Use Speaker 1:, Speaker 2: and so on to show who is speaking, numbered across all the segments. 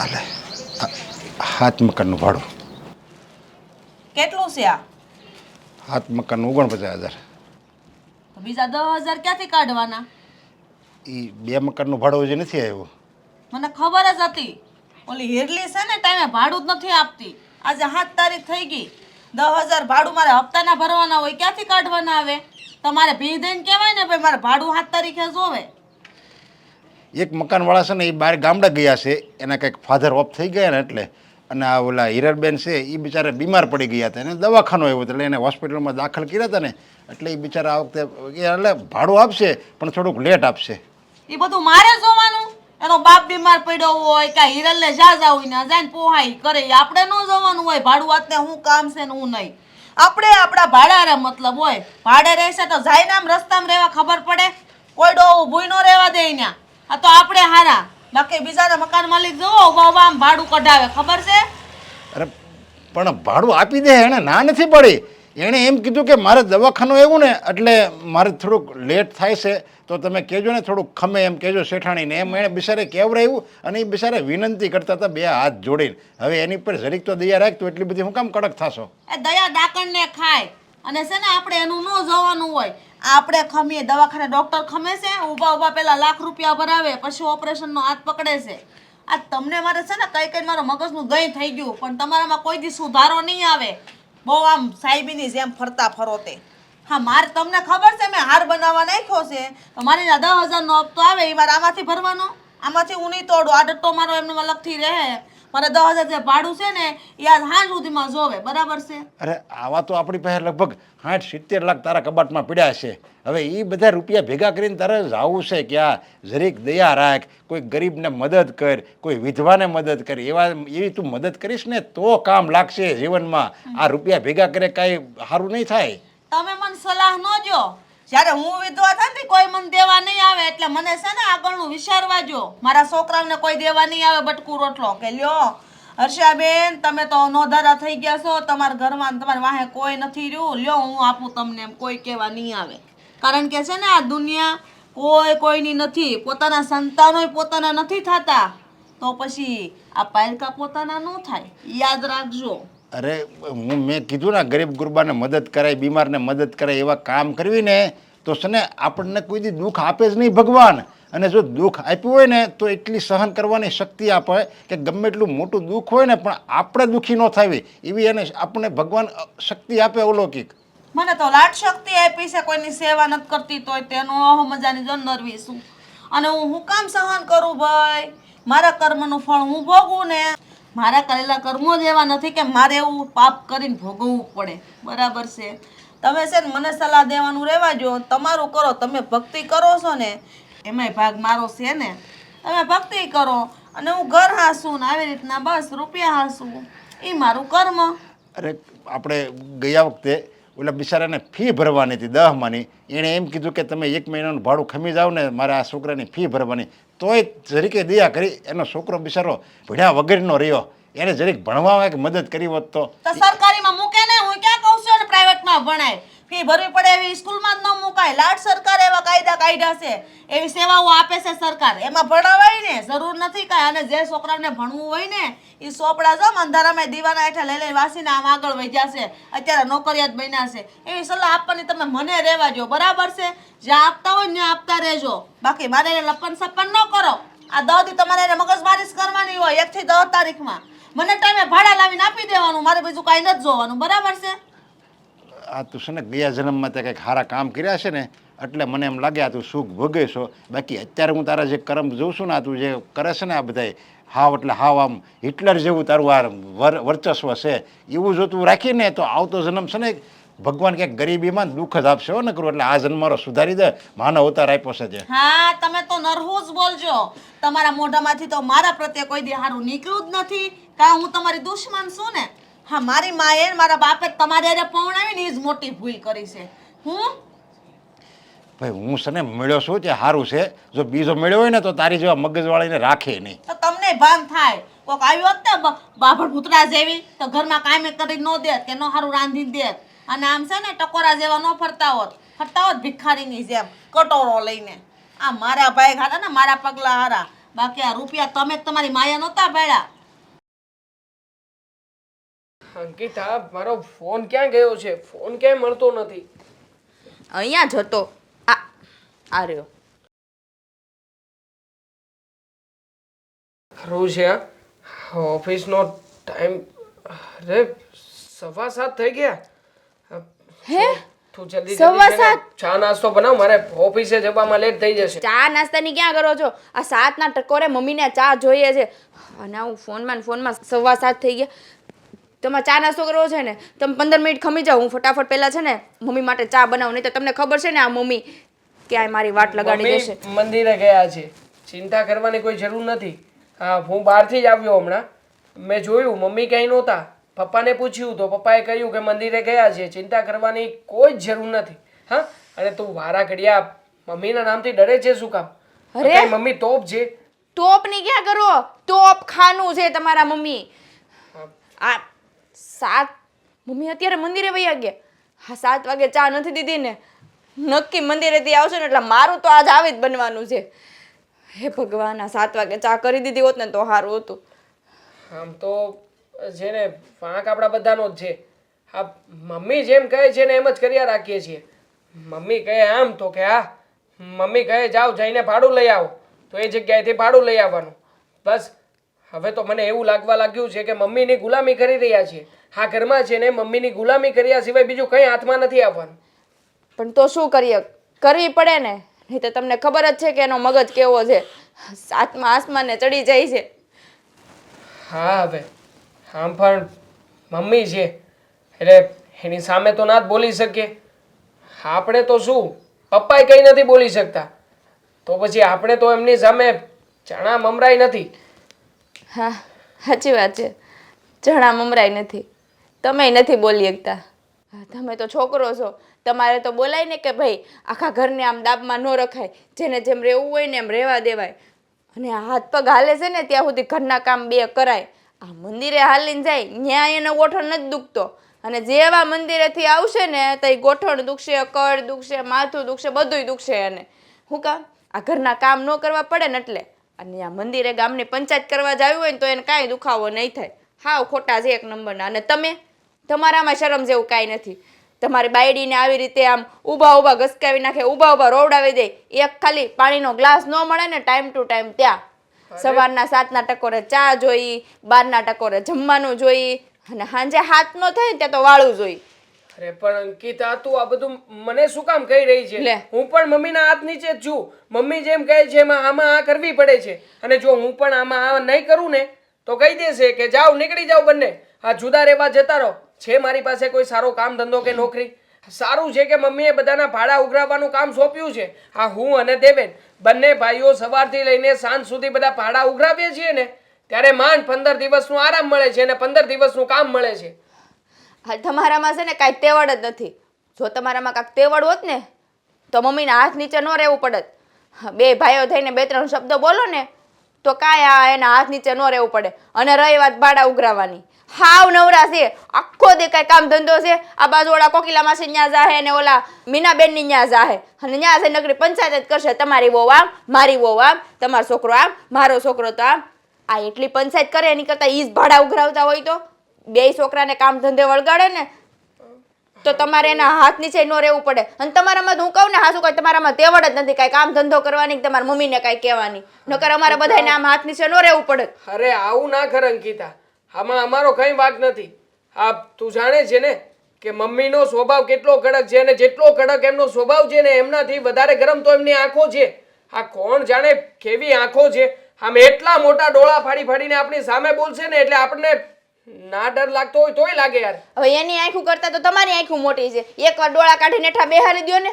Speaker 1: અલે હાથ મકાનનું ભાડું.
Speaker 2: કેટલું છે આ?
Speaker 1: હાથ મકાનનું 49,000.
Speaker 2: તો બીજા 10,000 ક્યાંથી કાઢવાના?
Speaker 1: એ બે મકાનનું ભાડું હજી નથી આવ્યું.
Speaker 2: મને ખબર જ હતી. ઓલી હિરલી છે ને ટાઈમે ભાડું જ નથી આપતી. આજે 7 તારીખ થઈ ગઈ. 10,000 ભાડું મારે હપ્તાના ભરવાના હોય, ક્યાંથી કાઢવાના આવે? તમારે ભી દઈને કહેવાય ને ભાઈ મારે ભાડું 7 તારીખે જોવે.
Speaker 1: એક મકાનવાળા છે ને એ બહાર ગામડા ગયા છે, એના કંઈક ફાધર ઓફ થઈ ગયા ને એટલે. અને આ ઓલા હિરલબેન છે એ બિચારા બીમાર પડી ગયા હતા, એને દવાખાનો આવ્યો એટલે એને હોસ્પિટલમાં દાખલ કર્યા હતા ને એટલે એ બિચારા આ વખતે એટલે ભાડું આપશે પણ થોડુંક લેટ આપશે.
Speaker 2: એ બધું મારે જોવાનું? એનો બાપ બીમાર પડ્યો હોય કે હિરલને જાજા હોય ને અજાઈને પોહાઈ કરે, આપણે ન જવાનું હોય? ભાડું વાતને હું કામ છે ને હું નહીં. આપણે આપણા ભાડારે મતલબ હોય. ભાડે રહેશે તો જાય ને આમ રસ્તામાં રહેવા ખબર પડે. કોઈ ડો ભૂઈ નો રહેવા દે અહીંયા. આ તો આપણે હારા, બાકી બીજાના મકાન માલિક જોવો ઉભા ઉભા આમ ભાડું કઢાવે, ખબર છે?
Speaker 1: અરે પણ ભાડું આપી દે, એણે ના નથી પડી. એણે એમ કીધું કે મારે દવાખાનું આવ્યું ને એટલે મારે થોડુંક લેટ થાય છે તો તમે કહેજો ને, થોડુંક ખમે એમ કહેજો શેઠાણીને. એમ એણે બિચારે કેવરાયું અને એ બિચારે વિનંતી કરતા હતા બે હાથ જોડીને. હવે એની પર જરીક તો દયા રાખતો, એટલી બધી હું કામ કડક થશો?
Speaker 2: એ દયા ડાકણને ખાય અને છે ને આપણે એનું ન જવાનું હોય. આપણે ખમીએ દવાખાને ડોક્ટર ખમે છે, ઊભા ઊભા પેલા લાખ રૂપિયા ભરાવે, પછી ઓપરેશનનો હાથ પકડે છે. આ તમને મારે છે ને કઈ કઈ મારો મગજનું દહીં થઈ ગયું, પણ તમારામાં કોઈ દી સુધારો નહીં આવે. બહુ આમ સાહેબીની જેમ ફરતા ફરો તે. હા મારે તમને ખબર છે મેં હાર બનાવવા નાખ્યો છે તો મારી 10,000નો હપ્તો આવે એ મારે આમાંથી ભરવાનો? આમાંથી હું નહીં તોડું. આ ડટ્ટો મારો એમનો અલગથી રહે. મારે 10,000 જે ભાડું છે ને એ આજ સાંજ સુધીમાં જોવે, બરાબર છે?
Speaker 1: અરે આવા તો આપણી પાસે લગભગ 60-70 લાખ તારા કબાટમાં પડ્યા છે. હવે એ બધા રૂપિયા ભેગા કરીને તારે જવું છે ક્યાં? જરીક દયા રાખ, કોઈ ગરીબને મદદ કર, કોઈ વિધવાને મદદ કર. એવી તું મદદ કરીશ ને તો કામ લાગશે જીવનમાં. આ રૂપિયા ભેગા કરે કાંઈ સારું નહીં થાય.
Speaker 2: તમે મને સલાહ ન જો. જ્યારે હું વિધવા થતી કોઈ મને દેવા નહીં આવે એટલે મને છે ને આગળનું વિચારવા જો. મારા છોકરાઓને કોઈ દેવા નહીં આવે બટકું રોટલો કે લ્યો હર્ષાબેન તમે તો નોધારા થઈ ગયા છો, તમારા ઘરમાં તમારી વાહે કોઈ નથી રહ્યું, લ્યો હું આપું તમને, એમ કોઈ કહેવા નહીં આવે. કારણ કે છે ને આ દુનિયા કોઈ કોઈની નથી. પોતાના સંતાનોય પોતાના નથી થતા તો પછી આ પાયલકા પોતાના ન થાય, યાદ રાખજો.
Speaker 1: અરે મેં કીધું ને ગરીબ ગુરબાને મદદ કરાય, બીમારને મદદ કરાય એવા કામ કરવી ને તો છે ને આપણને કોઈ દી દુઃખ આપે જ નહીં ભગવાન. અને જો દુઃખ આપ્યું હોય ને તો એટલી સહન કરવાની શક્તિ આપે કે ગમે એટલું મોટું દુઃખ હોય ને પણ આપણે દુઃખી ન થાવી એવી એને આપણને ભગવાન શક્તિ આપે અલૌકિક.
Speaker 2: મને તો લાટ શક્તિ આપી છે, કોઈની સેવા નથી કરતી તોય તેનો મજાની જન નરવી છું. અને હું કામ સહન કરું ભાઈ? મારા કર્મનું ફળ હું ભોગવું ને. મારા કરેલા કર્મો જ એવા નથી કે મારે એવું પાપ કરીને ભોગવવું પડે, બરાબર છે? તમે છે ને મને સલાહ દેવાનું રહેવા જો. તમારું કરો, તમે ભક્તિ કરો છો ને એમાંય ભાગ મારો છે ને. તમે ભક્તિ કરો અને હું ઘર હાંસું ને આવી રીતના બસ રૂપિયા હાંસું, એ મારું કર્મ.
Speaker 1: અરે આપણે ગયા વખતે ઓલા બિચારાને ફી ભરવાની હતી 10માની. એણે એમ કીધું કે તમે 1 મહિનાનું ભાડું ખમી જાઓ ને, મારે આ છોકરાની ફી ભરવાની. તોય જરીકે દયા કરી. એનો છોકરો બિચારો ભણ્યા વગરનો રહ્યો. એને જરીક ભણવામાં કે મદદ કરી હોત તો.
Speaker 2: સરકારીમાં મૂકે ને, હું ક્યાં કહું છું ને પ્રાઇવેટમાં ભણાય. ફી ભરવી પડે એવી સ્કૂલમાં જ ન મુકાય. લાટ સરકાર એવા કાયદા કાઢ્યા છે, એવી સેવાઓ આપે છે સરકાર, એમાં ભણાવાય ને જરૂર નથી કાંઈ. અને જે છોકરાને ભણવું હોય ને એ ચોપડા જો અંધારામાં દીવાના હેઠા લઈ લઈ વાસીને આમ આગળ વધ્યા છે, અત્યારે નોકરિયાત બન્યા છે. એવી સલાહ આપવાની તમે મને રહેવા જો, બરાબર છે? જ્યાં આપતા હોય ને આપતા રહેજો. બાકી મારે એને લપન સપન ન કરો. આ 10 દી તમારે એને મગજમારી કરવાની હોય 1 થી 10 તારીખમાં. મને ટાઈમે ભાડા લાવીને આપી દેવાનું, મારે બીજું કાંઈ નથી જોવાનું, બરાબર છે?
Speaker 1: આ તું છે ને ગયા જન્મમાં તે કંઈક સારા કામ કર્યા છે ને એટલે મને એમ લાગે આ તું સુખ ભોગે છો. બાકી અત્યારે હું તારા જે કર્મ જોઉં છું ને, આ તું જે કરે છે ને આ બધાય હાવ એટલે હાવ આમ હિટલર જેવું તારું આ વર્ચસ્વ છે, એવું જો તું રાખીને તો આવતો જન્મ છે ને ભગવાન ક્યાંક ગરીબીમાં દુઃખ જ આપશે હો ન કરું. એટલે આ જન્મારો સુધારી દે, માનવ અવતાર આપ્યો છે જે.
Speaker 2: હા તમે તો નરહું જ બોલજો. તમારા મોઢામાંથી તો મારા પ્રત્યે કોઈ દી સારું નીકળ્યું જ નથી. કાં હું તમારી દુશ્મન છું ને? હા મારી માએ મારા બાપે તમારે હારે પૌણાવીને એ જ મોટી ભૂલ કરી છે.
Speaker 1: ભાઈ હું છે ને મળ્યો છું તે સારું છે. જો બીજો મળ્યો હોય ને તો તારી જેવા મગજવાળીને રાખે નહીં.
Speaker 2: તો તમને ભાન થાય. કોક આવ્યો હોત ને બાભળ પુતળા જેવી તો ઘરમાં કામે કરી ન દેત કે ન સારું રાંધી દેત. અને આમ છે ને ટકોરા જેવા ન ફરતા હોત ભિખારીની જેમ કટોરો લઈને. આ મારા ભાઈ ખાતા ને મારા પગલા હારા. બાકી આ રૂપિયા તમે જ તમારી માયા નહોતા ભેળા.
Speaker 3: અંકિતા મારો ફોન ક્યાં ગયો છે? ફોન ક્યાંય મળતો નથી.
Speaker 4: અહીંયા જ હતો. આ રહ્યો.
Speaker 3: ખરું છે ઓફિસનો ટાઈમ. અરે 7:15 થઈ ગયા.
Speaker 4: હે?
Speaker 3: તું જલ્દી
Speaker 4: 7:15?
Speaker 3: ચા નાસ્તો બનાવ, મારે ઓફિસે જવામાં લેટ થઈ જશે.
Speaker 4: ચા નાસ્તાની ક્યાં કરો છો? આ 7ના ટકોરે મમ્મીને ચા જોઈએ છે અને હું ફોનમાં 7:15 થઈ ગયા. તમારે ચા નાસ્તો કરવો છે ને તમે 15 મિનિટ ખમી જાઓ. હું ફટાફટ પહેલા છે ને મમ્મી માટે ચા બનાવું. નહીં તો તમને ખબર છે ને આ મમ્મી ક્યાંય મારી વાટ લગાડી દેશે.
Speaker 3: મમ્મી મંદિરે ગયા છે, ચિંતા કરવાની કોઈ જરૂર નથી. હા, હું બહારથી જ આવ્યો હમણાં. મેં જોયું મમ્મી ક્યાંય નહોતા. પપ્પાને પૂછ્યું તો પપ્પાએ કહ્યું કે મંદિરે ગયા છે, ચિંતા કરવાની કોઈ જ જરૂર નથી. હા, અને તું વારા ઘડિયા મમ્મીના નામથી ડરે છે શું કામ?
Speaker 4: અરે!
Speaker 3: કઈ મમ્મી તોપ છે?
Speaker 4: તોપની ક્યાં કરો? તોપ ખાનું છે તમારા મમ્મી. આ 7 મમ્મી અત્યારે મંદિરે વયા ગયા. હા 7 વાગે ચા નથી દીધી ને નક્કી મંદિરેથી આવશે ને એટલે મારું તો આજ આવી જ બનવાનું છે. હે ભગવાન, આ 7 વાગે ચા કરી દીધી હોત ને તો સારું હતું.
Speaker 3: આમ તો છે ને વાંક આપણા બધાનો જ છે. હા, મમ્મી જેમ કહે છે ને એમ જ કર્યા રાખીએ છીએ. મમ્મી કહે આમ તો કે હા, મમ્મી કહે જાઓ જઈને ભાડું લઈ આવો તો એ જગ્યાએથી ભાડું લઈ આવવાનું. બસ હવે તો મને એવું લાગવા લાગ્યું છે કે મમ્મીની ગુલામી કરી રહ્યા છીએ. હા, ઘરમાં છે ને મમ્મીની ગુલામી કર્યા સિવાય બીજું કંઈ હાથમાં નથી આવવાનું.
Speaker 4: પણ તો શું કરીએ, કરવી પડે ને. નહીં તો તમને ખબર જ છે કે એનો મગજ કેવો છે. 7મા આસમાને ચડી જાય છે.
Speaker 3: હા, હવે આમ પણ મમ્મી છે એટલે એની સામે તો ના જ બોલી શકીએ. આપણે તો શું પપ્પાએ કંઈ નથી બોલી શકતા, તો પછી આપણે તો એમની સામે ચણા મમરાઈ નથી.
Speaker 4: હા સાચી વાત છે. જણા મમરાય નથી. તમે નથી બોલી શકતા. તમે તો છોકરો છો, તમારે તો બોલાય ને કે ભાઈ આખા ઘરને આમ દાબમાં ન રખાય. જેને જેમ રહેવું હોય ને એમ રહેવા દેવાય. અને આ હાથ પગ હાલે છે ને ત્યાં સુધી ઘરના કામ 2 કરાય. આ મંદિરે હાલીને જાય ન્યા એને ગોઠણ નથી દુખતો. અને જેવા મંદિરેથી આવશે ને તો એ ગોઠણ દુખશે, કળ દુખશે, માથું દુખશે, બધુંય દુખશે એને. શું કામ? આ ઘરના કામ ન કરવા પડે ને એટલે. અને આ મંદિરે ગામની પંચાયત કરવા જાવી હોય ને તો એને કાંઈ દુખાવો નહીં થાય. હાવ ખોટા છે 1 નંબરના. અને તમે, તમારામાં શરમ જેવું કાંઈ નથી. તમારી બાયડીને આવી રીતે આમ ઊભા ઘસકાવી નાખે, ઊભા રોવડાવી દે. એક ખાલી પાણીનો ગ્લાસ ન મળે ને ટાઈમ ટુ ટાઈમ ત્યાં સવારના 7ના ટકોરે ચા જોઈ, 12ના ટકોરે જમવાનું જોઈ અને સાંજે 7 નો થાય ત્યાં તો વાળું જોઈ.
Speaker 3: અરે પણ અંકિતા તું આ બધું મને શું કામ કહી રહી છે?
Speaker 4: લે.
Speaker 3: હું પણ મમ્મીના હાથ નીચે જ છું. મમ્મી જેમ કહે છે એમાં આમાં આ કરવી પડે છે. અને જો હું પણ આમાં આ નહીં કરું ને તો કહી દેશે કે જાઓ નીકળી જાઓ બંને, આ જુદા રહેવા જતા રહો. છે મારી પાસે કોઈ સારો કામ ધંધો કે નોકરી? સારું છે કે મમ્મીએ બધાના ભાડા ઉઘરાવવાનું કામ સોંપ્યું છે. હા, હું અને દેવેન બંને ભાઈઓ સવારથી લઈને સાંજ સુધી બધા ભાડા ઉઘરાવીએ છીએ ને ત્યારે માંડ 15 દિવસનો આરામ મળે છે અને 15 દિવસનું કામ મળે છે.
Speaker 4: હા તમારામાં છે ને કાંઈ તેવડ જ નથી. જો તમારામાં કાંઈક તેવડ હોત ને તો મમ્મીના હાથ નીચે ન રહેવું પડત. 2 ભાઈઓ થઈને 2-3 શબ્દો બોલો ને તો કાંઈ એના હાથ નીચે ન રહેવું પડે. અને રહી વાત ભાડા ઉઘરાવવાની, હાવ નવરા છે. આખો દે કાંઈ કામ ધંધો છે. આ બાજુ ઓલા કોકિલા માસી ન્યા જાહે ને ઓલા મીનાબેનની ન્યા જાહે અને ન્યા જઈને નગરી પંચાયત જ કરશે. તમારી વહુ આમ, મારી વહુ આમ, તમારો છોકરો આમ, મારો છોકરો તો આમ. આ એટલી પંચાયત કરે એની કરતાં ઈ જ ભાડા ઉઘરાવતા હોય તો 2 છોકરાને કામ ધંધે વળગાડે ને તો તમારે એના હાથ નીચે ન રહેવું પડે. અને તમારામાં હું કહું ને હાસુ કોઈ તમારામાં તેવડ જ નથી કાંઈ કામ ધંધો કરવાની, તમારા મમ્મીને કાંઈ કહેવાની. નકર અમારે બધાને આમ હાથ નીચે ન રહેવું પડે.
Speaker 3: અરે આવું ના કર અંકિતા, આમાં અમારો કઈ વાંક નથી. આ તું જાણે છે ને કે મમ્મીનો સ્વભાવ કેટલો કડક છે અને જેટલો કડક એમનો સ્વભાવ છે ને એમનાથી વધારે ગરમ તો એમની આંખો છે. આ કોણ જાણે કેવી આંખો છે. આમ એટલા મોટા ડોળા ફાડીને આપણી સામે બોલશે ને એટલે આપણને ના ડર લાગતો હોય તોય લાગે યાર.
Speaker 4: હવે એની આંખું કરતા તો તમારી આંખું મોટી છે. એકવાર ડોળા કાઢીને નેઠા બેહારી દ્યો ને.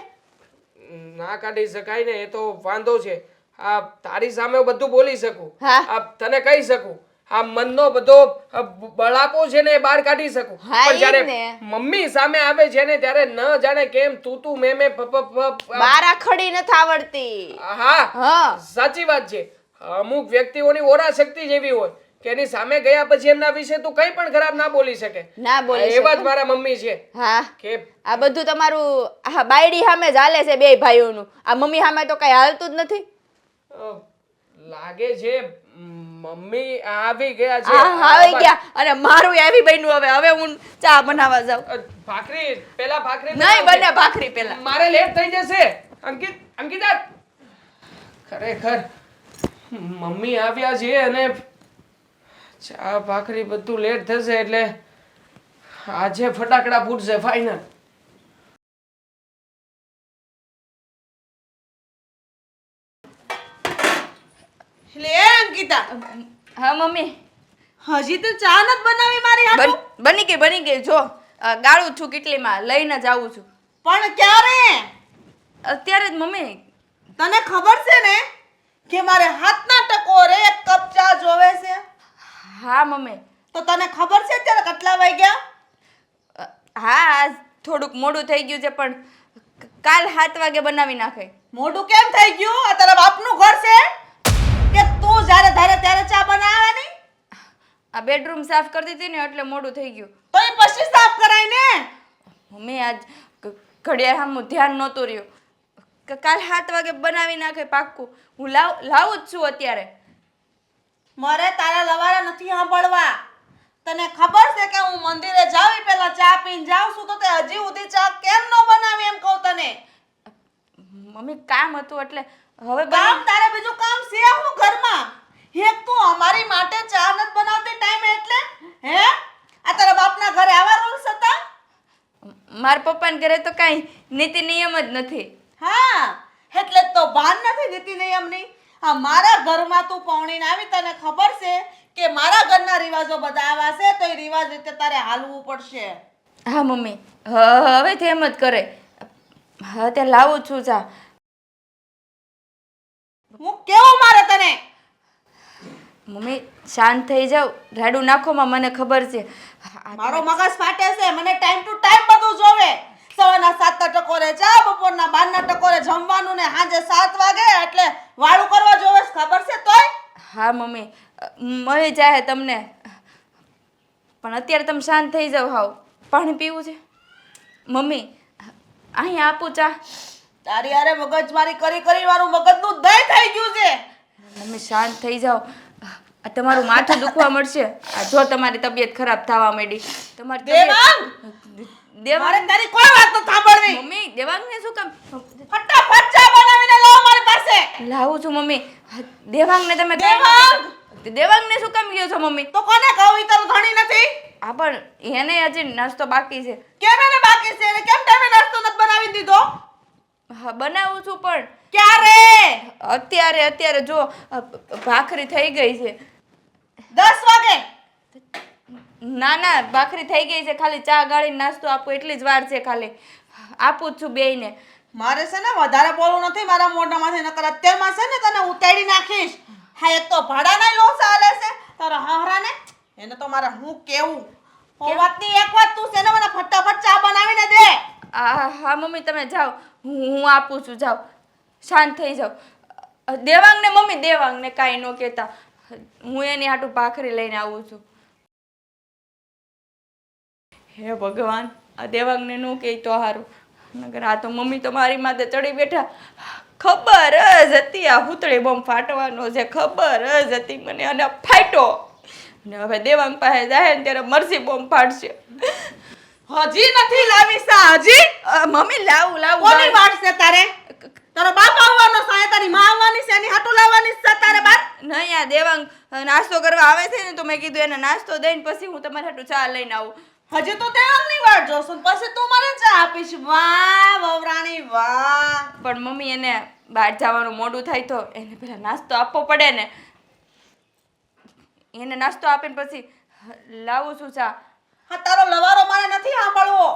Speaker 3: ના કાઢી શકાય ને, એ તો વાંધો છે. આ તારી સામે હું બધું બોલી શકું,
Speaker 4: હા.
Speaker 3: આ તને કહી શકું, આ મનનો બધો બળાપો છે ને એ બહાર કાઢી શકું.
Speaker 4: હા,
Speaker 3: પણ
Speaker 4: ઈ જ
Speaker 3: જ્યારે
Speaker 4: ને.
Speaker 3: મમ્મી સામે આવે છે ને ત્યારે ન જાણે કેમ તું મે
Speaker 4: બારા ખડી નથી આવડતી.
Speaker 3: હા,
Speaker 4: હા
Speaker 3: સાચી વાત છે. અમુક વ્યક્તિઓની ઓરા શક્તિ જેવી હોય કે એની સામે ગયા પછી એમના વિશે તું કંઈ પણ ખરાબ ના બોલી શકે.
Speaker 4: ના બોલી શકે.
Speaker 3: એવા જ મારા મમ્મી છે
Speaker 4: હા
Speaker 3: કે
Speaker 4: આ બધું તમારું આ બાયડી સામે જ હાલે છે 2 ભાઈઓનું. આ મમ્મી સામે તો કઈ હાલતું જ નથી.
Speaker 3: લાગે છે મમ્મી આવી ગયા છે
Speaker 4: હા આવી ગયા અને મારું આવી બન્યું. હવે હું ચા બનાવવા જાઉં.
Speaker 3: ભાખરી પેલા ભાખરી
Speaker 4: નહીં બને ભાખરી પેલા.
Speaker 3: મારે લેટ થઈ જશે. અંકિતા ખરેખર મમ્મી આવ્યા છે અને ચા ભાખરી બધું લેટ થશે એટલે આજે ફટાકડા ફૂટશે ફાઈનલ.
Speaker 2: લે અંકિતા,
Speaker 4: હા મમ્મી
Speaker 2: હજી તો ચા નથી બનાવી મારી હાટુ?
Speaker 4: બની ગઈ જો ગાળું છું કેટલીમાં લઈને જ આવું છું.
Speaker 2: પણ ક્યારે?
Speaker 4: અત્યારે જ મમ્મી.
Speaker 2: તને ખબર છે ને કે મારે હાથના ટકોરે એક કપ ચા જોવે છે?
Speaker 4: હા મમ્મી.
Speaker 2: તો તને ખબર છે અત્યારે કેટલા વાગ્યા?
Speaker 4: હા આજ થોડુંક મોડું થઈ ગયું છે પણ કાલ 7 વાગે બનાવી નાખે.
Speaker 2: મોઢું કેમ થઈ ગયું? આ તારા બાપનું ઘર છે કે તું જ્યારે ધારે ત્યારે ચા બનાવવાની?
Speaker 4: આ બેડરૂમ સાફ કરતી હતી ને એટલે મોડું થઈ ગયું.
Speaker 2: તો એ પછી સાફ કરાય ને.
Speaker 4: મમ્મી આજ ઘડિયાળ સામું ધ્યાન નહોતું રહ્યું. કાલ 7 વાગે બનાવી નાખે પાક્કું. હું લાવું જ છું અત્યારે.
Speaker 2: મારે તારા લવારા નથી સાંભળવા. તને ખબર છે કે હું મંદિરે જાવી પહેલા ચા પીને જાઉં છું તો તે હજી સુધી ચા કેમ ન બનાવી એમ કહું તને.
Speaker 4: મમ્મી કામ હતું એટલે હવે
Speaker 2: કામ તારે બીજું કામ છે હું ઘરમાં? એક તું અમારી માટે ચા નથી બનાવતી ટાઈમે એટલે હે? આ તારા બાપના ઘરે આવા રૂલ્સ હતા?
Speaker 4: મારા પપ્પાના ઘરે તો કાંઈ નીતિ નિયમ જ નથી.
Speaker 2: હા એટલે જ તો ભાન નથી નીતિ નિયમની. આ મારા ઘરમાં તું પૌણીને આવી તને ખબર છે કે મારા ઘરના રિવાજો બધા આવા છે તો એ રિવાજ રીતે તારે હાલવું પડશે.
Speaker 4: હા મમ્મી હવેથી એમ જ કરે. હા ત્યાં લાવું છું ચા.
Speaker 2: હું કેવું મારે તને?
Speaker 4: મમ્મી શાંત થઈ જાવ. રાડું નાખોમાં મને ખબર છે.
Speaker 2: મારો મગજ ફાટે છે. મને ટાઈમ ટુ ટાઈમ બધું જોવે. સવારના 7 ટકોરે ચા, બપોરના 12 ટકોરે જમવાનું ને સાંજે 7 વાગે એટલે વાળું કરવા જોવે છે. ખબર છે તોય?
Speaker 4: હા મમ્મી મળી જાય તમને પણ અત્યારે તમે શાંત થઈ જાવ. હાવ પાણી પીવું છે મમ્મી? અહીંયા આપું ચા.
Speaker 2: તારી યારે મગજમારી કરી મારું મગજનું દહીં થઈ ગયું છે.
Speaker 4: મમ્મી શાંત થઈ જાઓ. આ તમારું માથું દુખવા મળશે. આ જો તમારી તબિયત ખરાબ થવા માંડી. તમારી
Speaker 2: દેવાંગ! મારે તારી કોઈ વાત નથી સાંભળવી.
Speaker 4: મમ્મી દેવાંગને શું કામ?
Speaker 2: ફટાફટ ચા બનાવીને લાવ મારી પાસે.
Speaker 4: લાવું છું મમ્મી. દેવાંગને તમે
Speaker 2: દેવાંગ!
Speaker 4: દેવાંગને શું કામ કહો છો મમ્મી?
Speaker 2: તો કોને કહું? ઈ તારું ધણી નથી?
Speaker 4: આ પણ એને હજી નાસ્તો બાકી છે.
Speaker 2: કેમ એને બાકી છે? એને કેમ ટાઈમે નાસ્તો નથી બનાવી દીધો?
Speaker 4: હા બનાવું છું પણ
Speaker 2: ક્યારે?
Speaker 4: અત્યારે જો ભાખરી થઈ ગઈ છે.
Speaker 2: 10 વાગે?
Speaker 4: ના ભાખરી થઈ ગઈ છે. ખાલી ચા ગાળીને નાસ્તો આપો એટલી જ વાર છે. ખાલી આપું જ છું બેયને.
Speaker 2: મારે છે ને વધારે બોલવું નથી મારા મોઢામાંથી. નકર અત્યારમાં છે ને તને ઉતાડી નાખીશ. હા એક તો ભાડાના લોસા આલે છે તારા હાહરાને. એને તો મારે હું કેવું? ઓ વાતની એક વાત તું છે ને મને ફટાફટ ચા બનાવીને દે.
Speaker 4: હા મમ્મી તમે જાઓ. હું આપું છું. જાઓ શાંત થઈ જાઓ. દેવાંગને મમ્મી દેવાંગને કાંઈ ન કહેતા. હું એની હાટું ભાખરી લઈને આવું છું. હે ભગવાન આ દેવાંગને ન કહે તો સારું. નગર આ તો મમ્મી તો મારી માથે ચડી બેઠા. ખબર જ હતી આ હુતળી બોમ્બ ફાટવાનો છે. ખબર જ હતી મને અને ફાટ્યો. અને હવે દેવાંગ પાસે જાય ને ત્યારે મરસી બોમ્બ ફાટશે.
Speaker 2: હજી નથી લાવી સા? હજી
Speaker 4: મમ્મી લાવું
Speaker 2: કોની વાત છે તારે? તારો બાપ આવવાનો છે? તારી માં આવવાની છે? એની હાટુ લાવવાની છે તારે બાર?
Speaker 4: નહીં આ દેવાંગ નાસ્તો કરવા આવે છે ને તો મેં કીધું એને નાસ્તો દઈને પછી હું તમારી હાટુ ચા લઈને આવું.
Speaker 2: હજી તો દેવાંગની વાટ જોશું પછી તું મને ચા આપીશ. વાહ વવરાણી વાહ.
Speaker 4: પણ મમ્મી એને બહાર જવાનું મોડું થાય તો એને પેલા નાસ્તો આપવો પડે ને. એને નાસ્તો આપીને પછી લાવું છું ચા.
Speaker 2: હા તારો લવારો મારે નથી સાંભળવો.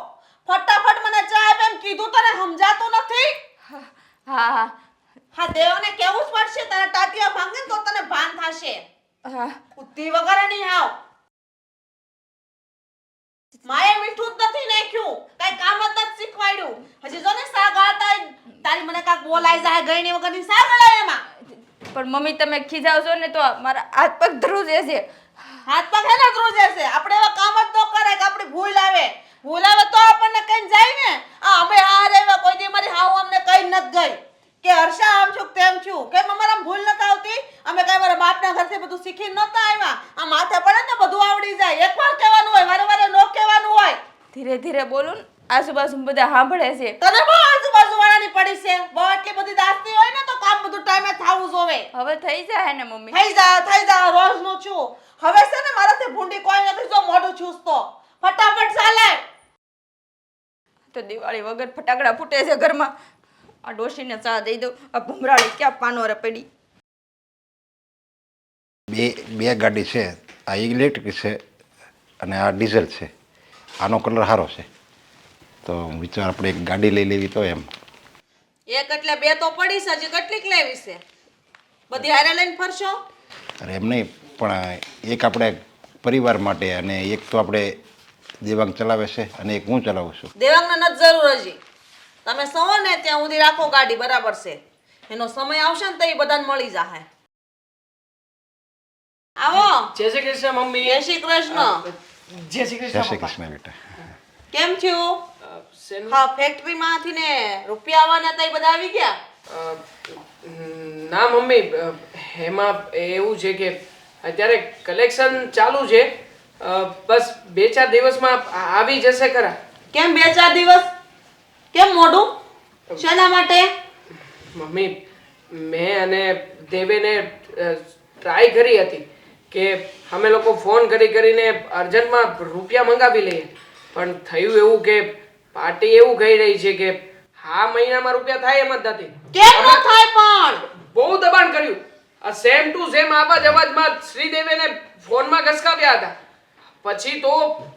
Speaker 2: ફટાફટ મને ચા આપ એમ કીધું તને સમજાતું નથી? હા દેવને કેવું જ પડશે. તારા ટાટિયા ભાંગે તો તને ભાન થશે.
Speaker 4: હા
Speaker 2: બુદ્ધિ વગર નહીં આવ. માએ મીઠું જ નથી નાખ્યું. કઈ કામ જ નથી શીખવાડ્યું. હજી જો ને સા ગાળતા તારી મને કાક બોલાઈ જાય ગઈની વગરની સા ગળાય એમાં.
Speaker 4: પણ મમ્મી તમે ખીજાવશો ને તો મારા હાથ પગ ધ્રુજે છે.
Speaker 2: હાથ પગ હેને ધ્રુજે છે? આપણે એવા કામ જ ન કરાય કે આપણી ભૂલ આવે. ભૂલ આવે તો આપણને કઈ જાય ને. આ અમે આ રેવા કોઈ દી મારી હાવ અમને કઈ નથી ગઈ કે હર્ષા આમ છું તેમ છું કેમ અમારા ભૂલ નથી આવતી? અમે કઈ કાંઈ મારા બાપના ઘરથી બધું શીખીને નહોતા આવ્યા. આ માથે પડે ને બધું આવડી જાય. એકવાર કહેવાનું હોય, વારે વારે નો કહેવાનું હોય.
Speaker 4: ધીરે ધીરે બોલો ને, આજુબાજુ બધા સાંભળે છે.
Speaker 2: તને બહુ આજુબાજુ વાળાની પડી છે. બહુ એટલી બધી દાસ્તી હોય ને તો કામ બધું ટાઈમે થવું જોવે.
Speaker 4: હવે થઈ જાય ને મમ્મી.
Speaker 2: થઈ જા રોજનું છું. હવે છે ને મારાથી ભૂંડી કોઈ નથી જો મોઢું છૂસતો. ફટાફટ ચાલે.
Speaker 4: તો દિવાળી વગર ફટાકડા ફૂટે છે ઘરમાં. આ ડોશીને ચા દઈ દઉં. આ ભમરાળી ક્યાં પાનોરે પડી.
Speaker 1: બે ગાડી છે, આ ઇલેક્ટ્રિક છે અને આ ડીઝલ છે. આનો કલર સારો છે તો વિચાર આપણે એક ગાડી લઈ લેવી તો એમ.
Speaker 2: એક એટલે બે તો પડી છે, હજી કેટલીક લેવી છે? બધી હારે લઈને ફરશો?
Speaker 1: અરે એમ નહીં, પણ એક આપણે પરિવાર માટે અને એક તો આપણે દેવાંગ ચલાવે છે અને એક હું ચલાવું છું.
Speaker 2: દેવાંગને નથી જરૂર હજી. તમે સો ને ત્યાં સુધી રાખો ગાડી, બરાબર છે. એનો સમય આવશે ને તો એ બધાને મળી જાહે. આવો.
Speaker 3: જય શ્રી કૃષ્ણ મમ્મી.
Speaker 2: જય શ્રી કૃષ્ણ.
Speaker 3: જય શ્રી
Speaker 1: જય
Speaker 3: કૃષ્ણ
Speaker 1: શ્રી
Speaker 3: પપ્પા.
Speaker 1: કૃષ્ણ બેટા.
Speaker 2: કેમ થયું?
Speaker 3: શેનું?
Speaker 2: હા, ફેક્ટરીમાંથી ને રૂપિયા આવવાના હતા એ બધા આવી ગયા?
Speaker 3: અ, ના મમ્મી, એમાં એવું છે કે અત્યારે કલેક્શન ચાલુ છે. બસ 2-4 દિવસમાં આવી જશે ખરા.
Speaker 2: કેમ 2-4 દિવસ? કેમ મોડું? શેના માટે?
Speaker 3: મમ્મી, મેં અને દેવેને ટ્રાય કરી હતી કે અમે લોકો ફોન કરીને અર્જન્ટમાં રૂપિયા મંગાવી લઈએ, પણ થયું એવું કે પાર્ટી એવું કહી રહી છે કે આ મહિનામાં રૂપિયા થાય એમ જ નથી.
Speaker 2: કેમ ન થાય પણ?
Speaker 3: બહુ દબાણ કર્યું. આ સેમ ટુ સેમ અવાજમાં શ્રીદેવીને ફોનમાં ઘસકાવ્યા હતા. પછી તો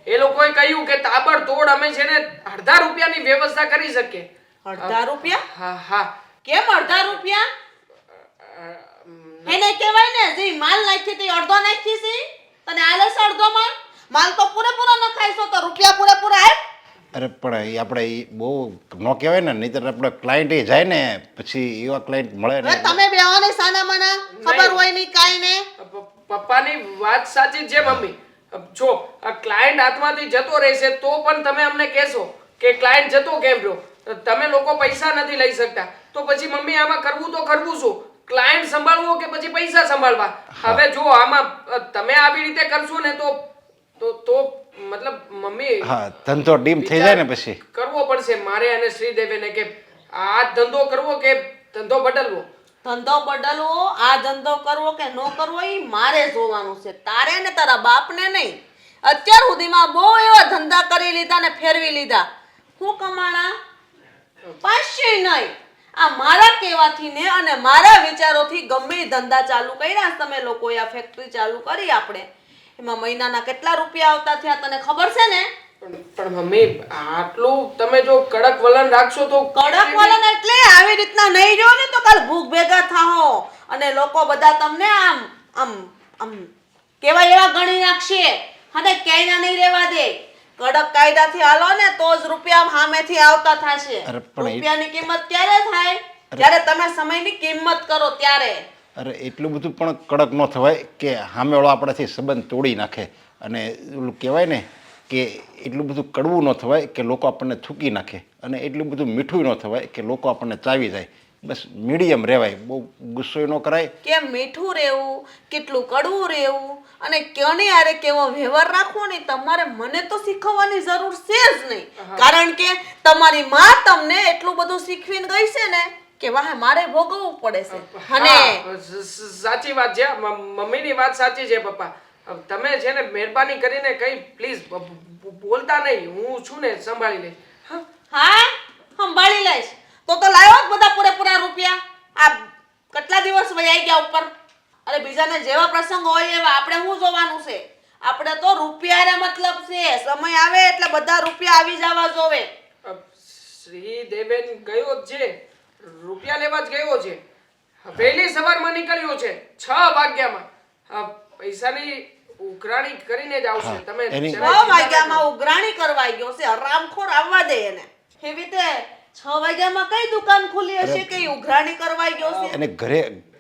Speaker 3: એ લોકોએ કહ્યું કે તાબડતોડ અમે છે ને અડધા રૂપિયાની વ્યવસ્થા કરી શકીએ.
Speaker 2: અડધા રૂપિયા?
Speaker 3: હા હા.
Speaker 2: કેમ અડધા રૂપિયા? એને કહેવાય ને જે માલ નાખી તે અડધો નાખી છે. તને આલે છે અડધો માલ? માલ તો પૂરેપૂરો નખાઈશો તો રૂપિયા પૂરેપૂરા આપ.
Speaker 1: અરે પણ એ આપણે ઈ બહુ ન કહેવાય ને, નહીંતર આપણે ક્લાયન્ટ એ જાય ને પછી એવા ક્લાયન્ટ મળે
Speaker 2: હવે
Speaker 1: ને.
Speaker 2: તમે બેવાને સાના મના ખબર હોય નહીં કાઈ ને.
Speaker 3: પપ્પાની વાત સાચી છે મમ્મી. જો આ ક્લાયન્ટ હાથમાંથી જતો રહેશે તો પણ તમે અમને કહેશો કે ક્લાયન્ટ જતો કેમ રહ્યો, તમે લોકો પૈસા નથી લઈ શકતા, તો પછી મમ્મી આમાં કરવું તો કરવું શું? ક્લાયન્ટ સંભાળવો કે પછી પૈસા સંભાળવા? હવે જો આમાં તમે આવી રીતે કરશો ને તો મતલબ મમ્મી
Speaker 1: હા, ધંધો ડીમ થઈ જાય ને પછી.
Speaker 3: કરવો પડશે મારે અને શ્રીદેવીને કે આ ધંધો કરવો કે ધંધો બદલવો.
Speaker 2: ધંધો બદલવો, આ ધંધો કરવો કે નો કરવો એ મારે જોવાનું છે, તારે ને તારા બાપને નહીં. અત્યાર સુધીમાં બહુ એવા ધંધા કરી લીધા ને ફેરવી લીધા. હું કમાણા? પાછું નહીં. આ મારા કહેવાથી ને અને મારા વિચારોથી ગમે એ ધંધા ચાલુ કર્યા તમે લોકોએ. આ ફેક્ટરી ચાલુ કરી આપણે, એમાં મહિનાના કેટલા રૂપિયા આવતા થયા તને ખબર છે ને?
Speaker 3: પણ મમ્મી આટલું તમે જો કડક વલણ રાખશો તો
Speaker 2: કડક વલણ એટલે આવી રીતના નહીં જો ને તો કાલ ભૂખ ભેગા થાઓ અને લોકો બધા તમને આમ આમ આમ કેવા એવા ગણી નાખશે અને ક્યાંય નહીં રહેવા દે. કડક કાયદાથી હાલો ને તો જ રૂપિયા સામેથી આવતા થશે.
Speaker 1: અરે પણ
Speaker 2: રૂપિયાની કિંમત ક્યારે થાય? જ્યારે તમે સમયની કિંમત કરો ત્યારે.
Speaker 1: અરે એટલું બધું પણ કડક ન થવાય કે સામેવાળો આપણાથી સંબંધ તોડી નાખે, અને ઓલું કહેવાય ને કે એટલું બધું કડવું ન થવાય કે લોકો આપણને થૂકી નાખે, અને એટલું બધું મીઠું ન થવાય કે લોકો આપણને ચાવી જાય. બસ મીડિયમ રહેવાય, બહુ ગુસ્સો ન કરાય.
Speaker 2: કેમ મીઠું રહેવું, કેટલું કડવું રહેવું અને કોની હારે કેવો વ્યવહાર રાખવો ને તમારે મને તો શીખવવાની જરૂર છે જ નહીં. કારણ કે તમારી માં તમને એટલું બધું શીખવીને ગઈ છે ને કે વાહ મારે ભોગવવું પડે છે. અને
Speaker 3: સાચી વાત છે, મમ્મીની વાત સાચી છે પપ્પા. તમે છે ને મહેરબાની કરીને કઈ પ્લીઝ બોલતા નહીં, હું છું ને સંભાળી લઈશ.
Speaker 2: હા, સંભાળી લઈશ તો લાવ્યો જ બધા પૂરેપૂરા રૂપિયા. આ કેટલા દિવસ વહી ગયા ઉપર. અરે બીજાને જેવા પ્રસંગ હોય એવા આપણે શું જોવાનું છે? આપણે તો રૂપિયાને મતલબ છે. સમય આવે એટલે બધા રૂપિયા આવી જવા જોવે.
Speaker 3: શ્રીદેવેન ગયો જ છે, રૂપિયા લેવા જ ગયો છે. વહેલી સવારમાં નીકળ્યો છે 6 વાગ્યામાં. પૈસાની ઉઘરાણી કરીને જ આવશે. તમે
Speaker 1: એની-
Speaker 2: 6 વાગ્યામાં ઉઘરાણી કરવા ગયો છે. હરામખોર આવવા દે એને. એવી રીતે 6 વાગ્યામાં કઈ દુકાન ખુલી હશે કે ઈ ઉઘરાણી કરવા ગયો છે?
Speaker 1: અને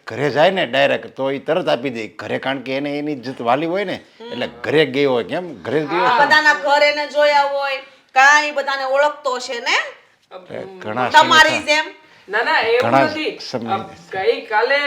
Speaker 1: ઘરે જાય ને ડાયરેક્ટ તો એ તરત આપી દે ઘરે, કારણ કે એને એની ઇજ્જત વાલી હોય ને, એટલે ઘરે ગયો હોય. કેમ ઘરે ગયો
Speaker 2: આ
Speaker 1: છે?
Speaker 2: બધાના ઘર એને જોયા હોય, કાંઈ બધાને ઓળખતો છે ને
Speaker 1: ઘણા
Speaker 2: તમારી જેમ.
Speaker 3: ના ના એવું
Speaker 1: ઘણા
Speaker 3: નથી
Speaker 1: સમય
Speaker 3: ગઈકાલે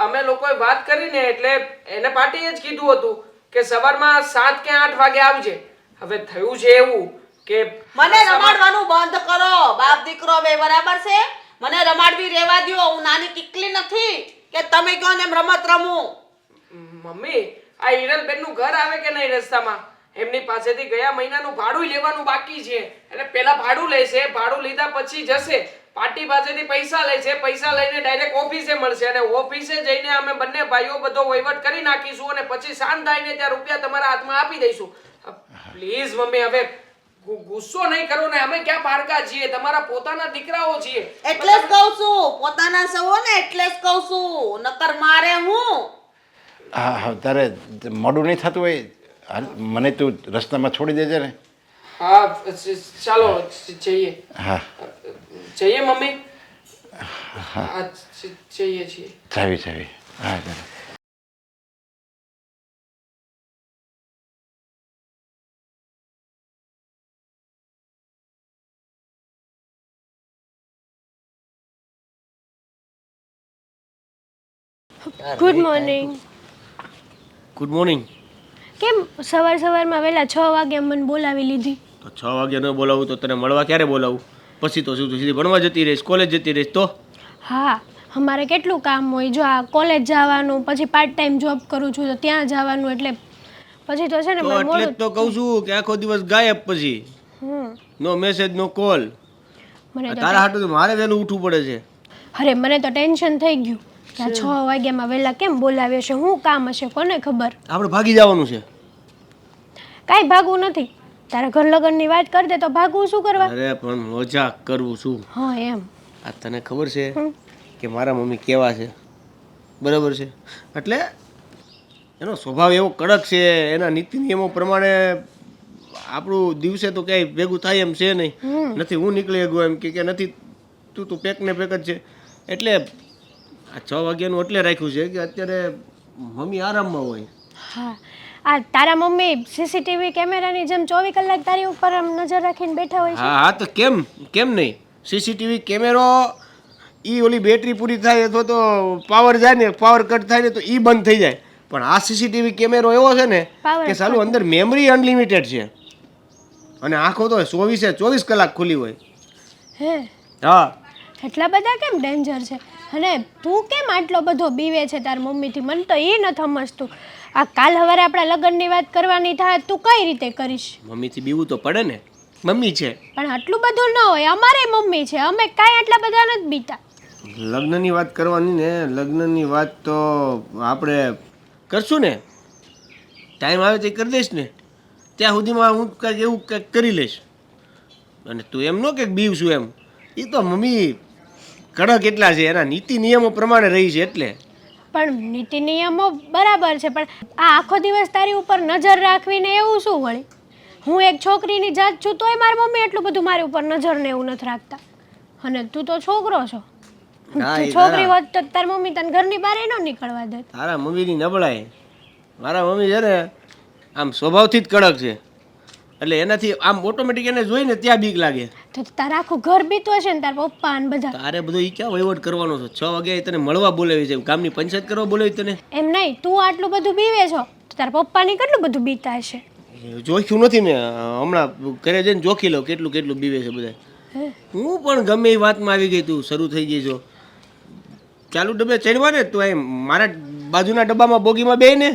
Speaker 3: અમે લોકોએ વાત કરીને એટલે એને પાર્ટીએ જ કીધું હતું કે સવારમાં 7 કે 8 વાગે આવજે. હવે થયું છે એવું કે
Speaker 2: મને રમાડવાનું બંધ કરો. બાપ દીકરો બે બરાબર છે? મને રમાડવી રહેવા દ્યો. હું નાની કિકલી નથી કે તમે કહો ને એમ રમત રમું.
Speaker 3: મમ્મી આ હિરલબેન નું ઘર આવે કે નહીં રસ્તામાં એમની પાસેથી ગયા મહિનાનું ભાડું લેવાનું બાકી છે એટલે પેલા ભાડું લેશે, ભાડું લીધા પછી જશે, પાર્ટી પાસેથી પૈસા લેશે, પૈસા લઈને ડાયરેક્ટ ઓફિસે મળશે અને ઓફિસે જઈને અમે બંને ભાઈઓ બધો વહીવટ કરી નાખીશું અને પછી શાંત થઈને ત્યાં રૂપિયા તમારા હાથમાં આપી દઈશું. પ્લીઝ મમ્મી હવે ગુસ્સો નહીં કરો ને, અમે ક્યાં પારકા છીએ, તમારા પોતાના દીકરાઓ છીએ.
Speaker 2: એટલે જ કહું છું પોતાના સવો ને એટલે જ કહું છું નકર મારે હું.
Speaker 1: હા તારે મોડું નહીં થતું હોય હાલ, મને તું રસ્તામાં છોડી દેજે ને.
Speaker 3: હા ચાલો જઈએ.
Speaker 1: હા
Speaker 3: જઈએ મમ્મી. હા જઈએ છીએ.
Speaker 1: ચાવી હા ચાલો.
Speaker 5: Good morning.
Speaker 6: Good morning.
Speaker 5: કેમ સવારમાં વહેલા 6 વાગે મને બોલાવી લીધી?
Speaker 6: તો 6 વાગે ન બોલાવું તો તને મળવા ક્યારે બોલાવું? પછી તો શું સીધી ભણવા જતી રહીશ, કોલેજ જતી રહીશ તો?
Speaker 5: હા, અમારે કેટલું કામ હોય. જો આ કોલેજ જવાનું, પછી પાર્ટ ટાઈમ જોબ કરું છું તો ત્યાં જવાનું, એટલે પછી તો છે ને
Speaker 6: તો
Speaker 5: મારે
Speaker 6: એટલે જ
Speaker 5: મોડું.
Speaker 6: તો કહું છું કે આખો દિવસ ગાયબ, પછી નો મેસેજ નો કોલ.
Speaker 5: મને તો
Speaker 6: તારા હાટુ તો મારે વહેલું ઉઠવું પડે છે.
Speaker 5: અરે મને તો ટેન્શન થઈ ગયું કે આ 6 વાગ્યામાં વહેલા કેમ બોલાવ્યો છે, શું કામ હશે, કોને ખબર.
Speaker 6: આપણે ભાગી જવાનું છે.
Speaker 5: કાંઈ ભાગવું નથી. તારા ઘર લગ્નની વાત કરી દે તો ભાગવું શું કરવા?
Speaker 6: અરે પણ મજાક કરું છું.
Speaker 5: હા એમ.
Speaker 6: આ તને ખબર છે કે મારા મમ્મી કેવા છે? બરાબર છે, એટલે એનો સ્વભાવ એવો કડક છે, એના નીતિ નિયમો પ્રમાણે આપણું દિવસે તો ક્યાંય ભેગું થાય એમ છે નહીં. નથી હું નીકળી ગયો એમ કે નથી, તું પેક ને પેક જ છે. એટલે આ 6 વાગ્યાનું એટલે રાખ્યું છે કે અત્યારે મમ્મી આરામમાં હોય.
Speaker 5: હા, આ તારા મમ્મી સીસીટીવી કેમેરાની જેમ 24 કલાક તારી ઉપર આમ નજર રાખીને બેઠા હોય છે.
Speaker 6: હા તો કેમ નહીં? સીસીટીવી કેમેરો ઈ ઓલી બેટરી પૂરી થાય અથવા તો પાવર જાય ને, પાવર કટ થાય ને તો ઈ બંધ થઈ જાય. પણ આ સીસીટીવી કેમેરો એવો છે ને
Speaker 5: Power
Speaker 6: કે સાલું અંદર મેમરી અનલિમિટેડ છે અને આંખો તો 24 કલાક ખુલ્લી હોય.
Speaker 5: હે,
Speaker 6: હા
Speaker 5: એટલા બધા કેમ ડેન્જર છે? અને તું કેમ આટલો બધો બીવે છે તાર મમ્મીથી? મને તો એ નથી સમજતું. આ કાલ સવારે આપણા લગ્નની વાત કરવાની થાય તું કઈ રીતે કરીશ?
Speaker 6: મમ્મીથી બીવું તો પડે ને, મમ્મી છે.
Speaker 5: પણ આટલું બધું ન હોય, અમારે મમ્મી છે, અમે કાંઈ આટલા બધા નથી બીતા.
Speaker 6: લગ્નની વાત કરવાની ને, લગ્નની વાત તો આપણે કરશું ને, ટાઈમ આવે તે કરી દઈશ ને. ત્યાં સુધીમાં હું કંઈક એવું કંઈક કરી લઈશ. અને તું એમ ન કંઈક બીવ છું એમ, એ તો મમ્મી કડક એટલા છે, એના નીતિ નિયમો પ્રમાણે રહી છે એટલે.
Speaker 5: પણ નીતિ નિયમો બરાબર છે, પણ આ આખો દિવસ તારી ઉપર નજર રાખવીને એવું શું વળી? હું એક છોકરીની જાત છું તોય મારી મમ્મી એટલું બધું મારી ઉપર નજર ને એવું નથી રાખતા. અને તું તો છોકરો છો.
Speaker 6: હા,
Speaker 5: તું
Speaker 6: એ
Speaker 5: છોકરી હોત તો તારી મમ્મી તને ઘરની બહાર ન નીકળવા દે.
Speaker 6: તારા મમ્મીની નબળાઈ, મારા મમ્મી છે ને આમ સ્વભાવથી જ કડક છે, એટલે એનાથી આમ ઓટોમેટિક એને જોઈને ત્યાં બીક લાગે.
Speaker 5: તો તારા આખું ઘર બીતું હશે ને તારા પપ્પા ને બધા.
Speaker 6: તારે બધું એ ક્યાં વહીવટ કરવાનો છે? 6 વાગ્યા તને મળવા બોલાવી છે, ગામની પંચાયત કરવા બોલાવી તને?
Speaker 5: એમ નહીં, તું આટલું બધું બીવે છો તો તારા પપ્પાની કેટલું બધું બીતા હશે.
Speaker 6: જોખ્યું નથી મેં, હમણાં ઘરે જઈને જોખી લો કેટલું બીવે છે બધા. હું પણ ગમે એ વાતમાં આવી ગઈ, તું શરૂ થઈ ગઈ છો. ચાલુ ડબ્બે ચડવા ને તું એમ મારા બાજુના ડબ્બામાં બોગીમાં બે ને.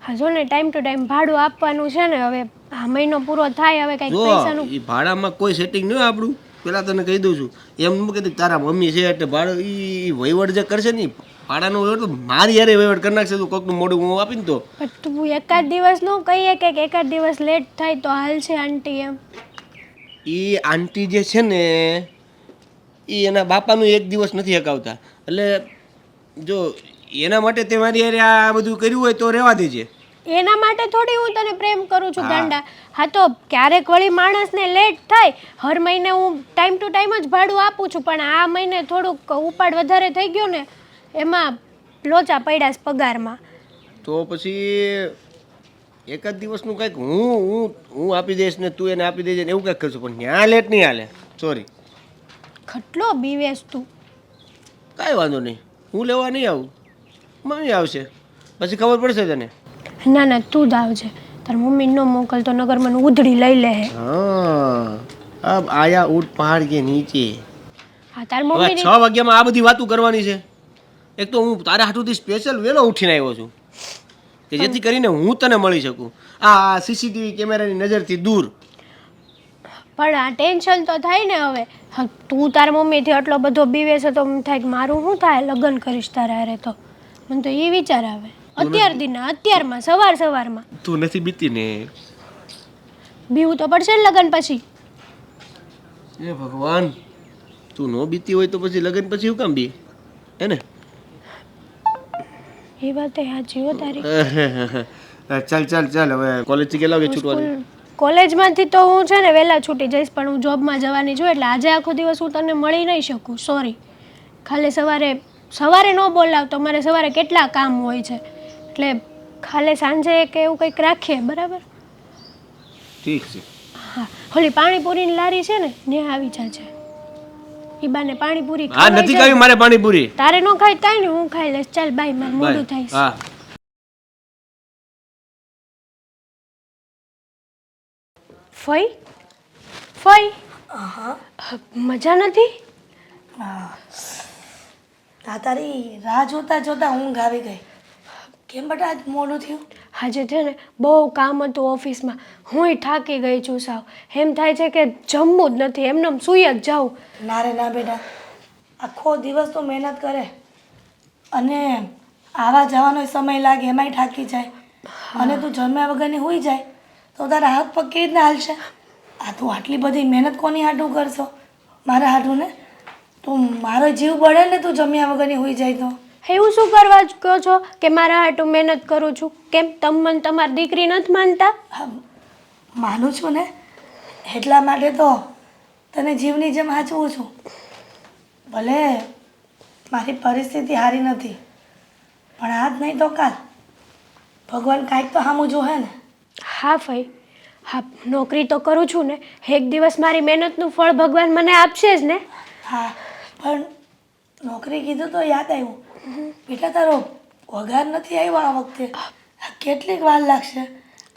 Speaker 5: હા જો ને, ટાઈમ ટુ ટાઈમ ભાડું આપવાનું છે ને. હવે આ મહિનો પૂરો થાય, હવે કંઈક
Speaker 6: જો
Speaker 5: પૈસાનું.
Speaker 6: એ ભાડામાં કોઈ સેટિંગ નહીં હોય આપણું, પેલા તને કહી દઉં છું. એમ ન કહેતી તારા મમ્મી છે એટલે ભાડું એ વહીવટ જે કરશે ને, ભાડાનો વહીવટ તો મારી યારે વહીવટ કરી નાખશે. તું કોકનું મોઢું હું આપીને તો.
Speaker 5: પણ તું એકાદ દિવસ નો કહીએ કે એકાદ દિવસ લેટ થાય તો હાલ છે આંટી એમ.
Speaker 6: એ આંટી જે છે ને એ એના બાપાનું એક દિવસ નથી હકાવતા. એટલે જો એના માટે તે મારી યારે આ બધું કર્યું હોય તો રહેવા દેજે.
Speaker 5: એના માટે થોડી હું તને પ્રેમ કરું છું ગાંડા. હા તો ક્યારેક વળી માણસને લેટ થાય. હર મહિને હું ટાઈમ ટુ ટાઈમ જ ભાડું આપું છું, પણ આ મહિને થોડુંક ઉપાડ વધારે થઈ ગયો ને, એમાં લોચા પડ્યા છે પગારમાં.
Speaker 6: તો પછી એકાદ દિવસનું કંઈક હું આપી દઈશ ને તું એને આપી દેજે ને એવું કંઈક કરશું, પણ ત્યાં લેટ નહીં હાલે. સોરી.
Speaker 5: કેટલો બીવેશ તું.
Speaker 6: કાંઈ વાંધો નહીં, હું લેવા નહીં આવું, મમ્મી આવશે પછી ખબર પડશે તને.
Speaker 5: ના ના તું જ આવજે, તાર મમ્મી ન મોકલતો નગર મને ઉધડી લઈ લે હે.
Speaker 6: હા, અબ આયા ઊંટ પહાડ કે નીચે.
Speaker 5: હા તાર
Speaker 6: હવે
Speaker 5: મમ્મી
Speaker 6: 6 વાગ્યામાં આ બધી વાતો કરવાની છે. એક તો હું તારા હાથુથી સ્પેશિયલ વહેલો ઉઠીને આવ્યો છું કે જેથી કરીને હું તને મળી શકું આ સીસીટીવી કેમેરાની નજરથી દૂર.
Speaker 5: પણ આ ટેન્શન તો થાય ને હવે. હા, તું તાર મમ્મીથી આટલો બધો બીવે છે તો એમ થાય કે મારું શું થાય લગ્ન કરીશ તારા હારે તો. મને તો એ વિચાર આવે અત્યાર દીના અત્યારમાં સવારમાં.
Speaker 6: તું નથી બીતી ને?
Speaker 5: બીવું તો પડશે ને લગ્ન પછી.
Speaker 6: એ ભગવાન, તું નો બીતી હોય તો પછી લગ્ન પછી હું કામ બી હે ને?
Speaker 5: એ વાત એ સાચી હો તારી.
Speaker 6: ચાલ ચાલ ચાલ, હવે કોલેજથી કેટલા વાગે છૂટવાની?
Speaker 5: કોલેજમાંથી તો હું છે ને વહેલા છૂટી જઈશ, પણ હું જોબમાં જવાની છું એટલે આજે આખો દિવસ હું તને મળી નહીં શકું, સોરી. ખાલી સવારે ન બોલાવતો, મારે સવારે કેટલા કામ હોય છે એટલે ખાલી સાંજે કે એવું કંઈક રાખીએ, બરાબર?
Speaker 6: ઠીક છે.
Speaker 5: હા, ઓલી પાણીપુરીની લારી છે ને ત્યાં આવી જાજે. ઈ બાને પાણીપુરી
Speaker 6: હા, નથી ખાવી મારે પાણીપુરી.
Speaker 5: તારે ન ખાય કાંઈ નહીં, હું ખાઈ લઈશ. ચાલ બાય, મારે મોડું થાય છે.
Speaker 6: હા.
Speaker 5: ફઈ ફઈ મજા નથી?
Speaker 2: તારી રાહ જોતા જોતા ઊંઘ આવી ગઈ. કેમ બેટા આજ મોડું થયું?
Speaker 5: આજે છે ને બહુ કામ હતું ઓફિસમાં, હુંય થાકી ગઈ છું સાવ. એમ થાય છે કે જમવું જ નથી, એમને સૂઈ જ જાઉં.
Speaker 2: ના રે ના બેટા, આખો દિવસ તો મહેનત કરે અને આવા જવાનો સમય લાગે એમાંય થાકી જાય, અને તું જમ્યા વગરની હોઈ જાય તો તારા હાથ પગ કેવી રીતના હાલશે? આ તું આટલી બધી મહેનત કોની હાટું કરશો? મારા હાટું ને. તું મારો જીવ બળે ને તું જમ્યા વગરની હોઈ જાય તો.
Speaker 5: એવું શું કરવા કહો છો કે મારા હાટું મહેનત કરું છું? કેમ તમે મને તમારી દીકરી નથી માનતા?
Speaker 2: હા, માનું છું ને, એટલા માટે તો તને જીવની જેમ હાચવું છું. ભલે મારી પરિસ્થિતિ સારી નથી, પણ આજ નહીં તો કાલ ભગવાન કાંઈક તો સામું જોહે ને.
Speaker 5: હા ફઈ, હા નોકરી તો કરું છું ને, એક દિવસ મારી મહેનતનું ફળ ભગવાન મને આપશે જ ને.
Speaker 2: હા, પણ નોકરી કીધું તો યાદ આવ્યું, બેટા તારો પગાર નથી આવ્યો આ વખતે. કેટલીક વાર લાગશે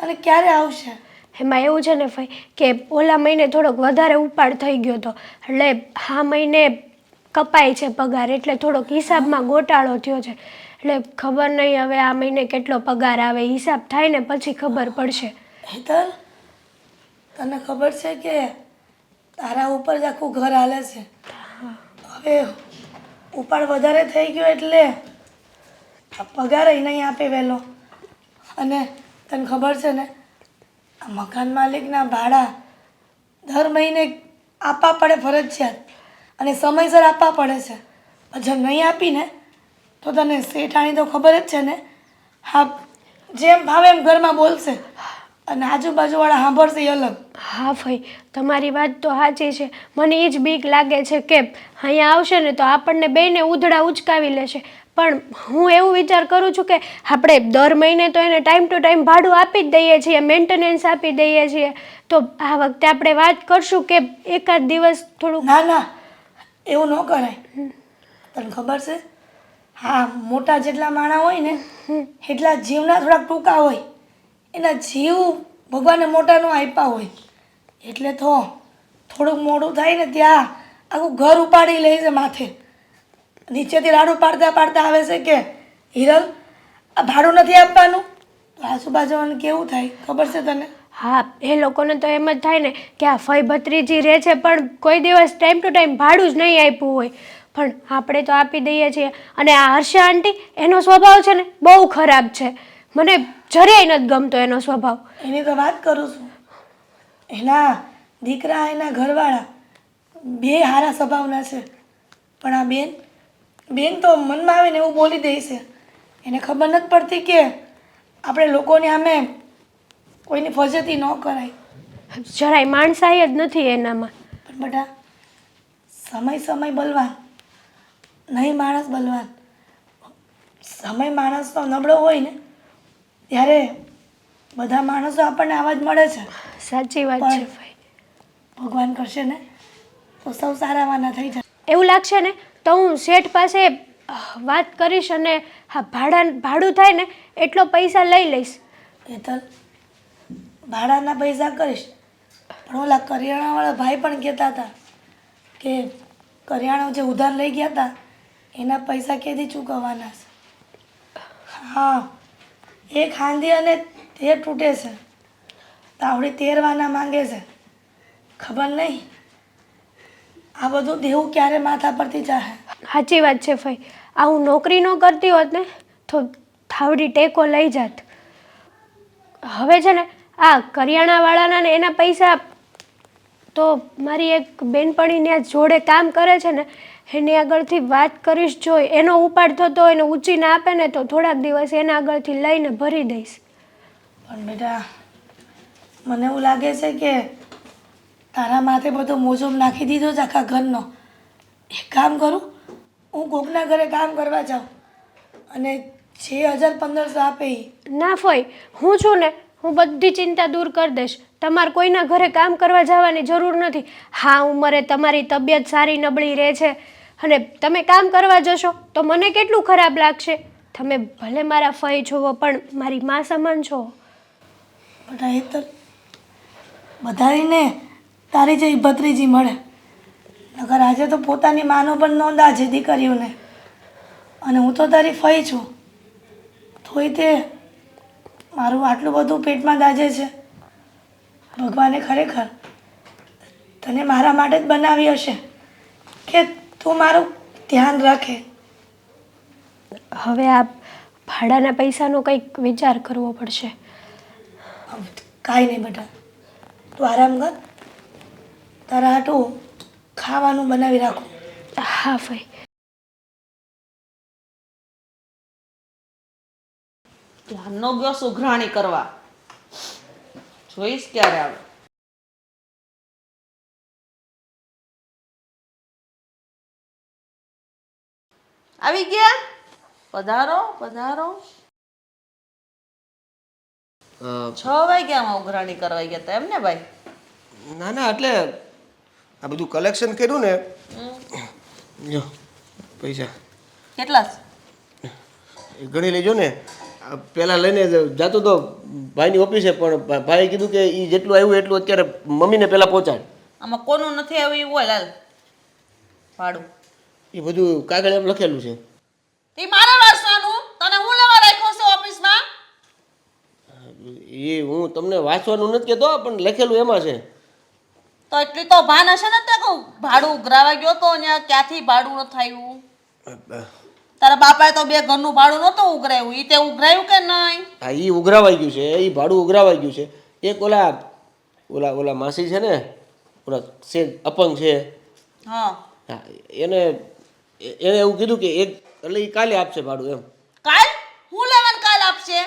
Speaker 2: અને ક્યારે આવશે?
Speaker 5: એમાં એવું છે ને ફઈ કે ઓલા મહિને થોડોક વધારે ઉપાડ થઈ ગયો હતો એટલે આ મહિને કપાય છે પગાર, એટલે થોડોક હિસાબમાં ગોટાળો થયો છે. એટલે ખબર નહીં હવે આ મહિને કેટલો પગાર આવે, હિસાબ થાય ને પછી ખબર પડશે.
Speaker 2: હેતલ, તને ખબર છે કે તારા ઉપર જ આખું ઘર હાલે છે. હવે ઉપાડ વધારે થઈ ગયો એટલે પગાર નહીં આપે વહેલો. અને તને ખબર છે ને, આ મકાન માલિકના ભાડા દર મહિને આપવા પડે ફરજિયાત, અને સમયસર આપવા પડે છે. જો નહીં આપીને તો તને શેઠાણી તો ખબર જ છે ને, હા જેમ ભાવે એમ ઘરમાં બોલશે અને આજુબાજુવાળા સાંભળશે એ અલગ.
Speaker 5: હા ફઈ, તમારી વાત તો સાચી છે. મને એ જ બીક લાગે છે કે અહીંયા આવશે ને તો આપણને બેયને ઉધડા ઉચકાવી લેશે. પણ હું એવું વિચાર કરું છું કે આપણે દર મહિને તો એને ટાઈમ ટુ ટાઈમ ભાડું આપી જ દઈએ છીએ, મેન્ટેનન્સ આપી દઈએ છીએ, તો આ વખતે આપણે વાત કરશું કે એકાદ દિવસ થોડુંક.
Speaker 2: ના ના, એવું ન કરાય. તને ખબર છે, હા મોટા જેટલા માણા હોય ને એટલા જીવના થોડાક ટૂંકા હોય. એના જીવ ભગવાને મોટા નો આપ્યા હોય, એટલે તો થોડુંક મોડું થાય ને ત્યાં આખું ઘર ઉપાડી લે છે માથે. નીચેથી રાડું પાડતા પાડતા આવે છે કે હિરલ આ ભાડું નથી આપવાનું. તો આજુબાજુને કેવું થાય ખબર છે તને?
Speaker 5: હા, એ લોકોને તો એમ જ થાય ને કે આ ફઈ ભત્રીજી રહે છે પણ કોઈ દિવસ ટાઈમ ટુ ટાઈમ ભાડું જ નહીં આપ્યું હોય, પણ આપણે તો આપી દઈએ છીએ. અને આ હર્ષા આંટી, એનો સ્વભાવ છે ને બહુ ખરાબ છે, મને જરાય નથી ગમતો એનો સ્વભાવ.
Speaker 2: એની તો વાત કરું છું. એના દીકરા એના ઘરવાળા બે સારા સ્વભાવના છે, પણ આ બેન તો મનમાં આવે ને એવું બોલી દે છે. એને ખબર નથી પડતી કે આપણે લોકોની સામે કોઈની ફજેતી ન કરાય.
Speaker 5: જરાય માણસાઈ જ નથી એનામાં.
Speaker 2: પણ બેટા, સમય બલવાન નહીં માણસ બલવાન. સમય માણસનો નબળો હોય ને ત્યારે બધા માણસો આપણને આવા જ મળે છે.
Speaker 5: સાચી વાત છે ભાઈ.
Speaker 2: ભગવાન કરશે ને તો સૌ સારાવાના થઈ જાય.
Speaker 5: એવું લાગશે ને તો હું શેઠ પાસે વાત કરીશ અને હા ભાડું થાય ને એટલો પૈસા લઈ લઈશ.
Speaker 7: હેતલ, ભાડાના પૈસા કરીશ, પણ ઓલા કરિયાણાવાળા ભાઈ પણ કહેતા હતા કે કરિયાણું જે ઉધાર લઈ ગયા હતા એના પૈસા કેદી ચૂકવવાના છે. હા, એક હાંધી અને તેર તૂટે છે, તાવડી તેરવાના માંગે છે. ખબર નહીં આ બધું દેવું ક્યારે માથા પરથી ચાહે.
Speaker 5: સાચી વાત છે ફઈ. આ હું નોકરી ન કરતી હોત ને તો થાવડી ટેકો લઈ જાત. હવે છે ને આ કરિયાણાવાળાના ને એના પૈસા તો મારી એક બેનપણી ત્યાં જોડે કામ કરે છે ને એની આગળથી વાત કરીશ. જો એનો ઉપાડ થતો હોય ને ઊંચી ના આપે ને તો થોડાક દિવસ એના આગળથી લઈને ભરી દઈશ.
Speaker 7: પણ બેટા મને એવું લાગે છે કે તારા માથે બધો મોજો નાખી દીધો છે આખા ઘરનો. એક કામ કરું, હું કોકના ઘરે કામ કરવા જાઉં અને 6,000-1500 આપે એ.
Speaker 5: ના ફઈ, હું છું ને હું બધી ચિંતા દૂર કરી દઈશ. તમારે કોઈના ઘરે કામ કરવા જવાની જરૂર નથી. હા ઉંમરે તમારી તબિયત સારી નબળી રહે છે અને તમે કામ કરવા જશો તો મને કેટલું ખરાબ લાગશે. તમે ભલે મારા ફઈ છો પણ મારી મા સમાન છો.
Speaker 7: બેટા હેતલ, બધાને તારી જેવી ભત્રીજી મળે, નકર આજે તો પોતાની માનો પણ નોંધ આજે દીકરીઓને. અને હું તો તારી ફઈ છું, તોય તે મારું આટલું બધું પેટમાં દાજે છે. ભગવાને ખરેખર તને મારા માટે જ બનાવી હશે કે તું મારું ધ્યાન રાખે.
Speaker 5: હવે આ ભાડાના પૈસાનો કંઈક વિચાર કરવો પડશે.
Speaker 7: કાંઈ નહીં બેટા, તું આરામ કર, તારા હાટું ખાવાનું બનાવી રાખું.
Speaker 5: હા ફઈ.
Speaker 2: ધ્યાનનો ગયો સુઘરાણી કરવા, જોઈશ ક્યારે આવે. આવી ગયા? પધારો પધારો. 6 વાગ્યામાં ઉઘરાણી કરવા ગયા હતા એમ ને ભાઈ?
Speaker 6: ના ના, એટલે આ બધું કલેક્શન કર્યું ને, જો પૈસા
Speaker 2: કેટલા છે?
Speaker 6: એ ગણી લેજો ને. પહેલાં લઈને જતો તો ભાઈની ઓફિસે, પણ ભાઈએ કીધું કે એ જેટલું આવ્યું એટલું અત્યારે મમ્મીને પહેલાં પહોંચાડ.
Speaker 2: આમાં કોનું નથી આવ્યું એવું હોય લાલ ભાડું?
Speaker 6: એ બધું કાગળ એમ લખેલું છે.
Speaker 2: એ મારે વાંચવાનું, તને હું લેવા રાખ્યો છે ઓફિસમાં?
Speaker 6: એ હું તમને વાંચવાનું નથી કહેતો, પણ લખેલું એમાં છે.
Speaker 2: તો એટલી તો ભાન હશે ને તે કહું ભાડું ઉઘરાવા ગયો તો ને ક્યાંથી ભાડું ન થયું? તારા બાપાએ તો 2 ઘરનું ભાડું નહોતું ઉઘરાયું, ઈ તે ઉઘરાયું કે નહીં?
Speaker 6: હા, એ ઉઘરાવાઈ ગયું છે, એ ભાડું ઉઘરાવાઈ ગયું છે. એક ઓલા ઓલા ઓલા માસી છે ને, ઓલા છે અપંગ છે,
Speaker 2: હા,
Speaker 6: હા, એને એવું કીધું કે એક એટલે એ કાલે આપશે ભાડું એમ.
Speaker 2: કાલ હું લેવાનું કાલ આપશે?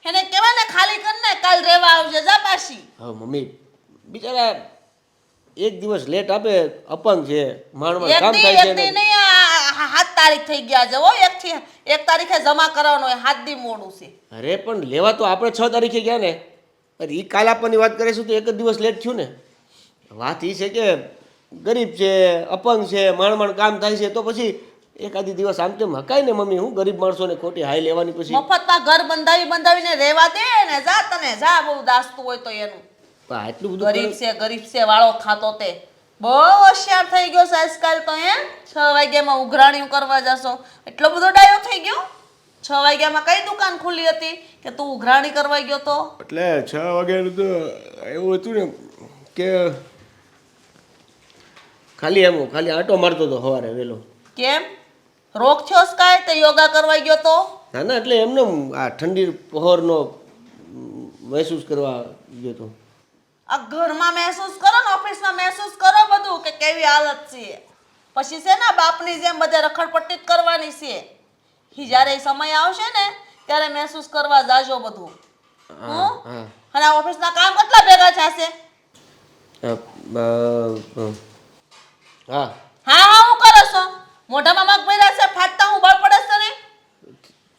Speaker 2: એને કહેવાય ને ખાલી કર ને કાલ રહેવા આવજે જા પાછી.
Speaker 6: હા મમ્મી, બિચારા એક દિવસ લેટ આપે, અપંગ છે, માણમાં કામ થાય છે
Speaker 2: એક દી
Speaker 6: ને.
Speaker 2: નહીં, 7 તારીખ થઈ ગયા છે હો. 1 તારીખે જમા કરવાનો હોય, 7 દી મોડું છે.
Speaker 6: અરે પણ લેવા તો આપણે 6 તારીખે ગયા ને, એ કાલ આપવાની વાત કરીશું તો એક જ દિવસ લેટ થયું ને. વાત એ છે કે ગરીબ છે, અપંગ છે, માણ કામ થાય છે, તો પછી એકાદી દિવસ આમ તેમ હકાય ને મમ્મી. હું ગરીબ માણસોને ખોટી હાઈ લેવાની પછી.
Speaker 2: મફતમાં ઘર બંધાવીને રહેવા દે ને, જા તને જા. બહુ દાસતું હોય તો એનું.
Speaker 6: આટલું બધું
Speaker 2: ગરીબ છે વાળો ખાતો તે બહુ હોશિયાર થઈ ગયો છે આજકાલ તો. 6 વાગ્યામાં ઉઘરાણીઓ કરવા જશો, એટલો બધો ડાયો થઈ ગયો? 6 વાગ્યામાં કઈ દુકાન ખુલ્લી હતી કે તું ઉઘરાણી કરવા ગયો તો?
Speaker 6: એટલે 6 વાગ્યાનું તો એવું હતું ને કે ખાલી આંટો મારતો હતો સવારે વહેલો.
Speaker 2: કેમ રોગ થયો છે કાંઈ? તે યોગા કરવા ગયો તો?
Speaker 6: ના ના, એટલે એમને આ ઠંડી પહોરનો મહેસૂસ કરવા ગયો હતો.
Speaker 2: આ ઘરમાં મહેસૂસ કરો ને ઓફિસમાં મહેસૂસ કરો બધું કે કેવી હાલત છે. પછી છે ને બાપની જેમ બધે રખડપટ્ટી જ કરવાની છે. જ્યારે સમય આવશે ને ત્યારે મહેસૂસ કરવા જાજો બધું. અને આ ઓફિસના કામ કેટલા ભેગા થશે?
Speaker 6: હા
Speaker 2: હા હું કરો છો? મોઢામાં મગ ભર્યા છે, ફાટતા હું બળ પડે છે ને?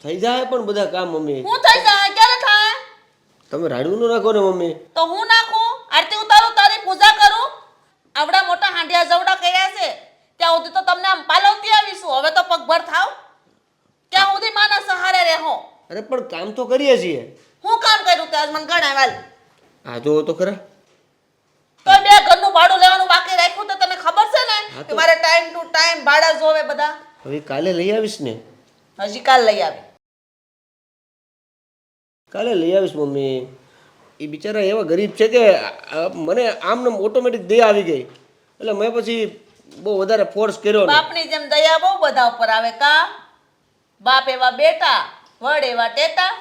Speaker 6: થઈ જાય પણ બધા કામ મમ્મી.
Speaker 2: હું થઈ જાય? ક્યારે થાય?
Speaker 6: તમે રાડવું ન રાખો ને મમ્મી.
Speaker 2: તો હું નાખું? આરતી ઉતારું, તારી પૂજા કરું? આવડા મોટા હાંડિયા જવડા કર્યા છે તે ત્યાં સુધી તો તમને આમ પાલવતી આવીશું. હવે તો પગભર થાવ. ક્યાં સુધી માના સહારે રહો?
Speaker 6: અરે પણ કામ તો કરીએ છીએ.
Speaker 2: હું કામ કર્યું તે આજ મને ગણાવાલ.
Speaker 6: આ જોવો તો ખરા.
Speaker 2: તો બે ઘરનું ભાડું લેવાનું બાકી રાખ્યું તો તને ખબર છે ને કે મારે ટાઈમ ટુ ટાઈમ ભાડા જોવે બધા.
Speaker 6: હવે કાલે લઈ આવીશ ને.
Speaker 2: હજી કાલ લઈ આવી.
Speaker 6: કાલે લઈ આવીશ મમ્મી. એ બિચારા એવા ગરીબ છે કે મને આમને ઓટોમેટિક દયા આવી ગઈ એટલે મેં પછી બહુ વધારે ફોર્સ કર્યો ને.
Speaker 2: બાપની જેમ દયા બહુ બધા ઉપર આવે કા. બાપ એવા બેટા, વડ એવા ટેટા,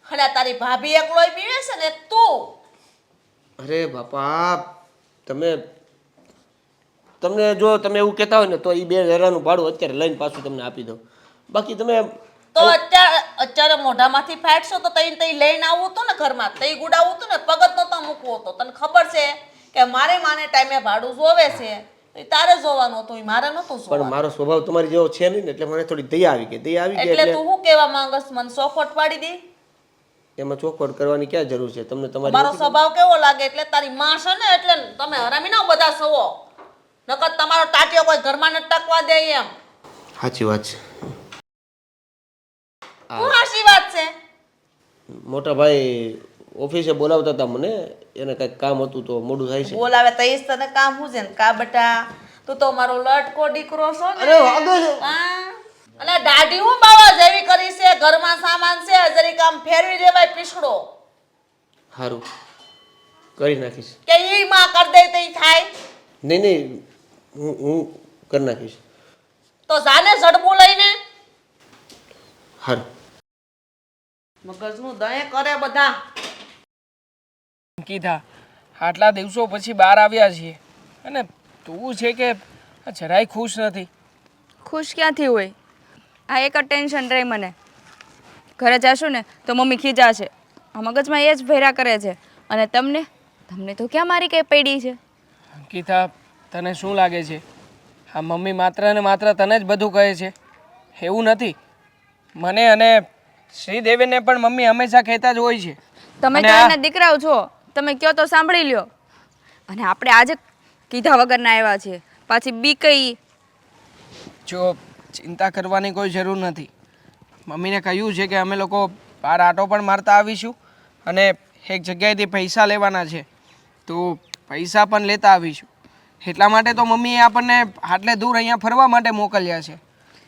Speaker 2: અને આ તારી ભાભી એકલોય પીવે છે ને તું.
Speaker 6: અરે બાપા તમને જો તમે એવું કહેતા હોય ને તો એ 2000નું ભાડું અત્યારે લઈને પાછું તમને આપી દઉં. બાકી તમે
Speaker 2: તો અત્યારે મોઢામાંથી ફાટશો તો તઈ લઈને આવવું હતું ને ઘરમાં, તઈ ગુડાવવું હતું ને, પગત નતો મૂકવો હતો. તને ખબર છે કે મારે માને ટાઈમે ભાડું જોવે છે, તો તારે જોવાનું હતું, મારે નતું
Speaker 6: પણ
Speaker 2: જોવાનું.
Speaker 6: મારો સ્વભાવ તમારી જેવો છે નહીં ને એટલે મને થોડી દયા આવી ગઈ.
Speaker 2: એટલે તું શું કહેવા માંગસ? મને સોખવટ પાડી દે.
Speaker 6: એમાં ચોખવટ કરવાની ક્યાં જરૂર છે? તમને
Speaker 2: મારો
Speaker 6: તમારી
Speaker 2: સ્વભાવ કેવો લાગે? એટલે તારી માં છે ને એટલે તમે હરામી ના બધા સવો. નકર તમારો ટાટિયો કોઈ ઘરમાં ન ટકવા દે એમ.
Speaker 6: સાચી વાત છે.
Speaker 2: શું હાચી વાત છે?
Speaker 6: મોટા ભાઈ ઓફિસે બોલાવતા હતા મને, એને કંઈક કામ હતું તો મોડું થાય છે.
Speaker 2: બોલાવે તો ઈસ તને કામ શું છે ને કા બેટા? તું તો મારો લટકો દીકરો છો ને.
Speaker 6: અરે વાગો છે.
Speaker 2: હા. અને દાઢી હું બાવા જેવી કરી છે, ઘરમાં સામાન છે, જરી કામ ફેરવી દેવાય પીસડો.
Speaker 6: સારું કરી નાખીશ.
Speaker 2: કે ઈ માં કર દે તઈ થાય.
Speaker 6: નહીં હું કરી નાખીશ.
Speaker 2: તો જાને ઝડપું લઈને
Speaker 6: સારું.
Speaker 2: મગજનું દય કરે બધા.
Speaker 3: કીધા આટલા દિવસો પછી બહાર આવ્યા છીએ અને તું છે કે જરાય ખુશ નથી.
Speaker 4: ખુશ ક્યાંથી હોય? આ એક જ ટેન્શન રહે મને. ઘરે જાશું ને તો મમ્મી ખીજાશે, આ મગજમાં એ જ ભર્યા કરે છે. અને તમને તો ક્યાં મારી કંઈ પડી છે?
Speaker 3: અંકિતા, તને શું લાગે છે આ મમ્મી માત્ર ને માત્ર તને જ બધું કહે છે? એવું નથી. મને અને શ્રીદેવીને પણ મમ્મી હંમેશા કહેતા જ હોય છે.
Speaker 4: તમે
Speaker 3: અને
Speaker 4: તો
Speaker 3: આ-
Speaker 4: એના દીકરાઓ છો, તમે કયો તો સાંભળી લ્યો. અને આપણે આજે કીધા વગરના આવ્યા છીએ, પાછી બી કઈ.
Speaker 3: જો ચિંતા કરવાની કોઈ જરૂર નથી. મમ્મીને કહ્યું છે કે અમે લોકો બહાર આટો પણ મારતા આવીશું અને એક જગ્યાએથી પૈસા લેવાના છે તો પૈસા પણ લેતા આવીશું. એટલા માટે તો મમ્મીએ આપણને આટલે દૂર અહીંયા ફરવા માટે મોકલ્યા છે.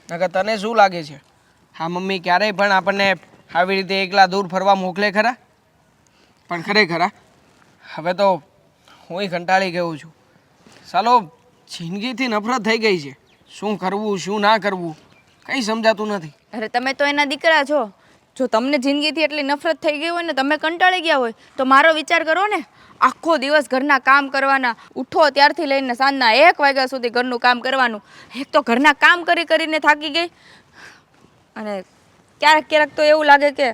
Speaker 3: નકર તને શું લાગે છે હા મમ્મી ક્યારેય પણ આપણને આવી રીતે એકલા દૂર ફરવા મોકલે ખરા? પણ ખરેખર હવે તો હુંય કંટાળી ગયો છું. ચાલો જિંદગીથી નફરત થઈ ગઈ છે. શું કરવું શું ના કરવું કંઈ સમજાતું નથી.
Speaker 4: અરે તમે તો એના દીકરા છો. જો તમને જિંદગીથી એટલી નફરત થઈ ગઈ હોય ને, તમે કંટાળી ગયા હોય, તો મારો વિચાર કરો ને. આખો દિવસ ઘરના કામ કરવાના, ઉઠો ત્યારથી લઈને સાંજના 1 વાગ્યા સુધી ઘરનું કામ કરવાનું. એક તો ઘરના કામ કરીને થાકી ગઈ, અને ક્યારેક તો એવું લાગે કે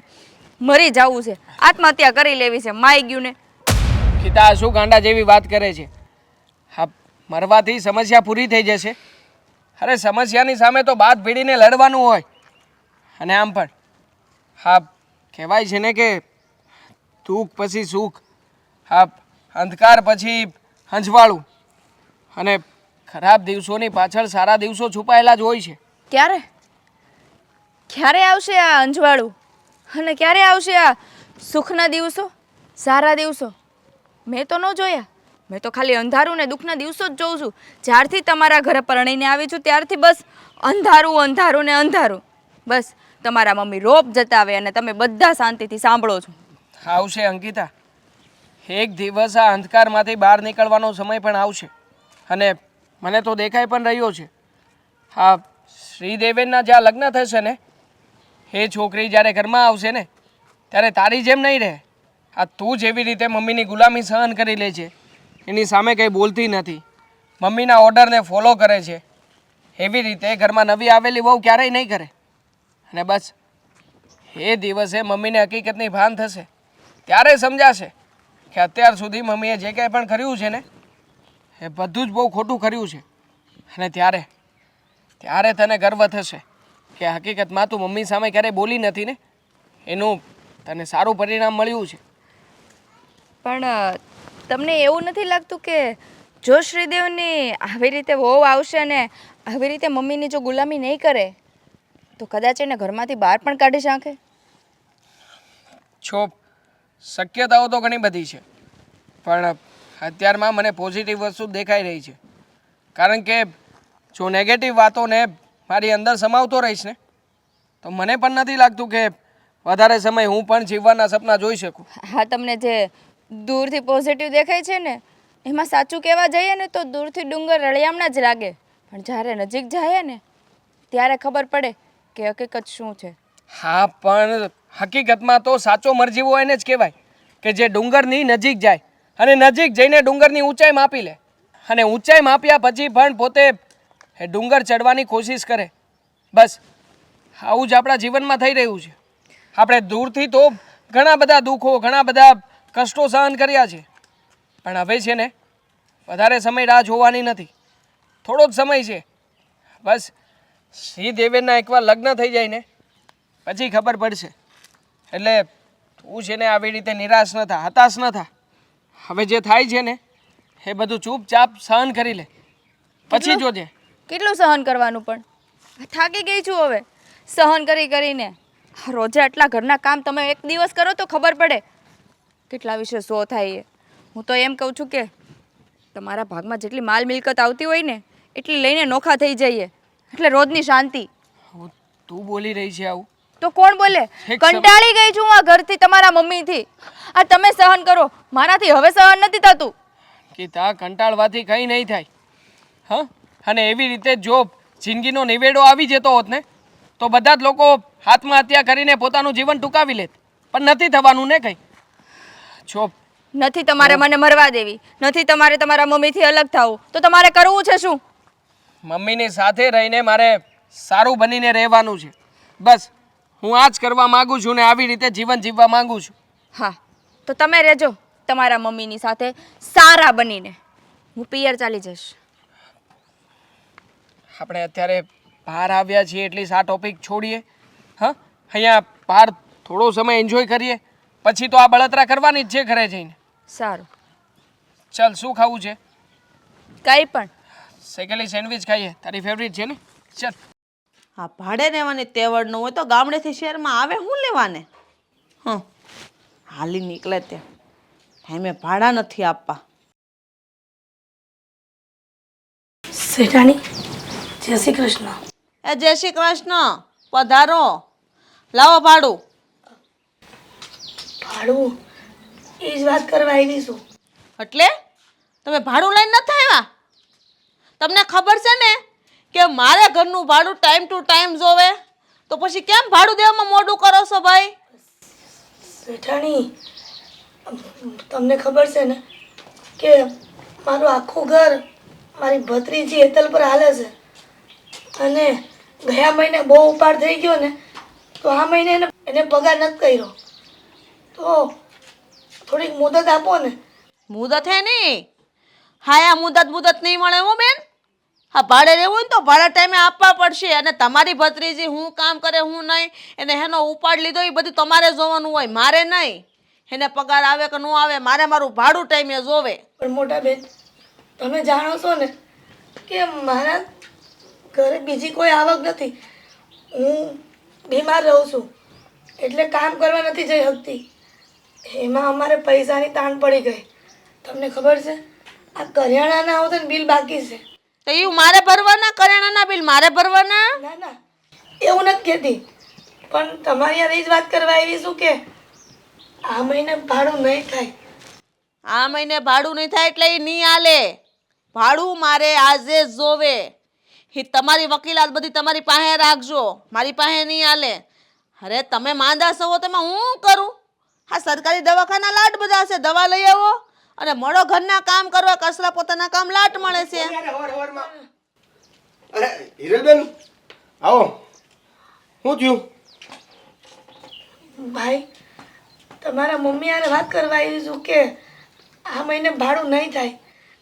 Speaker 4: મરી જવું છે, આત્મહત્યા કરી લેવી છે. માઈ ગયું ને.
Speaker 3: ગીતા શું ગાંડા જેવી વાત કરે છે? હા, મરવાથી સમસ્યા પૂરી થઈ જશે? અરે સમસ્યાની સામે તો બાદ ભીડીને લડવાનું હોય. અને આમ પણ હા કહેવાય છે ને કે દુઃખ પછી સુખ, હા અંધકાર પછી હંજવાળું, અને ખરાબ દિવસોની પાછળ સારા દિવસો છુપાયેલા જ હોય છે.
Speaker 4: ક્યારે આવશે આ અંજવાળું અને ક્યારે આવશે આ સુખના દિવસો, સારા દિવસો? મેં તો ન જોયા. મેં તો ખાલી અંધારું ને દુઃખના દિવસો જ જોઉં છું. જ્યારથી તમારા ઘરે પરણીને આવી છું ત્યારથી બસ અંધારું ને અંધારું. બસ તમારા મમ્મી રોપ જતાવે અને તમે બધા શાંતિથી સાંભળો છો.
Speaker 3: આવશે અંકિતા, એક દિવસ આ અંધકારમાંથી બહાર નીકળવાનો સમય પણ આવશે. અને મને તો દેખાઈ પણ રહ્યો છે હા શ્રીદેવીના જ્યાં લગ્ન થશે ને એ છોકરી જ્યારે ઘરમાં આવશે ને ત્યારે તારી જેમ નહીં રહે. આ તું જેવી રીતે મમ્મીની ગુલામી સહન કરી લે છે, એની સામે કંઈ બોલતી નથી, મમ્મીના ઓર્ડરને ફોલો કરે છે, એવી રીતે ઘરમાં નવી આવેલી વહુ ક્યારેય નહીં કરે. અને બસ એ દિવસે મમ્મીને હકીકતની ભાન થશે ત્યારે સમજાશે કે અત્યાર સુધી મમ્મીએ જે કંઈ પણ કર્યું છે ને એ બધું જ બહુ ખોટું કર્યું છે. અને ત્યારે તને ગર્વ થશે કે હકીકતમાં તું મમ્મી સામે ક્યારેય બોલી નથી ને, એનું તને સારું પરિણામ મળ્યું છે.
Speaker 4: પણ તમને એવું નથી લાગતું કે જો શ્રીદેવની આવી રીતે વહુ આવશે ને આવી રીતે મમ્મીની જો ગુલામી નહીં કરે તો કદાચ એને ઘરમાંથી બહાર પણ કાઢી નાખે.
Speaker 3: છો શક્યતાઓ તો ઘણી બધી છે, પણ અત્યારમાં મને પોઝિટિવ વસ્તુ દેખાઈ રહી છે. કારણ કે જો નેગેટિવ વાતોને મારી અંદર સમાવતો રહીશ ને તો મને પણ નથી લાગતું કે વધારે સમય હું પણ જીવવાના સપના જોઈ શકું.
Speaker 4: હા, તમને જે દૂરથી પોઝિટિવ દેખાય છે ને એમાં સાચું કહેવા જઈએ ને તો દૂરથી ડુંગર રળિયામણા જ લાગે, પણ જ્યારે નજીક જાય ને ત્યારે ખબર પડે કે હકીકત શું છે.
Speaker 3: હા, પણ હકીકતમાં તો સાચો મરજીવો એને જ કહેવાય કે જે ડુંગરની નજીક જાય અને નજીક જઈને ડુંગરની ઊંચાઈ માપી લે અને ઊંચાઈ માપ્યા પછી પણ પોતે એ ડુંગર ચડવાની કોશિશ કરે. બસ આવું જ આપણા જીવનમાં થઈ રહ્યું છે. આપણે દૂરથી તો ઘણા બધા દુઃખો, ઘણા બધા કષ્ટો સહન કર્યા છે, પણ હવે છે ને વધારે સમય રાહ જોવાની નથી. થોડો જ સમય છે. બસ શ્રીદેવેના એકવાર લગ્ન થઈ જાય ને પછી ખબર પડશે. એટલે તું છે ને આવી રીતે નિરાશ ન થા, હતાશ ન થા. હવે જે થાય છે ને એ બધું ચૂપચાપ સહન કરી લે, પછી જોજે.
Speaker 4: કેટલું સહન કરવાનું પણ? થાકી ગઈ છું હવે સહન કરીને. રોજે આટલા ઘરના કામ તમે એક દિવસ કરો તો ખબર પડે કેટલા વિશે સો થાય એ. હું તો એમ કહું છું કે તમારા ભાગમાં જેટલી માલ મિલકત આવતી હોય ને એટલી લઈને નોખા થઈ જઈએ, એટલે રોજની શાંતિ.
Speaker 3: હું તું બોલી રહી છે આવું?
Speaker 4: તો કોણ બોલે?
Speaker 3: એક સમ-
Speaker 4: કંટાળી ગઈ છું આ ઘરથી, તમારા મમ્મીથી. આ તમે સહન કરો, મારાથી હવે સહન નથી થતું.
Speaker 3: કે તા કંટાળવાથી કંઈ નહીં થાય. હા, અને એવી રીતે જો જિંદગીનો નિવેડો આવી જતો હોત ને તો બધા જ લોકો આત્મહત્યા કરીને પોતાનું જીવન ટૂંકાવી લેત, પણ નથી થવાનું ને કંઈ. જો
Speaker 4: નથી તમારે મને મરવા દેવી, નથી તમારે તમારા મમ્મીથી અલગ થવું, તો તમારે કરવું છે શું?
Speaker 3: મમ્મીની સાથે રહીને મારે સારું બનીને રહેવાનું છે. બસ હું આ જ કરવા માગું છું ને આવી રીતે જીવન જીવવા માગું છું.
Speaker 4: હા, તો તમે રહેજો તમારા મમ્મીની સાથે સારા બનીને. હું પિયર ચાલી જઈશ.
Speaker 3: આપણે અત્યારે બહાર આવ્યા છીએ એટલી આ ટોપિક છોડીએ. હા, અહીંયા બહાર થોડો સમય એન્જોય કરીએ, પછી તો આ બળતરા કરવાની જ છે ઘરે જઈને.
Speaker 4: સારું,
Speaker 3: ચાલ શું ખાવું છે?
Speaker 4: કંઈ પણ.
Speaker 3: શેકેલી સેન્ડવિચ ખાઈએ, તારી ફેવરિટ છે ને? ચાલ.
Speaker 2: હા, ભાડે રહેવાની તેવડ ન હોય તો ગામડેથી શહેરમાં આવે શું લેવાને? હાલી નીકળે તે ટાઈમે ભાડા નથી આપવા.
Speaker 7: શેઠાણી, જય શ્રી કૃષ્ણ.
Speaker 2: એ જય શ્રી કૃષ્ણ, પધારો. લાવો ભાડું.
Speaker 7: ભાડું એ જ વાત કરવા આવી છું.
Speaker 2: એટલે તમે ભાડું લઈને નથી આવ્યા? તમને ખબર છે ને કે મારે ઘરનું ભાડું ટાઈમ ટુ ટાઈમ જોવે, તો પછી કેમ ભાડું દેવામાં મોડું કરો છો ભાઈ?
Speaker 7: શેઠાણી, તમને ખબર છે ને કે મારું આખું ઘર મારી ભત્રીજી હેતલ પર હાલે છે, અને ગયા મહિને બહુ ઉપાડ થઈ ગયો ને તો આ મહિને એને પગાર નથી કર્યો, તો થોડીક મુદત આપો ને.
Speaker 2: મુદત હે નહીં? હા, આ મુદત નહીં મળે હો બેન. હા, ભાડે રહેવું હોય ને તો ભાડા ટાઈમે આપવા પડશે. અને તમારી ભત્રીજી હું કામ કરે હું નહીં, એને એનો ઉપાડ લીધો એ બધું તમારે જોવાનું હોય, મારે નહીં. એને પગાર આવે કે ન આવે, મારે મારું ભાડું ટાઈમે જોવે.
Speaker 7: પણ મોટા બેન, તમે જાણો છો ને કે મારા ઘરે બીજી કોઈ આવક નથી. હું બીમાર રહું છું એટલે કામ કરવા નથી જઈ શકતી. એમાં અમારે પૈસાની તાણ પડી ગઈ. તમને ખબર છે આ કરિયાણાના આવતા બિલ બાકી છે.
Speaker 2: તો એ મારે ભરવાના? કરિયાણાના બિલ મારે ભરવાના?
Speaker 7: ના ના, એવું નથી કહેતી, પણ તમારી યાર એ જ વાત કરવા આવી છું કે આ મહિને ભાડું નહીં થાય.
Speaker 2: આ મહિને ભાડું નહીં થાય એટલે એ નહીં હાલે. ભાડું મારે આજે જ જોવે. એ તમારી વકીલાત બધી તમારી પાસે રાખજો, મારી પાસે નહીં હાલે. અરે તમે માંદા છો તમે હું કરું? હા, સરકારી દવાખાના લાટ બધા છે, દવા લઈ આવો અને મળો ઘરના કામ કરવા. કસરા પોતાના કામ લાટ મળે છે.
Speaker 6: અરે હિરલબેન, આવો. શું થયું?
Speaker 7: ભાઈ, તમારા મમ્મી આને વાત કરવા આવી છું કે આ મહિને ભાડું નહીં થાય,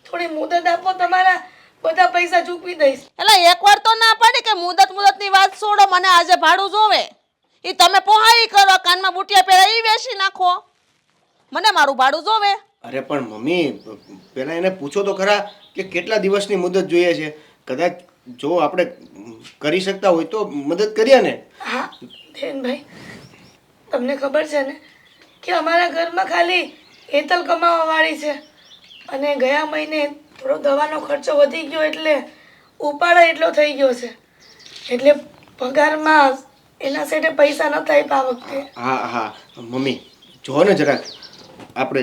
Speaker 7: થોડી મુદત આપો, તમારા બધા પૈસા ચૂકવી દઈશ.
Speaker 2: એટલે એકવાર તો ના પાડી કે મુદતની વાત છોડો, મને આજે ભાડું જોવે. એ તમે પોહાઈ કરો, કાનમાં બુટિયા પહેરા એ વેચી નાખો, મને મારું ભાડું જોવે.
Speaker 6: અરે પણ મમ્મી પહેલાં એને પૂછો તો ખરા કે કેટલા દિવસની મુદત જોઈએ છે. કદાચ જો આપણે કરી શકતા હોય તો મદદ કરીએ ને.
Speaker 7: હા દેવેનભાઈ, તમને ખબર છે ને કે અમારા ઘરમાં ખાલી હેતલ કમાવાવાળી છે, અને ગયા મહિને થોડો દવાનો ખર્ચો વધી ગયો એટલે ઉપાડો એટલો થઈ ગયો છે, એટલે પગારમાં એના સેટે પૈસા નતા આપ્યા આ વખતે.
Speaker 6: હા હા મમ્મી જો ને જરાક આપણે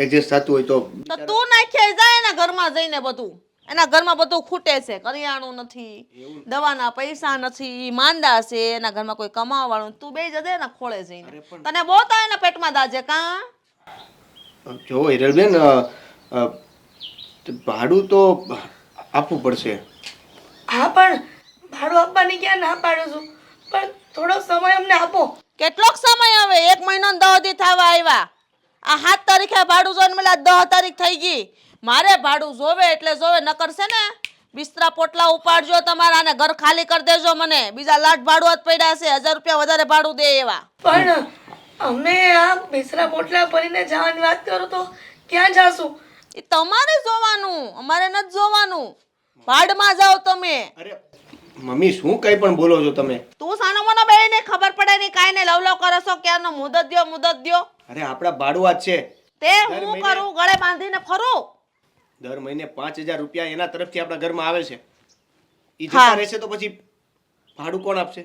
Speaker 6: એડજસ્ટ થતું હોય તો.
Speaker 2: તો તું નાખી જાય એના ઘરમાં જઈને બધું. એના ઘરમાં બધું ખૂટે છે, કરિયાણું નથી, દવાના પૈસા નથી, માંદા છે, એના ઘરમાં કોઈ કમાવા વાળું. તું બે જજે ને ખોળે જઈને, તને બહુ તો એના પેટમાં દાજે કાં.
Speaker 6: જો હિરલબેન, ભાડું તો આપવું પડશે.
Speaker 7: હા પણ ભાડું આપવાની ક્યાં ના પાડું છું, પણ થોડો સમય અમને આપો.
Speaker 2: કેટલોક સમય હવે? 1 મહિનો ને 10 દી થવા આવ્યા. આ 7 તારીખે ભાડું જોઈને મળ્યા, 10 તારીખ થઈ ગઈ. મારે ભાડું જોવે એટલે જોવે, નકર છે ને બિસ્તરા પોટલા ઉપાડજો તમારા, અને ઘર ખાલી કરી દેજો. મને બીજા લાટ ભાડું જ પડ્યા છે, 1000 રૂપિયા વધારે ભાડું દે એવા.
Speaker 7: પણ અમે આ બિસરા પોટલા ભરીને જવાની વાત કરો તો ક્યાં જાશું?
Speaker 2: એ તમારે જોવાનું, અમારે નથી જોવાનું. ભાડમાં જાઓ તમે.
Speaker 6: અરે મમ્મી શું કંઈ પણ બોલો છો તમે?
Speaker 2: તું સાનો મનો બેહીને ખબર પડે નહીં, કાંઈ ને લવલો કરો છો ક્યારનો. મુદત દ્યો, મુદત દ્યો.
Speaker 6: અરે આપણા ભાડુઆત છે.
Speaker 2: તે હું કરું? ગળે બાંધીને ફરું?
Speaker 6: દર મહિને 5000 રૂપિયા એના તરફથી આપણા ઘરમાં આવે છે. ઈ જતા રહેશે તો પછી ભાડું કોણ આપશે?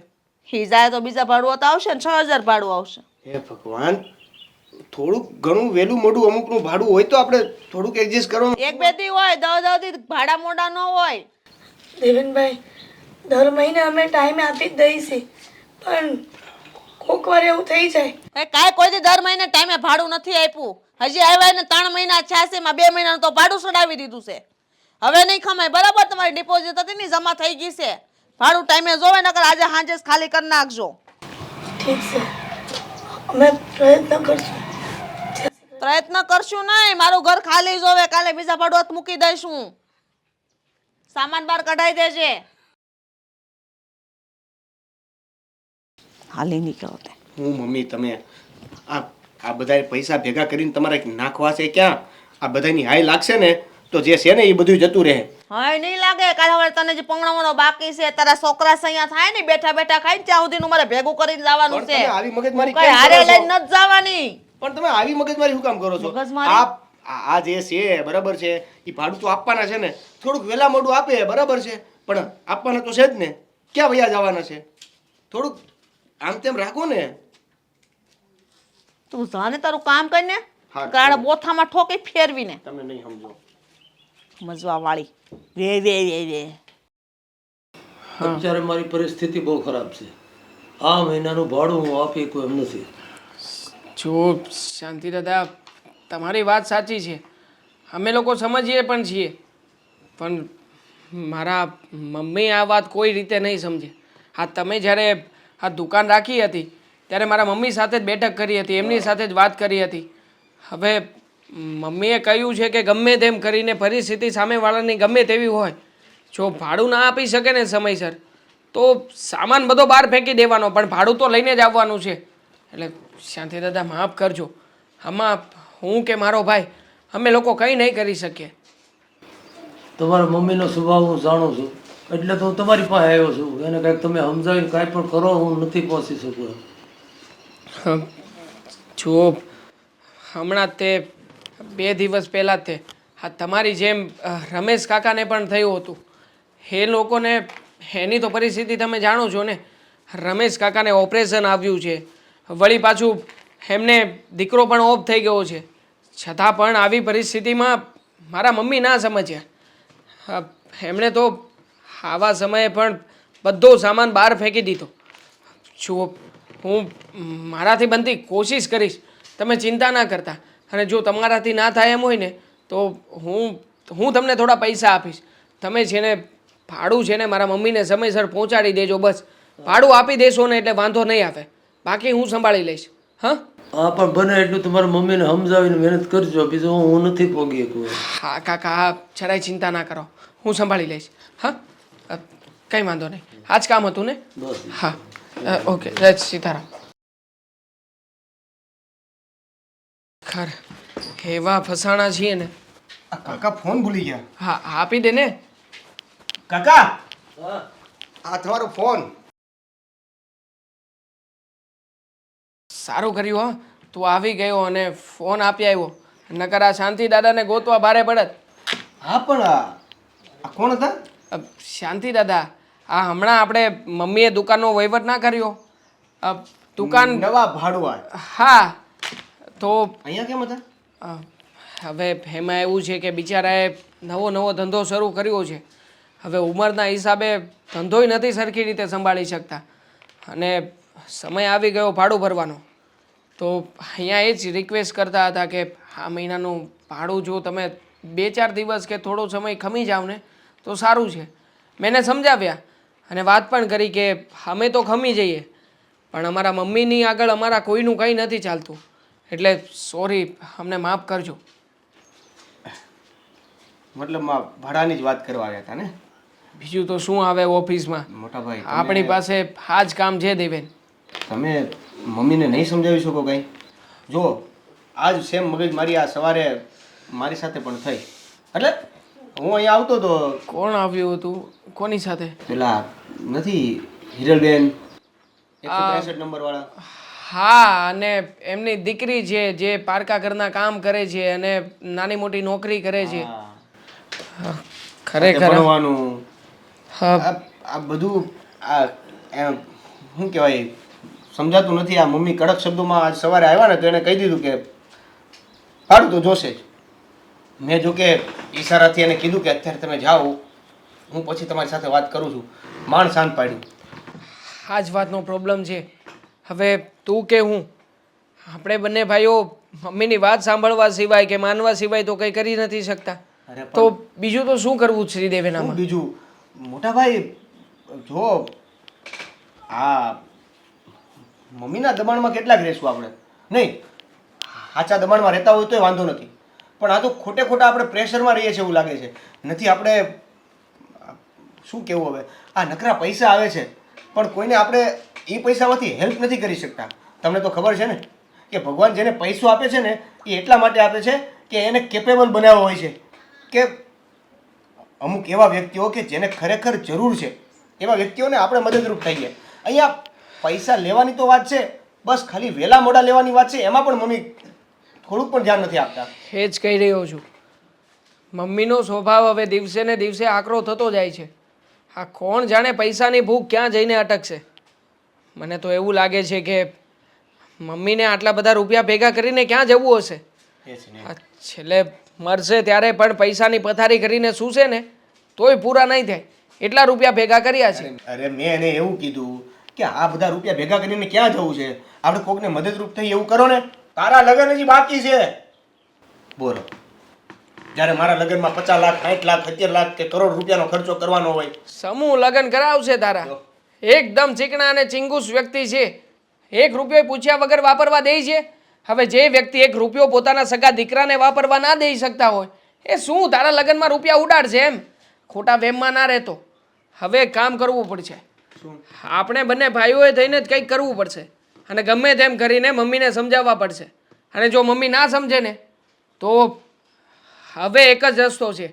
Speaker 2: હી જાય તો બીજા ભાડું તો આવશે ને, 6000 ભાડું આવશે.
Speaker 6: હે ભગવાન, થોડુંક ઘણું વહેલું મોડું અમુકનું ભાડું હોય તો આપણે થોડુંક એડજસ્ટ કરો.
Speaker 2: 1-2 દી હોય, 10 દી ભાડા મોડા ન હોય.
Speaker 7: દેવેનભાઈ, દર મહિને અમે ટાઈમે આપી જ દઈએ છીએ, પણ કોક વાર એવું થઈ જાય.
Speaker 2: એ કાંઈ કોઈ દી દર મહિને ટાઈમે ભાડું નથી આપ્યું. હજી આવ્યા ને 3 મહિના થયા છે, માં 2 મહિનાનું તો ભાડું ચડાવી દીધું છે. હવે નહીં ખમાય. બરાબર, તમારી ડિપોઝિટ હતી ને જમા થઈ ગઈ છે. ભાડું ટાઈમે જોવે, નકર આજે સાંજે જ ખાલી કરી નાખજો.
Speaker 7: ઠીક છે, અમે પ્રયત્ન કરશું.
Speaker 2: પ્રયત્ન કરશું નહીં, મારું ઘર ખાલી જોવે. કાલે બીજા ભાડું હાથ મૂકી દઈશું. સામાન બહાર કઢાઈ દેજે. હાલી નીકળો તે.
Speaker 6: હું મમ્મી તમે આ બધા પૈસા ભેગા કરીને તમારે નાખવા છે ક્યાં? આ બધાની હાય લાગશે ને તો જે છે ને એ બધું જતું રહે.
Speaker 2: હા નહીં લાગે. કાલે હવે તને જે પંગણાવાનો બાકી છે, તારા છોકરા અહીંયા થાય ને બેઠા બેઠા ખાઈ ત્યાં સુધીનું મારે ભેગું કરીને જવાનું છે.
Speaker 6: તમે આવી મગજમારી
Speaker 2: કઈ હારે લઈને નથી જવાની.
Speaker 6: પણ તમે આવી મગજમારી શું કામ કરો છો?
Speaker 2: મગજમારી?
Speaker 6: આ જે છે બરાબર છે, એ ભાડું તો આપવાના છે ને. થોડુંક વહેલા મોડું આપે બરાબર છે, પણ આપવાના તો છે જ ને. ક્યાં વયા જવાના છે? થોડુંક આમ તેમ રાખો ને.
Speaker 2: તું જાને તારું કામ કરીને
Speaker 6: હા,
Speaker 2: ગાળ બોથામાં ઠોકી ફેરવીને.
Speaker 6: તમે નહીં સમજો.
Speaker 2: સમજવા વાળી રે રે રે રે.
Speaker 8: અત્યારે મારી પરિસ્થિતિ બહુ ખરાબ છે. આ મહિનાનું ભાડું હું આપી શકું એમ નથી.
Speaker 3: જો શાંતિ દાદા, તમારી વાત સાચી છે, અમે લોકો સમજીએ પણ છીએ, પણ મારા મમ્મી આ વાત કોઈ રીતે નહીં સમજે. હા, તમે જ્યારે આ દુકાન રાખી હતી ત્યારે મારા મમ્મી સાથે જ બેઠક કરી હતી, એમની સાથે જ વાત કરી હતી. હવે મમ્મીએ કહ્યું છે કે ગમે તેમ કરીને પરિસ્થિતિ સામેવાળાની ગમે તેવી હોય, જો ભાડું ના આપી શકે ને સમયસર તો સામાન બધો બહાર ફેંકી દેવાનો, પણ ભાડું તો લઈને જ આવવાનું છે. એટલે શાંતિ દાદા માફ કરજો, આમાં હું કે મારો ભાઈ અમે લોકો કંઈ નહીં કરી શકીએ.
Speaker 8: તમારા મમ્મીનો સ્વભાવ હું જાણું છું, એટલે તો હું તમારી પાસે આવ્યો છું. એને કંઈક તમે સમજાવીને કાંઈ પણ કરો, હું નથી પહોંચી શકું.
Speaker 3: જો હમણાં તે 2 દિવસ પહેલાં તે આ તમારી જેમ રમેશ કાકાને પણ થયું હતું. એ લોકોને એની તો પરિસ્થિતિ તમે જાણો છો ને. રમેશ કાકાને ઓપરેશન આવ્યું છે, વળી પાછું એમને દીકરો પણ ઓફ થઈ ગયો છે. છતાં પણ આવી પરિસ્થિતિમાં મારા મમ્મી ના સમજ્યા. એમણે તો આવા સમયે પણ બધો સામાન બહાર ફેંકી દીધો. જુઓ, હું મારાથી બનતી કોશિશ કરીશ, તમે ચિંતા ના કરતા. અને જો તમારાથી ના થાય એમ હોય ને તો હું તમને થોડા પૈસા આપીશ. તમે છે ને ભાડું છે ને મારા મમ્મીને સમયસર પહોંચાડી દેજો. બસ ભાડું આપી દેશો ને એટલે વાંધો નહીં આવે, બાકી હું સંભાળી લઈશ. હા
Speaker 8: હા, પણ બને એટલું તમારા મમ્મીને સમજાવીને મહેનત કરજો, બીજું હું નથી પોગી શકું.
Speaker 3: હા કાકા, હા જરાય ચિંતા ના કરો, હું સંભાળી લઈશ. હા, કંઈ વાંધો નહીં. આ જ કામ હતું ને?
Speaker 8: બસ.
Speaker 3: હા, ઓકે, જય સીતારામ. ખર એવા ફસાણા છીએ ને.
Speaker 6: આ કાકા ફોન ભૂલી ગયા.
Speaker 3: હા આપી દે ને.
Speaker 6: કાકા
Speaker 8: હા
Speaker 6: આ તમારો ફોન.
Speaker 3: સારું કર્યું હો, તું આવી ગયો અને ફોન આપી આવ્યો. નકર આ શાંતિ દાદાને ગોતવા ભારે પડત.
Speaker 6: હા પણ આ કોણ હતા?
Speaker 3: શાંતિ દાદા, આ હમણાં આપણે મમ્મીએ દુકાનનો વહીવટ ના કર્યો. દુકાન
Speaker 6: નવા ભાડુઆ.
Speaker 3: હા, તો
Speaker 6: અહીંયા કેમ હતા?
Speaker 3: અ, હવે એમાં એવું છે કે બિચારાએ નવો નવો ધંધો શરૂ કર્યો છે. હવે ઉંમરના હિસાબે ધંધોય નથી સરખી રીતે સંભાળી શકતા અને સમય આવી ગયો ભાડું ભરવાનો. તો અહીંયા એ જ રિક્વેસ્ટ કરતા હતા કે આ મહિનાનું ભાડું જો તમે 2-4 દિવસ કે થોડો સમય ખમી જાવ ને તો સારું છે. મેં એને સમજાવ્યા અને વાત પણ કરી કે અમે તો ખમી જઈએ પણ અમારા મમ્મીની આગળ અમારા કોઈનું કંઈ નથી ચાલતું. એટલે સોરી, અમને માફ કરજો.
Speaker 6: મતલબમાં ભાડાની જ વાત કરવા આવ્યા હતા ને?
Speaker 3: બીજું તો શું આવે ઓફિસમાં,
Speaker 6: મોટા ભાઈ
Speaker 3: આપણી પાસે આ જ કામ છે દેવેન.
Speaker 6: તમે મમ્મીને નહીં સમજાવી શકો કંઈ? જો આજ સેમ મગજ મારી આ સવારે મારી સાથે પણ થઈ. એટલે હું અહીંયા આવતો તો
Speaker 3: કોણ આવ્યું હતું? કોની સાથે?
Speaker 6: પેલા નથી હિરલબેન 163 નંબર વાળા?
Speaker 3: હા, અને એમની દીકરી છે જે પારકા ઘરના કામ કરે છે અને નાની મોટી નોકરી કરે છે. ખરેખર
Speaker 6: ભણવાનું
Speaker 3: હા,
Speaker 6: આ બધું આ શું કહેવાય સમજાતું નથી. આ મમ્મી કડક શબ્દોમાં આજ સવારે આવ્યા ને તો એને કહી દીધું કે ભાડું તો જોશે જ. મેં જો કે ઈશારાથી એને કીધું કે અત્યારે તમે જાઓ, હું પછી તમારી સાથે વાત કરું છું. માંડ શાંત પાડ્યું.
Speaker 3: આ જ વાતનો પ્રોબ્લેમ છે. હવે તું કે હું, આપણે બંને ભાઈઓ મમ્મીની વાત સાંભળવા સિવાય કે માનવા સિવાય તો કંઈ કરી નથી શકતા.
Speaker 6: અરે
Speaker 3: તો બીજું તો શું કરવું શ્રીદેવીનામાં?
Speaker 6: બીજું મોટા ભાઈ જો આ મમ્મીના દબાણમાં કેટલાક રહેશું આપણે? નહીં, સાચા દબાણમાં રહેતા હોય તોય વાંધો નથી, પણ આ તો ખોટે ખોટા આપણે પ્રેશરમાં રહીએ છીએ એવું લાગે છે. નથી આપણે શું કહેવું હવે, આ નકરા પૈસા આવે છે પણ કોઈને આપણે એ પૈસામાંથી હેલ્પ નથી કરી શકતા. તમને તો ખબર છે ને કે ભગવાન જેને પૈસો આપે છે ને એ એટલા માટે આપે છે કે એને કેપેબલ બનાવવો હોય છે કે અમુક એવા વ્યક્તિઓ કે જેને ખરેખર જરૂર છે એવા વ્યક્તિઓને આપણે મદદરૂપ થઈએ. અહીંયા પૈસા લેવાની તો વાત છે, બસ ખાલી વહેલા મોડા લેવાની વાત છે, એમાં પણ મમ્મી થોડુંક પણ ધ્યાન નથી આપતા.
Speaker 3: એ જ કહી રહ્યો છું. મમ્મીનો સ્વભાવ હવે દિવસે ને દિવસે આકરો થતો જાય છે. આ કોણ જાણે પૈસાની ભૂખ ક્યાં જઈને અટકશે. મને તો એવું લાગે છે કે મમ્મીને આટલા બધા રૂપિયા ભેગા કરીને ક્યાં જવું હશે.
Speaker 6: એ છે ને.
Speaker 3: આ છેલ્લે મરશે ત્યારે પણ પૈસાની પથારી કરીને સૂશે ને તોય પૂરા નહીં થાય એટલા રૂપિયા ભેગા કર્યા છે.
Speaker 6: અરે મેં એને એવું કીધું કે આ બધા રૂપિયા ભેગા કરીને ક્યાં જવું છે, આપણે કોકને મદદરૂપ થઈ એવું કરો ને. તારા લગ્ન હજી બાકી છે. બોલો, જ્યારે મારા લગ્નમાં 50 લાખ 60 લાખ 70 લાખ કે કરોડ રૂપિયાનો ખર્ચો કરવાનો હોય.
Speaker 3: સમૂહ લગ્ન કરાવશે તારા. એકદમ ચીકણા અને ચિંગુસ વ્યક્તિ છે. 1 રૂપિયો પૂછ્યા વગર વાપરવા દે છે. હવે જે વ્યક્તિ 1 રૂપિયો પોતાના સગા દીકરાને વાપરવા ના દઈ શકતા હોય એ શું તારા લગ્નમાં રૂપિયા ઉડાડશે? એમ ખોટા વેમમાં ના રહેતો. હવે કામ કરવું પડશે. આપણે બંને ભાઈઓએ થઈને જ કંઈક કરવું પડશે અને ગમે તેમ કરીને મમ્મીને સમજાવવા પડશે. અને જો મમ્મી ના સમજે ને તો હવે એક જ રસ્તો છે,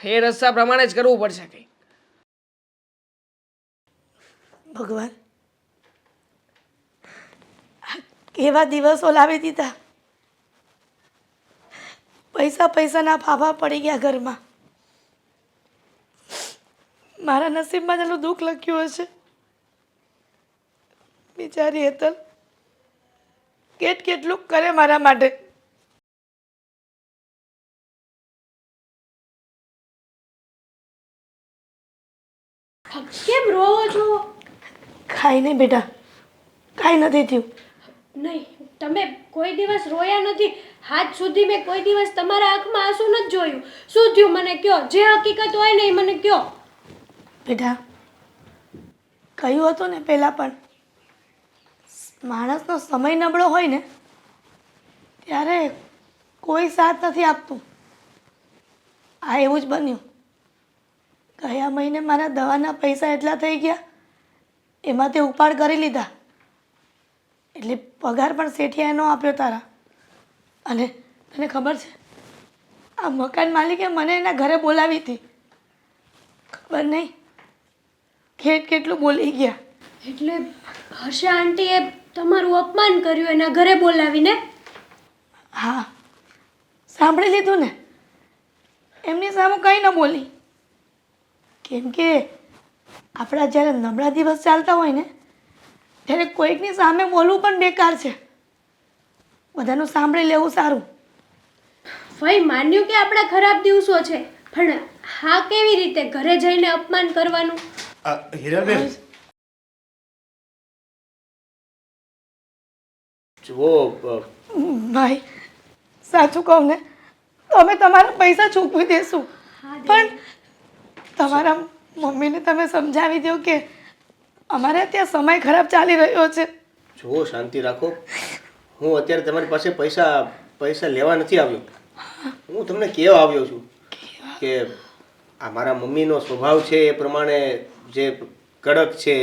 Speaker 3: એ રસ્તા પ્રમાણે જ કરવું પડશે કંઈક.
Speaker 7: ભગવાન, આ કેવા દિવસો લાવી દીધા. પૈસાના ફાફા પડી ગયા ઘરમાં. મારા નસીબમાં જેટલું દુઃખ લખ્યું હશે. બિચારી હેતલ કેટલું કરે મારા માટે.
Speaker 5: કેમ રોવો છો?
Speaker 7: ખાઈ નહીં બેટા, કાંઈ નથી થયું.
Speaker 5: નહીં, તમે કોઈ દિવસ રોયા નથી. હાથ સુધી મેં કોઈ દિવસ તમારા આંખમાં આંસુ નથી જોયું. શું થયું મને કયો, જે હકીકત હોય ને એ મને કયો.
Speaker 7: બેટા, કહ્યું હતું ને પહેલાં પણ, માણસનો સમય નબળો હોય ને ત્યારે કોઈ સાથ નથી આપતું. આ એવું જ બન્યું. ગયા મહિને મારા દવાના પૈસા એટલા થઈ ગયા, એમાં તે ઉપાડ કરી લીધા એટલે પગાર પણ શેઠિયાએ ન આપ્યો તારા. અને તને ખબર છે આ મકાન માલિકે મને એના ઘરે બોલાવી હતી. ખબર નહીં કેટલું બોલી ગયા.
Speaker 5: એટલે હર્ષા આંટીએ તમારું અપમાન કર્યું એના ઘરે બોલાવીને?
Speaker 7: હા, સાંભળી લીધું ને. એમની સામે કંઈ ન બોલી, કેમ કે આપણા જ્યારે નબળા દિવસ ચાલતા હોય ને ત્યારે કોઈકની સામે બોલવું પણ બેકાર છે. બધાનું સાંભળી લેવું સારું.
Speaker 5: ભાઈ માન્યું કે આપણા ખરાબ દિવસો છે, પણ હા કેવી રીતે ઘરે જઈને અપમાન કરવાનું?
Speaker 6: હીરાબેન જુઓ,
Speaker 7: ભાઈ સાચું કહું ને તો અમે તમારા પૈસા ચૂકવી દઈશું, પણ તમારા મમ્મીને તમે સમજાવી દો કે અમારે ત્યાં સમય ખરાબ ચાલી રહ્યો છે.
Speaker 6: જુઓ શાંતિ રાખો. હું અત્યારે તમારી પાસે પૈસા લેવા નથી આવ્યો. હું તમને કહેવા આવ્યો છું કે આ મારા મમ્મીનો સ્વભાવ છે એ પ્રમાણે જે કડક છે,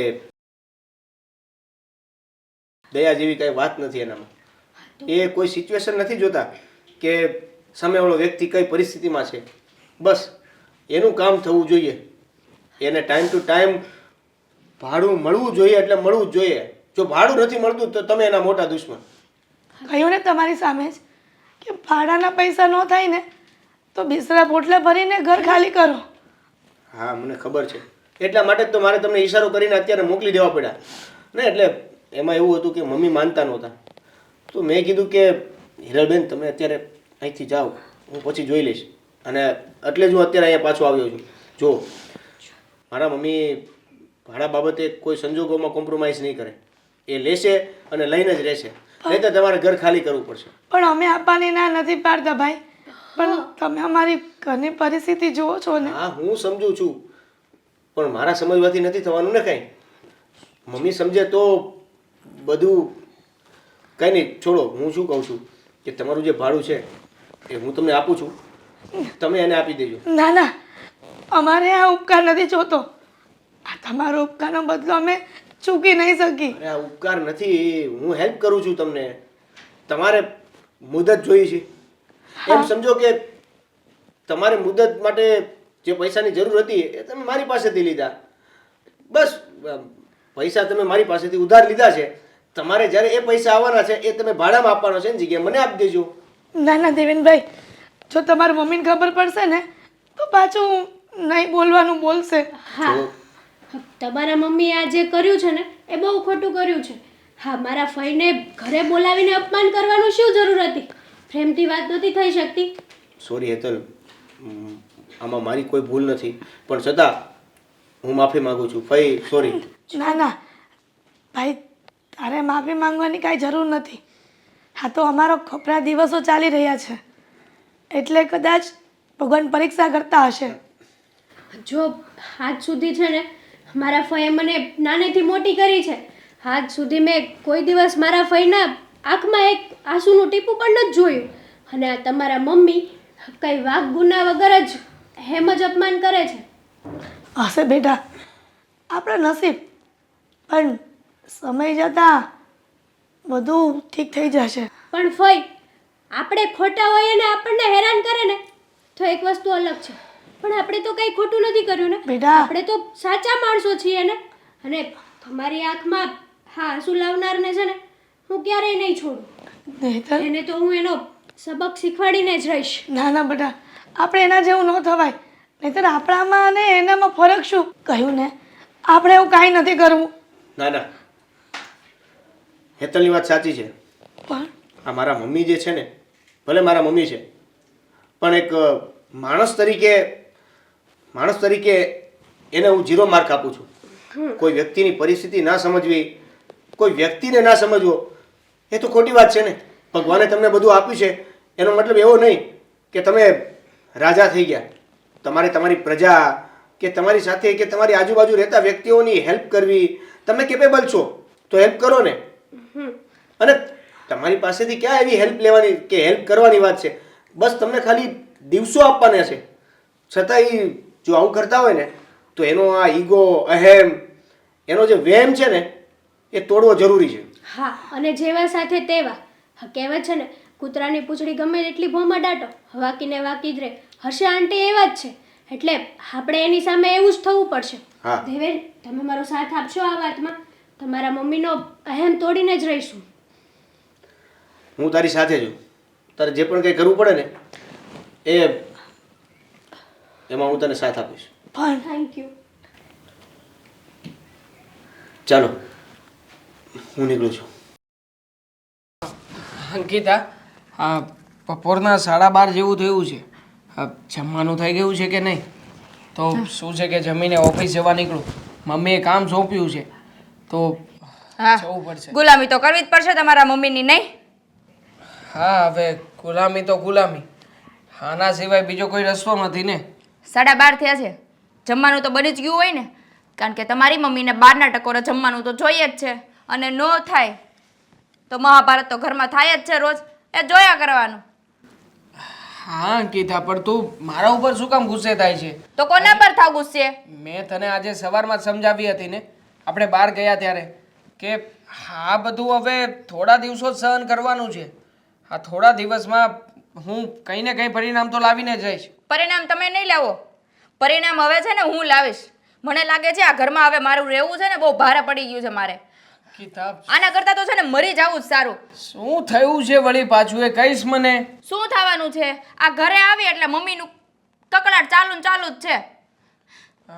Speaker 6: દયા જેવી કાંઈ વાત નથી એનામાં. એ કોઈ સિચ્યુએશન નથી જોતા કે સામેવાળો વ્યક્તિ કઈ પરિસ્થિતિમાં છે. બસ એનું કામ થવું જોઈએ, એને ટાઈમ ટુ ટાઈમ ભાડું મળવું જોઈએ એટલે મળવું જ જોઈએ. જો ભાડું નથી મળતું તો તમે એના મોટા દુશ્મન.
Speaker 7: કહ્યું ને તમારી સામે જ કે ભાડાના પૈસા ન થાય ને તો બિસ્તરા પોટલા ભરીને ઘર ખાલી કરો.
Speaker 6: હા મને ખબર છે, એટલા માટે જ તો મારે તમને ઈશારો કરીને અત્યારે મોકલી દેવા પડ્યા ને. એટલે એમાં એવું હતું કે મમ્મી માનતા નહોતા, તો મેં કીધું કે હિરલબેન તમે અત્યારે અહીંથી જાઓ, હું પછી જોઈ લઈશ. અને એટલે જ હું અત્યારે અહીંયા પાછો આવ્યો છું. જો મારા મમ્મી ભાડા બાબતે કોઈ સંજોગોમાં કોમ્પ્રોમાઇઝ નહીં કરે. એ લેશે અને લઈને જ રહેશે, નહીં તો તમારે ઘર ખાલી કરવું પડશે.
Speaker 7: પણ અમે આપવાની ના નથી પાડતા ભાઈ, પણ તમે અમારી ઘરની પરિસ્થિતિ જુઓ છો ને.
Speaker 6: હા હું સમજુ છું, પણ મારા સમજવાથી નથી થવાનું ને કાંઈ. મમ્મી સમજે તો બધું કંઈ નહીં. છોડો, હું શું કહું છું કે તમારું જે ભાડું છે એ હું તમને આપું છું, તમે એને આપી દેજો.
Speaker 7: ના ના, અમારે આ ઉપકાર નથી જોતો. આ તમારો ઉપકારનો બદલો અમે ચૂકી નહીં શકી.
Speaker 6: અરે આ ઉપકાર નથી, હું હેલ્પ કરું છું તમને. તમારે મુદત જોઈ છે એમ સમજો કે તમારે મુદત માટે જે પૈસાની જરૂર હતી એ તમે મારી પાસેથી લીધા. બસ પૈસા તમે મારી પાસેથી ઉધાર લીધા છે. તમારે જ્યારે એ પૈસા આવવાના છે એ તમે ભાડામાં આપવાનો છે એની જગ્યાએ મને આપી દેજો.
Speaker 7: ના ના દેવેનભાઈ, જો તમારી મમ્મીને ખબર પડશે ને તો પાછું નહીં બોલવાનું બોલશે.
Speaker 5: હા, તમારા મમ્મીએ આ જે કર્યું છે ને એ બહુ ખોટું કર્યું છે. હા, મારા ફઈને ઘરે બોલાવીને અપમાન કરવાનું શું જરૂર હતી? પ્રેમથી વાત નહોતી થઈ શકતી?
Speaker 6: સોરી હેતલ, આમાં મારી કોઈ ભૂલ નથી, પણ છતાં હું માફી માંગુ છું. ફઈ સોરી.
Speaker 7: ના ના ભાઈ, તારે માફી માંગવાની કાંઈ જરૂર નથી. હા, તો અમારો કપરા દિવસો ચાલી રહ્યા છે એટલે કદાચ ભગવાન પરીક્ષા કરતા હશે.
Speaker 5: જો આજ સુધી છે ને મારા ફઈએ મને નાનેથી મોટી કરી છે. આજ સુધી મેં કોઈ દિવસ મારા ફઈના આંખમાં એક આંસુનું ટીપું પણ નથી જોયું. અને આ તમારા મમ્મી કંઈ વાક ગુના વગર જ હેમ જ અપમાન કરે છે.
Speaker 7: હશે બેટા, આપણા નસીબ. પણ સમય જતાં બધું ઠીક થઈ જશે.
Speaker 5: પણ ફઈ, આપણે ખોટા હોઈએ ને આપણને હેરાન કરે ને તો એક વસ્તુ અલગ છે, પણ આપણે તો કંઈ ખોટું નથી કર્યું ને
Speaker 7: બેટા.
Speaker 5: આપણે તો સાચા માણસો છીએ ને. અને તમારી આંખમાં હા આંસુ લાવનારને છે ને હું ક્યારેય નહીં છોડું.
Speaker 7: નહીંતર
Speaker 5: એને તો હું એનો સબક શીખવાડીને જ રહીશ.
Speaker 7: ના ના બેટા, આપણે એના જેવું ન થવાય. નહીંતર આપણામાં અને એનામાં ફરક શું? કહ્યું ને આપણે એવું કાંઈ નથી કરવું.
Speaker 6: ના ના, હેતલની વાત સાચી છે.
Speaker 7: પણ
Speaker 6: આ મારા મમ્મી જે છે ને, ભલે મારા મમ્મી છે, પણ એક માણસ તરીકે એને હું 0 માર્ક આપું છું. કોઈ વ્યક્તિની પરિસ્થિતિ ના સમજવી, કોઈ વ્યક્તિને ના સમજવો એ તો ખોટી વાત છે ને. ભગવાને તમને બધું આપ્યું છે એનો મતલબ એવો નહીં કે તમે રાજા થઈ ગયા. તમારે તમારી પ્રજા કે તમારી સાથે કે તમારી આજુબાજુ રહેતા વ્યક્તિઓની હેલ્પ કરવી, તમે કેપેબલ છો તો હેલ્પ કરો ને. અને તમારી પાસેથી ક્યાં એવી હેલ્પ લેવાની કે હેલ્પ કરવાની વાત છે? બસ તમને ખાલી દિવસો આપવાના છે. છતાંય જો આવું કરતા હોય ને તો એનો આ ઈગો, અહેમ, એનો જે વહેમ છે ને એ તોડવો જરૂરી છે.
Speaker 5: હા, અને જેવા સાથે તેવા. હા, કહેવત છે ને કૂતરાની પૂંછડી ગમે એટલી ભોમાં દાટો વાકીને વાકી જ રહે. હર્ષ આંટી એવા જ છે, એટલે આપણે એની સામે એવું જ થવું પડશે.
Speaker 6: હા.
Speaker 5: દેવેન, તમે મારો સાથ આપશો આ વાતમાં? તમારા મમ્મીનો અહેમ તોડીને જ રહીશું.
Speaker 6: હું તારી સાથે છું. તારે જે પણ કંઈ કરવું પડે ને એમાં હું તને સાથ આપીશ.
Speaker 7: પણ
Speaker 5: થેન્ક યુ.
Speaker 6: ચાલો હું નીકળું છું.
Speaker 3: અંકિતા, હા, બપોરના 12:30 જેવું થયું છે. જમવાનું થઈ ગયું છે કે નહીં? તો શું છે કે જમીને ઓફિસ જવા નીકળું. મમ્મીએ કામ સોંપ્યું છે તો
Speaker 4: હા
Speaker 3: જવું પડશે.
Speaker 4: ગુલામી તો કરવી જ પડશે તમારા મમ્મીની, નહીં?
Speaker 3: હા, હવે ગુલામી તો ગુલામી, આના સિવાય બીજો કોઈ રસ્તો નથી ને.
Speaker 4: 12:30 થયા છે, જમવાનું તો બની જ ગયું હોય ને, કારણ કે તમારી મમ્મીને 12ના ટકોરે જમવાનું તો જોઈએ જ છે, અને ન થાય તો મહાભારત તો ઘરમાં થાય જ છે રોજ, એ જોયા કરવાનું.
Speaker 3: હા અંકિતા, પણ તું મારા ઉપર શું કામ ગુસ્સે થાય છે?
Speaker 4: તો કોના પર થાવ ગુસ્સે?
Speaker 3: મેં તને આજે સવારમાં જ સમજાવી હતી ને, આપણે બહાર ગયા ત્યારે, કે આ બધું હવે થોડા દિવસો જ સહન કરવાનું છે. આ થોડા દિવસમાં હું કંઈ ને કંઈ પરિણામ તો લાવીને જઈશ.
Speaker 4: પરિણામ તમે નહીં લાવો, પરિણામ હવે છે ને હું લાવીશ. મને લાગે છે આ ઘરમાં હવે મારું રહેવું છે ને બહુ ભારે પડી ગયું છે મારે.
Speaker 3: કિતાબ,
Speaker 4: આના કરતાં તો છે ને મરી જવું જ સારું.
Speaker 3: શું થયું છે વળી પાછું, એ કહીશ મને?
Speaker 4: શું થવાનું છે? આ ઘરે આવી એટલે મમ્મીનું કકડાટ ચાલુ ને ચાલુ જ છે.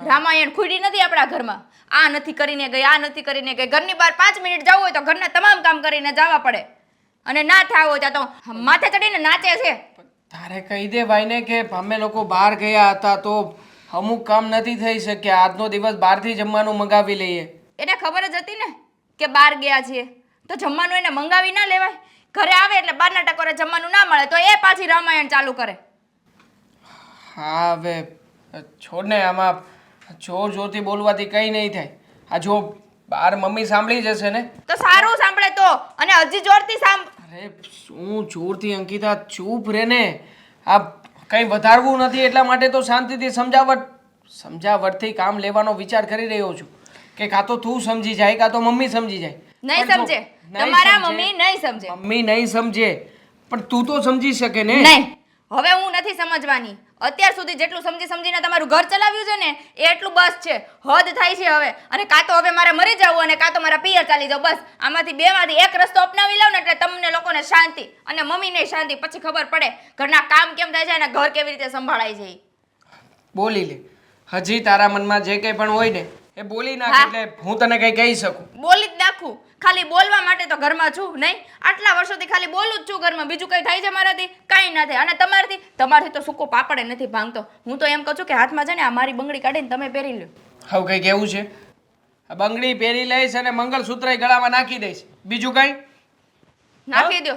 Speaker 4: રામાયણ ખૂડી નથી આપણા ઘરમાં. આ નથી કરીને ગઈ, આ નથી કરીને ગઈ. ઘરની બહાર 5 મિનિટ જવું હોય તો ઘરના તમામ કામ કરીને જવા પડે, અને ના થવું હોય ત્યાં તો માથે ચડીને નાચે છે.
Speaker 3: તારે કહી દે ભાઈને કે અમે લોકો બહાર ગયા હતા તો અમુક કામ નથી થઈ શક્યા, આજનો દિવસ બહારથી જમવાનું મંગાવી લઈએ.
Speaker 4: એને ખબર જ હતી ને કે બહાર ગયા છીએ તો જમવાનું એને મંગાવી ના લેવાય. ઘરે આવે એટલે 12ના ટકોરે જમવાનું ના મળે તો એ પાછી રામાયણ ચાલુ કરે.
Speaker 3: હા, હવે છોડ ને, આમાં જોર જોરથી બોલવાથી કંઈ નહીં થાય. આ જો બહાર મમ્મી સાંભળી જશે ને
Speaker 4: તો સારું સાંભળે તો, અને હજી જોરથી
Speaker 3: અરે શું જોરથી અંકિતા, ચૂપ રે ને. આ કંઈ વધારવું નથી એટલા માટે તો શાંતિથી સમજાવટથી કામ લેવાનો વિચાર કરી રહ્યો છું, કે કાં તો તું સમજી જાય કાં તો મમ્મી સમજી જાય.
Speaker 4: નહીં
Speaker 3: પણ જો
Speaker 4: સમજે,
Speaker 3: નહીં
Speaker 4: તમારા
Speaker 3: સમજે,
Speaker 4: મમ્મી નહીં સમજે.
Speaker 3: મમ્મી નહીં સમજે પણ તું તો સમજી શકે ને.
Speaker 4: નહીં, હવે હું નથી સમજવાની. અત્યાર સુધી જેટલું સમજીને તમારું ઘર ચલાવ્યું છે ને એ એટલું બસ છે. હદ થાય છે હવે. અને કાં તો હવે મારે મરી જવું અને કાં તો મારા પિયર ચાલી જાવ. બસ આમાંથી બેમાંથી એક રસ્તો અપનાવી લઉં ને એટલે તમને લોકોને શાંતિ અને મમ્મીને શાંતિ. પછી ખબર પડે ઘરના કામ કેમ થાય છે અને ઘર કેવી રીતે સંભાળાય છે.
Speaker 3: બોલી લે, હજી તારા મનમાં જે કંઈ પણ હોય ને એ બોલી નાખ, એટલે હું તને કંઈ કહી શકું.
Speaker 4: બોલી જ નાખું. ખાલી બોલવા માટે તો ઘરમાં છું નહીં? આટલા વર્ષોથી ખાલી બોલું જ છું ઘરમાં. બીજું કંઈ થાય છે મારાથી? કાંઈ ના થાય. અને તમારથી તો સૂકો પાપડે નથી ભાંગતો. હું તો એમ કહું છું કે હાથમાં છે ને આ મારી બંગડી કાઢીને તમે પહેરી લો.
Speaker 3: હવે કંઈ કેવું છે? આ બંગડી પહેરી લઈશ અને મંગળસૂત્ર ગળામાં નાખી દઈશ, બીજું કંઈ?
Speaker 4: નાખી દો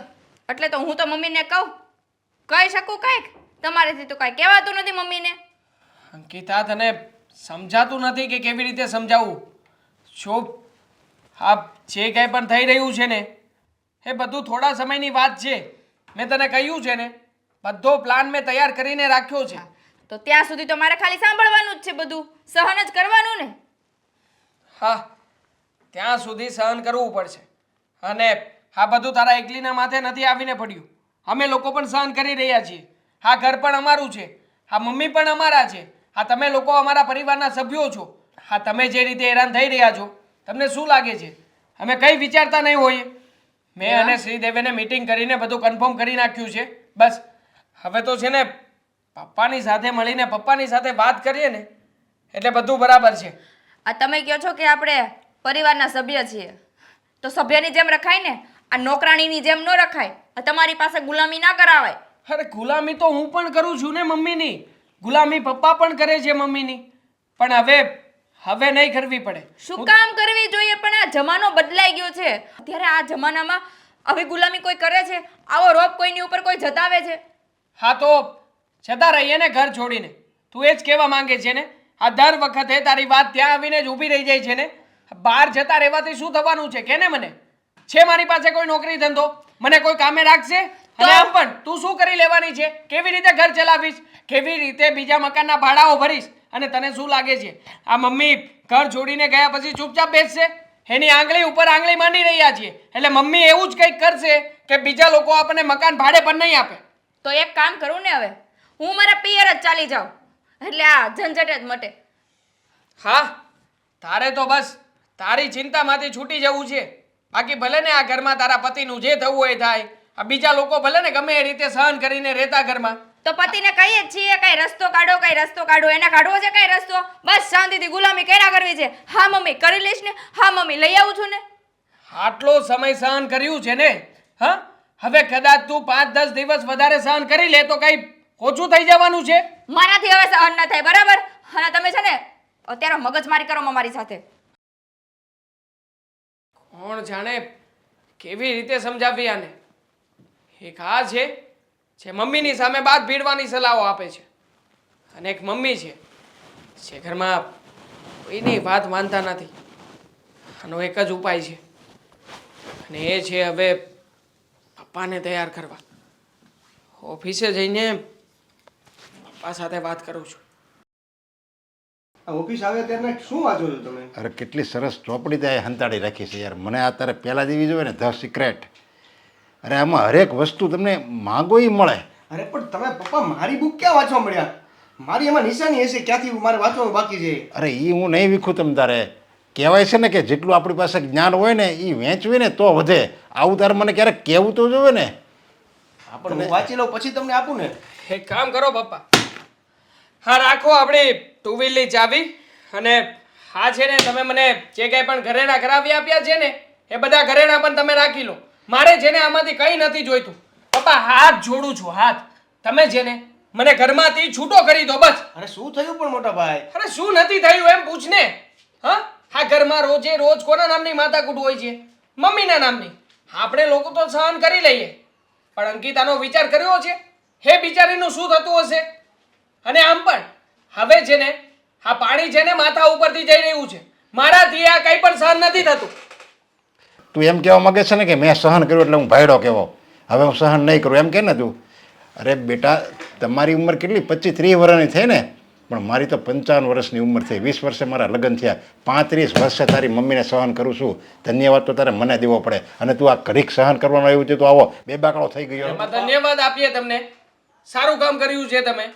Speaker 4: એટલે તો હું તો મમ્મીને કહી શકું કાંઈક? તમારેથી તો કાંઈ કહેવાતું નથી મમ્મીને.
Speaker 3: અંકિતા, તને સમજાતું નથી કે કેવી રીતે સમજાવવું? જો આ જે કંઈ પણ થઈ રહ્યું છે ને એ બધું થોડા સમયની વાત છે. મેં તને કહ્યું છે ને, બધો પ્લાન મેં તૈયાર કરીને રાખ્યો છે.
Speaker 4: તો ત્યાં સુધી તો મારે ખાલી સાંભળવાનું જ છે, બધું સહન જ કરવાનું ને.
Speaker 3: હા, ત્યાં સુધી સહન કરવું પડશે. અને આ બધું તારા એકલીના માથે નથી આવીને પડ્યું. અમે લોકો પણ સહન કરી રહ્યા છીએ. આ ઘર પણ અમારું છે, આ મમ્મી પણ અમારા છે, આ તમે લોકો અમારા પરિવારના સભ્યો છો. હા, તમે જે રીતે હેરાન થઈ રહ્યા છો તમને શું લાગે છે અમે કંઈ વિચારતા નહીં હોઈએ? મેં અને શ્રીદેવીને મીટિંગ કરીને બધું કન્ફર્મ કરી નાખ્યું છે. બસ હવે તો છે ને પપ્પાની સાથે મળીને પપ્પાની સાથે વાત કરીએ ને એટલે બધું બરાબર છે.
Speaker 4: આ તમે કહો છો કે આપણે પરિવારના સભ્ય છીએ તો સભ્યની જેમ રખાય ને, આ નોકરાણીની જેમ ન રખાય. આ તમારી પાસે ગુલામી ના કરાવાય.
Speaker 3: અરે ગુલામી તો હું પણ કરું છું ને મમ્મીની, ગુલામી પપ્પા પણ કરે છે મમ્મીની, પણ હવે નહીં કરવી પડે.
Speaker 4: શું કામ કરવી જોઈએ? પણ આ જમાનો બદલાઈ ગયો છે. અત્યારે આ જમાનામાં આવી ગુલામી કોઈ કરે છે? આવો રોપ કોઈની ઉપર કોઈ જતાવે છે?
Speaker 3: હા તો જતા રહીએ ને ઘર છોડીને. તું એ જ કહેવા માંગે છે ને? આ દર વખતે તારી વાત ત્યાં આવીને જ ઊભી રહી જાય છે ને. બહાર જતા રહેવાથી શું થવાનું છે કે ને? મને છે મારી પાસે કોઈ નોકરી ધંધો, મને કોઈ કામે રાખશે? અને આમ પણ તું શું કરી લેવાની છે? કેવી રીતે ઘર ચલાવીશ? કેવી રીતે બીજા મકાનના ભાડાઓ ભરીશ? અને તને શું લાગે છે આ મમ્મી ઘર છોડીને ગયા પછી ચૂપચાપ બેસશે? એની આંગળી ઉપર આંગળી માંડી રહ્યા છીએ એટલે મમ્મી એવું જ કંઈક કરશે કે બીજા લોકો આપણને મકાન ભાડે પણ નહીં આપે.
Speaker 4: તો એક કામ કરું ને હવે, હું મારા પિયર જ ચાલી જાઉં, એટલે આ ઝંઝટ જ મટે.
Speaker 3: હા, તારે તો બસ તારી ચિંતામાંથી છૂટી જવું છે. બાકી ભલે ને આ ઘરમાં તારા પતિનું જે થવું હોય થાય, આ બીજા લોકો ભલે ને ગમે એ રીતે સહન કરીને રહેતા ઘરમાં.
Speaker 4: તો પતિને કહીએ જ છીએ કઈ રસ્તો કાઢો, કઈ રસ્તો કાઢો. એને કાઢવો છે કઈ રસ્તો? બસ શાંતિથી ગુલામી કર્યા કરવી છે. હા મમ્મી કરી લઈશ ને, હા મમ્મી લઈ આવું છું ને.
Speaker 3: આટલો સમય સહન કર્યું છે ને, હા, હવે કદાચ તું 5-10 દિવસ વધારે સહન કરી લે તો કઈ ઓછું થઈ જવાનું છે?
Speaker 4: મારાથી હવે સહન ન થાય, બરાબર? અને તમે છે ને અત્યારે મગજમારી કરો મારી સાથે.
Speaker 3: કોણ જાણે કેવી રીતે સમજાવી આને. એક આ છે જે મમ્મીની સામે બાત ભીડવાની સલાહો આપે છે, અને એક મમ્મી છે જે ઘરમાં કોઈની વાત માનતા નથી. આનો એક જ ઉપાય છે, અને એ છે હવે પપ્પાને તૈયાર કરવા. ઓફિસે જઈને પપ્પા સાથે વાત કરું છું.
Speaker 6: આ ઓફિસ આવે ત્યારે શું વાંચો છો તમે?
Speaker 1: અરે કેટલી સરસ ચોપડી ત્યાં હંતાડી રાખી છે યાર. મને આ તારે પહેલાં જેવી જોઈએ ને, ધ સિક્રેટ. અરે આમાં હરેક વસ્તુ તમને માંગો એ મળે.
Speaker 6: અરે પણ તમે પપ્પા મારી બુક ક્યાં વાંચવા મળ્યા? મારી એમાં નિશાની હશે ક્યાંથી મારે વાંચવાનું બાકી છે.
Speaker 1: અરે એ હું નહીં વીખું તમ તારે. કહેવાય છે ને કે જેટલું આપણી પાસે જ્ઞાન હોય ને એ વેચવી ને તો વધે. આવું તારે મને ક્યારેક કહેવું તો જોવે ને.
Speaker 6: આપણે હું વાંચી લઉં પછી તમને આપું ને.
Speaker 3: એક કામ કરો પપ્પા, હા રાખો આપણી ટુ વ્હીલની ચાવી, અને હા છે ને તમે મને જે કંઈ પણ ઘરેણા કરાવી આપ્યા છે ને એ બધા ઘરેણા પણ તમે રાખી લો. મારે છે ને આમાંથી કંઈ નથી જોઈતું. પપ્પા હાથ જોડું છું, હાથ. તમે છે ને મને ઘરમાંથી છૂટો કરી દો બસ.
Speaker 6: અરે શું થયું પણ મોટા ભાઈ?
Speaker 3: અરે શું નથી થયું એમ પૂછ ને. હા, આ ઘરમાં રોજે રોજ કોના નામની માથાકૂટ હોય છે? મમ્મીના નામની. આપણે લોકો તો સહન કરી લઈએ, પણ અંકિતાનો વિચાર કર્યો છે હે બિચારીનું શું થતું હશે? અને આમ પણ હવે છે ને આ પાણી છે ને માથા ઉપરથી જઈ રહ્યું છે. મારાથી આ કંઈ પણ સહન નથી થતું.
Speaker 1: તું એમ કહેવા માંગે છે ને કે મેં સહન કર્યું એટલે હું ભાયડો કહેવો, હવે હું સહન નહીં કરું એમ કે ને તું? અરે બેટા, તમારી ઉંમર કેટલી? 25-30 વર્ષની થઈ ને, પણ મારી તો 55 વર્ષની ઉંમર થઈ. 20 વર્ષે મારા લગ્ન થયા. 35 વર્ષે તારી મમ્મીને સહન કરું છું. ધન્યવાદ તો તારે મને દેવો પડે. અને તું આ ઘડીક સહન કરવાનું આવ્યું છે તો આવો બે બાકડો થઈ ગયો.
Speaker 3: એમાં ધન્યવાદ આપીએ તમને, સારું કામ કર્યું છે તમે.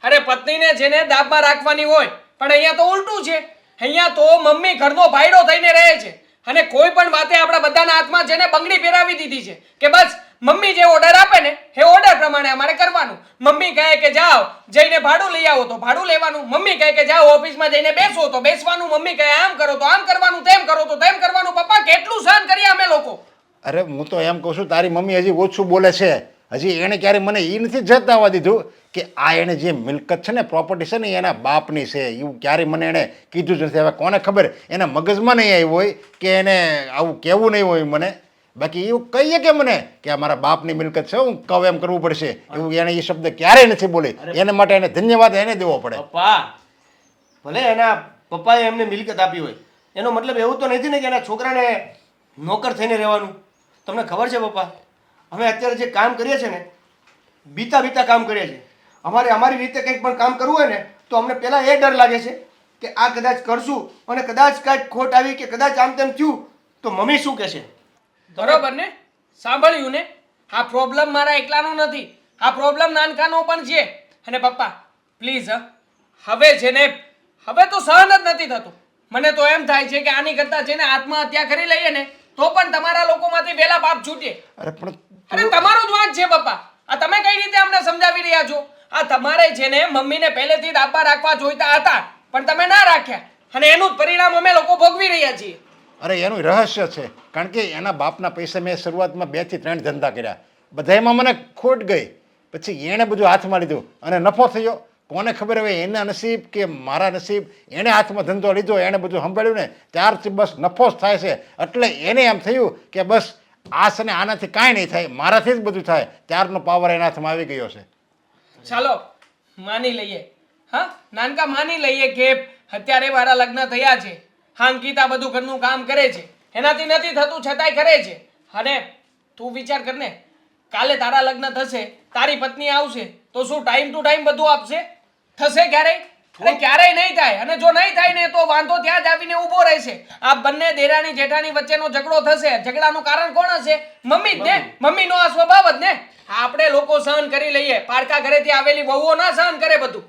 Speaker 3: અરે પત્નીને છે ને દાબમાં રાખવાની હોય, પણ અહીંયા તો ઉલટું છે. અહીંયા તો મમ્મી ઘરનો ભાઈડો થઈને રહે છે, અને કોઈ પણ વાતે આપણા બધાના હાથમાં છે ને બંગડી પહેરાવી દીધી છે કે બસ મમ્મી જે ઓર્ડર આપે ને એ ઓર્ડર પ્રમાણે અમારે કરવાનું. મમ્મી કહે કે જાઓ જઈને ભાડું લઈ આવો તો ભાડું લેવાનું. મમ્મી કહે કે જાઓ ઓફિસમાં જઈને બેસો તો બેસવાનું. મમ્મી કહે આમ કરો તો આમ કરવાનું, તેમ કરો તો તેમ કરવાનું. પપ્પા કેટલું સહન કરીએ અમે લોકો.
Speaker 1: અરે હું તો એમ કહું છું, તારી મમ્મી હજી ઓછું બોલે છે. હજી એણે ક્યારે મને એ નથી જતાવવા દીધું કે આ એણે જે મિલકત છે ને, પ્રોપર્ટી છે ને એના બાપની છે. એવું ક્યારે મને એણે કીધું જ નથી. હવે કોને ખબર એના મગજમાં નહીં આવ્યું હોય કે એને આવું કહેવું નહીં હોય મને. બાકી એવું કહીએ કે મને કે આ મારા બાપની મિલકત છે, હું કહું એમ કરવું પડશે, એવું એણે એ શબ્દ ક્યારેય નથી બોલી. એના માટે એને ધન્યવાદ એને દેવો પડે.
Speaker 6: પપ્પા ભલે એના પપ્પાએ એમને મિલકત આપી હોય, એનો મતલબ એવું તો નથી ને કે એના છોકરાને નોકર થઈને રહેવાનું. તમને ખબર છે પપ્પા, અમે અત્યારે જે કામ કરીએ છીએ ને, બીતા કામ કરીએ છીએ. અમારી રીતે કંઈક પણ કામ કરવું હોય ને તો અમને પહેલાં એ ડર લાગે છે કે આ કદાચ કરશું અને કદાચ કાંઈક ખોટ આવી કે કદાચ આમ તેમ થયું તો મમ્મી શું કહેશે?
Speaker 3: બરોબર ને? સાંભળ્યું ને? આ પ્રોબ્લેમ મારા એકલાનો નથી, આ પ્રોબ્લેમ નાનકાનો પણ છે. અને પપ્પા પ્લીઝ હવે છે ને હવે તો સહન જ નથી થતું. મને તો એમ થાય છે કે આની કરતાં છે ને આત્મહત્યા કરી લઈએ ને તો પણ તમારા લોકોમાંથી વહેલા પાપ છૂટે.
Speaker 1: અરે પણ
Speaker 3: અરે તમારો જ વાંક છે પપ્પા. આ તમે કઈ રીતે અમને સમજાવી રહ્યા છો? આ તમારે છે ને મમ્મીને પહેલેથી દાબા રાખવા જોઈતા હતા, પણ તમે ના રાખ્યા, અને એનું જ પરિણામ અમે લોકો ભોગવી રહ્યા છીએ.
Speaker 1: અરે એનું રહસ્ય છે, કારણ કે એના બાપના પૈસા મેં શરૂઆતમાં 2 થી 3 ધંધા કર્યા. બધામાં મને ખોટ ગઈ, પછી એણે બધું હાથમાં લીધું અને નફો થયો. કોને ખબર હવે એના નસીબ કે મારા નસીબ. એણે હાથમાં ધંધો લીધો, એણે બધું સંભાળ્યું ને ત્યારથી બસ નફો જ થાય છે. એટલે એને એમ થયું કે બસ આ છે ને આનાથી કાંઈ નહીં થાય, મારાથી જ બધું થાય. ત્યારનો પાવર એના હાથમાં આવી ગયો છે.
Speaker 3: ચાલો માની લઈએ, હા નાનકા માની લઈએ કે અત્યારે મારા લગ્ન થયા છે. હા અંકિતા બધું ઘરનું કામ કરે છે, એનાથી નથી થતું છતાંય કરે છે. અને તું વિચાર કર ને, કાલે તારા લગ્ન થશે, તારી પત્ની આવશે તો શું ટાઈમ ટુ ટાઈમ બધું આપશે? થશે ક્યારેય? અરે ક્યારેય નહીં થાય, અને જો નહીં થાય ને તો વાંધો ત્યાં જ આવીને ઊભો રહેશે. આ બંને દેરાણી જેઠાણી વચ્ચેનો ઝઘડો થશે. ઝઘડાનું કારણ કોણ હશે? મમ્મી જ ને. મમ્મીનો આ સ્વભાવ જ ને. આપણે લોકો સહન કરી લઈએ, પારકા ઘરેથી આવેલી વહુઓ ના સહન કરે બધું.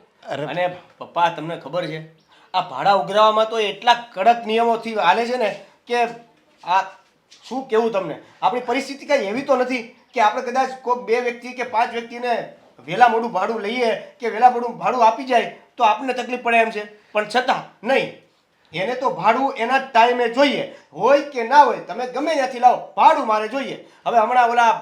Speaker 6: અને પપ્પા તમને ખબર છે આ ભાડા ઉઘરાવામાં તો એટલા કડક નિયમોથી હાલે છે ને કે આ શું કેવું તમને. આપણી પરિસ્થિતિ કઈ એવી તો નથી કે આપણે કદાચ કોઈક 2 વ્યક્તિ કે 5 વ્યક્તિને વહેલા મોડું ભાડું લઈએ કે વહેલા મોડું ભાડું આપી જાય તો આપણને તકલીફ પડે એમ છે. પણ છતાં નહીં, એને તો ભાડું એના જ ટાઈમે જોઈએ, હોય કે ના હોય, તમે ગમે ત્યાંથી લાવો, ભાડું મારે જોઈએ. હવે હમણાં ઓલા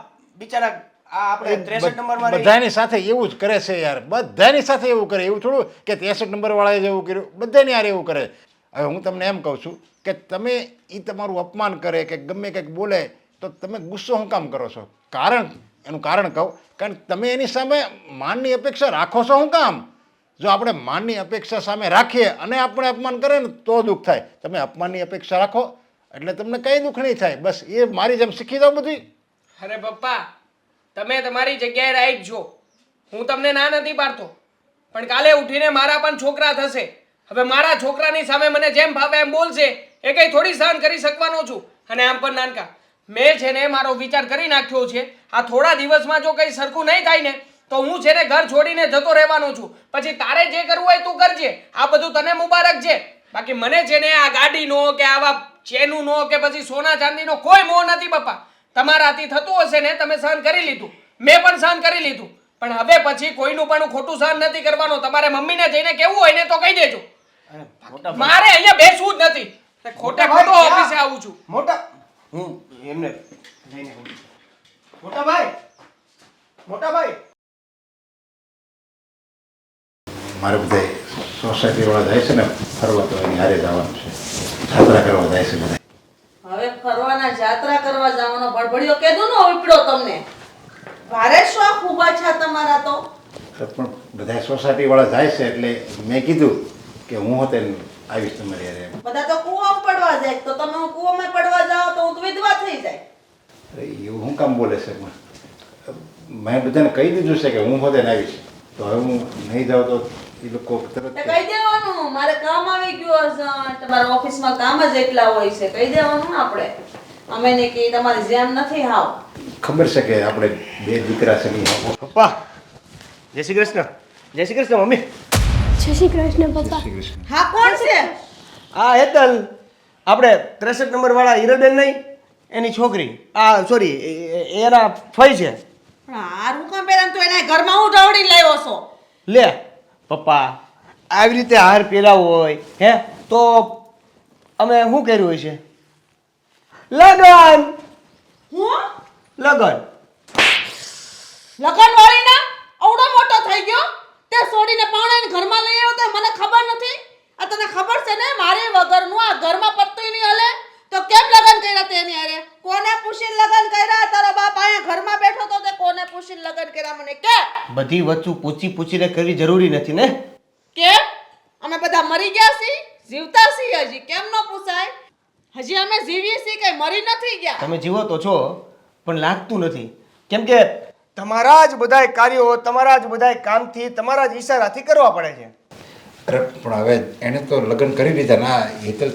Speaker 6: બિચારા આ આપણે 63 નંબરમાં
Speaker 1: બધાની સાથે એવું જ કરે છે યાર, બધાની સાથે એવું કરે. એવું થોડું કે 63 નંબર વાળાએ જ એવું કર્યું, બધાની યાર એવું કરે. હવે હું તમને એમ કહું છું કે તમે એ તમારું અપમાન કરે કે ગમે કંઈક બોલે તો તમે ગુસ્સો શું કામ કરો છો? એનું કારણ કહું, કારણ તમે એની સામે માનની અપેક્ષા રાખો છો શું કામ? જો આપણે માનની અપેક્ષા સામે રાખીએ અને આપણે અપમાન કરે ને તો દુઃખ થાય. તમે અપમાનની અપેક્ષા રાખો એટલે તમને કંઈ દુઃખ નહીં થાય. બસ એ મારી જેમ શીખી દો બધું.
Speaker 3: અરે પપ્પા, તમે તમારી જગ્યાએ રાઈટ છો, હું તમને ના નથી પાડતો, પણ કાલે ઉઠીને મારા પણ છોકરા થશે. હવે મારા છોકરાની સામે મને જેમ ભાવે એમ બોલશે એ કઈ થોડી સહન કરી શકવાનો છું. અને આમ પણ નાનકા, મેં છે ને મારો વિચાર કરી નાખ્યો છે. આ થોડા દિવસમાં જો કંઈ સરખું નહીં થાય ને તો હું છે ને ઘર છોડીને જતો રહેવાનો છું. પછી તારે જે કરવું હોય તું કરજે, આ બધું તને મુબારક છે. બાકી મને છે ને આ ગાડીનો કે આવા ચેનુનો કે પછી સોના ચાંદીનો કોઈ મોહ નથી પપ્પા. તમારાથી થતું હશે ને તમે સહન કરી લીધું, મેં પણ સહન કરી લીધું, પણ હવે પછી કોઈનું પણ ખોટું સહન નથી કરવાનું. તમારે મમ્મીને જઈને કેવું હોય ને તો કહી દેજો. મારે અહીંયા બેસવું જ નથી, ખોટે ખોટો ઓફિસે આવું છું.
Speaker 6: હું એમને જઈને મોટા ભાઈ
Speaker 1: મારે બધા સોસાયટીવાળા જાય છે ને ફરવા, તો એની હારે જવાનું છે, જાત્રા કરવા જાય છે બધા.
Speaker 2: હવે ફરવાના જાત્રા કરવા જવાનો બળબડિયો કેદું નો ઉપડ્યો તમને? ભારે શોખ ઊભા છે તમારા તો.
Speaker 1: પણ બધા સોસાયટીવાળા જાય છે એટલે મેં કીધું કે હું હોતે આવીશ તમારી હારે.
Speaker 2: બધા તો કૂવામાં પડવા જાય, તો તમે કૂવામાં પડવા જાઓ તો હું તો વિધવા થઈ જાય.
Speaker 1: અરે એવું શું કામ બોલે છે? મેં બધાને કહી દીધું છે કે હું હોતે આવીશ, તો હવે હું નહીં જાઉં તો એ લોકો તરત
Speaker 2: તે કહી દેવાનું મારે કામ આવી ગયું હશે, તમારા ઓફિસમાં કામ જ એટલા હોય છે, કહી દેવાનું ને આપણે. અમે ને કે તમારી જેમ નથી હાવ.
Speaker 1: ખબર છે કે આપણે 2 દીકરા છે નહીં.
Speaker 6: પપ્પા જય શ્રી કૃષ્ણ. જય શ્રી કૃષ્ણ મમ્મી.
Speaker 5: જય શ્રી કૃષ્ણ પપ્પા.
Speaker 1: શ્રી કૃષ્ણ.
Speaker 2: હા કોણ છે?
Speaker 6: આ હેતલ, આપણે 63 નંબર વાળા હીરાબેન નહીં, એની છોકરી. આ સોરી, એના ફઈ છે.
Speaker 2: પણ હારું કામ પહેરાન તો એના ઘરમાં હું ઢવડી લાવ્યો છો?
Speaker 6: લે પપ્પા, આવી રીતે હાર પહેરાવો હોય હે તો અમે શું કર્યું હોય છે? લગન.
Speaker 2: હું
Speaker 6: લગન
Speaker 2: લગન વાળીના અવડો મોટો થઈ ગયો તે છોડીને પાણાને ઘરમાં લઈ આવ્યો તો મને ખબર નથી? આ તને ખબર છે ને મારી વગરનું આ ઘરમાં પત્તું નહીં હલે તો કેમ લગન કર્યા તેની હારે? કોને પૂછીને લગન કર્યા? તારો બાપ અહીંયા ઘરમાં બેઠો તો તે કોને પૂછીને લગન કર્યા મને કે?
Speaker 6: બધી વસ્તુ પૂછીને કરવી જરૂરી નથી ને.
Speaker 2: કે અમે બધા મરી ગયા છીએ? જીવતા છીએ હજી, કેમ ન પૂછાય? હજી અમે જીવીએ છીએ કે મરી નથી ગયા?
Speaker 6: તમે જીવો તો છો પણ લાગતું નથી, કેમ કે તમારા જ બધાય કાર્યો, તમારા જ બધાય કામથી, તમારા જ ઈશારાથી કરવા પડે છે.
Speaker 1: અરે પણ હવે એને તો લગ્ન કરી દીધા ના. એ તો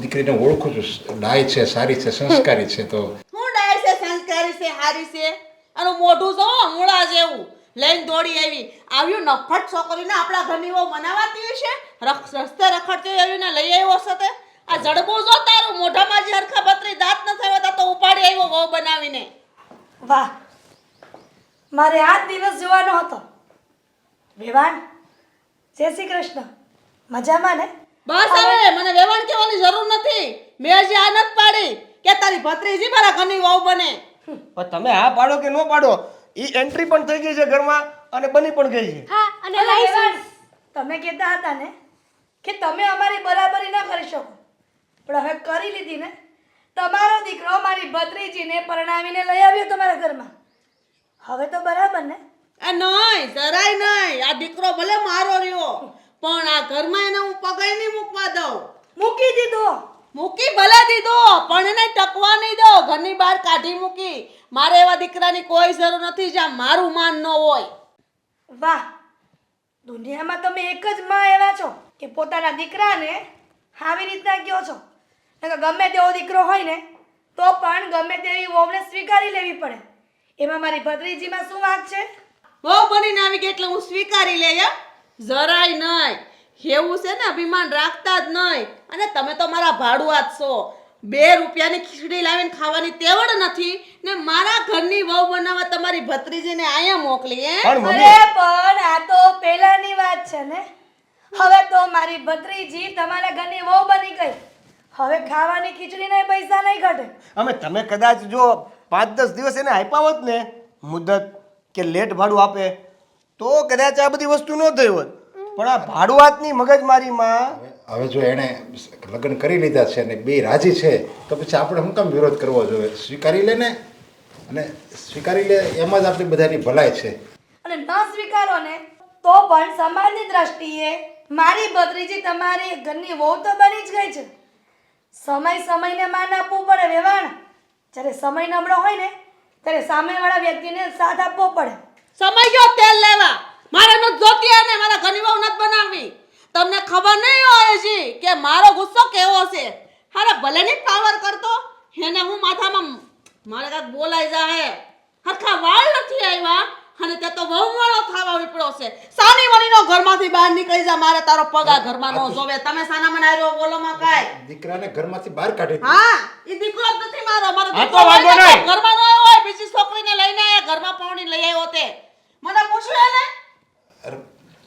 Speaker 1: દીકરીને ઓળખું છું, ડાય છે, સારી છે, સંસ્કારી છે. તો
Speaker 2: હું ડાય છે, સંસ્કારી છે, હારી છે? આનું મોઢું જો મૂળા જેવું લઈને દોડી આવી. આવ્યું નફટ છોકરીને આપણા ઘરની વહુ બનાવાતી હશે, રસ્તે રખડતી આવીને લઈ આવ્યો છે તે. આ જડબું જો તારું મોઢામાં જે હરખા બત્રી દાંત ન થયા તો ઉપાડી આવ્યો વહુ બનાવીને.
Speaker 7: વાહ, મારે આ જ દિવસ જોવાનો હતો. વેવાણ, જય શ્રી કૃષ્ણ. મજામાં ને?
Speaker 2: બસ હવે મને વેવાણ કહેવાની જરૂર નથી. મેં હજી આ નથી પાડી કે તારી ભત્રીજી મારા ઘરની વહુ બને.
Speaker 6: પણ તમે હા પાડો કે ન પાડો, એ એન્ટ્રી પણ થઈ ગઈ છે ઘરમાં અને બની પણ ગઈ છે.
Speaker 5: હા, અને
Speaker 7: અરે
Speaker 5: લાઈસન્સ.
Speaker 7: વેવાણ, તમે કહેતા હતા ને કે તમે અમારી બરાબરી ના કરી શકો, પણ હવે કરી લીધી ને. તમારો દીકરો મારી ભત્રીજીને પરણાવીને લઈ આવ્યો તમારા ઘરમાં. હવે તો બરાબર ને?
Speaker 2: આ નહીં, જરાય નહીં. આ દીકરો ભલે મારો રહ્યો પણ આ ઘરમાં એને હું પગાઈ નહીં મૂકવા દઉં.
Speaker 7: મૂકી દીધો.
Speaker 2: મૂકી ભલે દીધો પણ એને ટકવા નહીં દઉં. ઘરની બહાર કાઢી મૂકી. મારે એવા દીકરાની કોઈ જરૂર નથી જ્યાં મારું માન ન હોય.
Speaker 7: વાહ, દુનિયામાં તમે એક જ માં એવા છો કે પોતાના દીકરાને આવી રીતના કહો છો. નકર ગમે તેવો દીકરો હોય ને તો પણ ગમે તેવી વહુને સ્વીકારી લેવી પડે. એમાં મારી ભત્રીજીમાં શું વાંક છે?
Speaker 2: બહુ બનીને આવી ગઈ એટલે હું સ્વીકારી લે યા જરાય નહીં. એવું છે ને અભિમાન રાખતા જ નહીં. અને તમે તો મારા ભાડુઆ જ છો. 2 રૂપિયાની ખીચડી લાવીને ખાવાની તેવડ નથી ને મારા ઘરની વહુ બનાવવા તમારી ભત્રીજીને અહીંયા મોકલી હે?
Speaker 6: પણ
Speaker 7: અરે
Speaker 6: મમ્મી
Speaker 7: પણ આ તો પહેલાની વાત છે ને. હવે તો મારી ભત્રીજી તમારા ઘરની વહુ બની ગઈ. હવે ખાવાની ખીચડીના પૈસા નહીં ઘટે.
Speaker 6: અમે તમે કદાચ જો 5-10 દિવસ એને આપ્યા હોત ને મુદત કે લેટ ભાડું આપે તો કદાચ આ બધી વસ્તુ ન થઈ હોત. પણ આ ભાડુઆતની મગજમારીમાં
Speaker 1: હવે જો એણે લગ્ન કરી લીધા છે અને બે રાજી છે તો પછી આપણે શું કામ વિરોધ કરવો જોઈએ? સ્વીકારી લે ને, અને સ્વીકારી લે એમાં જ આપણી બધાની ભલાઈ છે.
Speaker 7: અને ન સ્વીકારો ને તો પણ સમાજની દ્રષ્ટિએ મારી ભત્રીજી તમારી ઘરની વહુ તો બની જ ગઈ છે. સમયને માન આપવું પડે વેવાણ. જ્યારે સમય નબળો હોય ને ત્યારે સામેવાળા વ્યક્તિને સાથ આપવો પડે.
Speaker 2: સમય ગયો તેલ લેવા. મારે ન જોતી અને મારા ઘરની વહુ નથી બનાવવી. તમને ખબર નહીં હોય જી કે મારો ગુસ્સો કેવો છે. હારે ભલે ની પાવર કરતો એને હું માથામાં મારે કાંઈક બોલાઈ જાય. હરખા વાળ નથી આવ્યા અને તે તો વહુ વાળો થવા વિપડો છે. સાની વણીનો ઘરમાંથી બહાર નીકળી જા. મારે તારો પગા ઘરમાં ન જોવે. તમે સાના મને આર્યો બોલો માં કાઈ.
Speaker 1: દીકરાને ઘરમાંથી બહાર કાઢી દીધો.
Speaker 2: હા ઈ દીકરો જ નથી મારો. મારો
Speaker 6: આ તો
Speaker 2: દીકરો
Speaker 6: વાંધો
Speaker 2: હોય ને
Speaker 6: નહીં.
Speaker 2: ઘરમાં ન હોય બીજી છોકરીને લઈને આયા ઘરમાં પાણી લઈ આવ્યો તે મને પૂછ્યું એને.
Speaker 1: અરે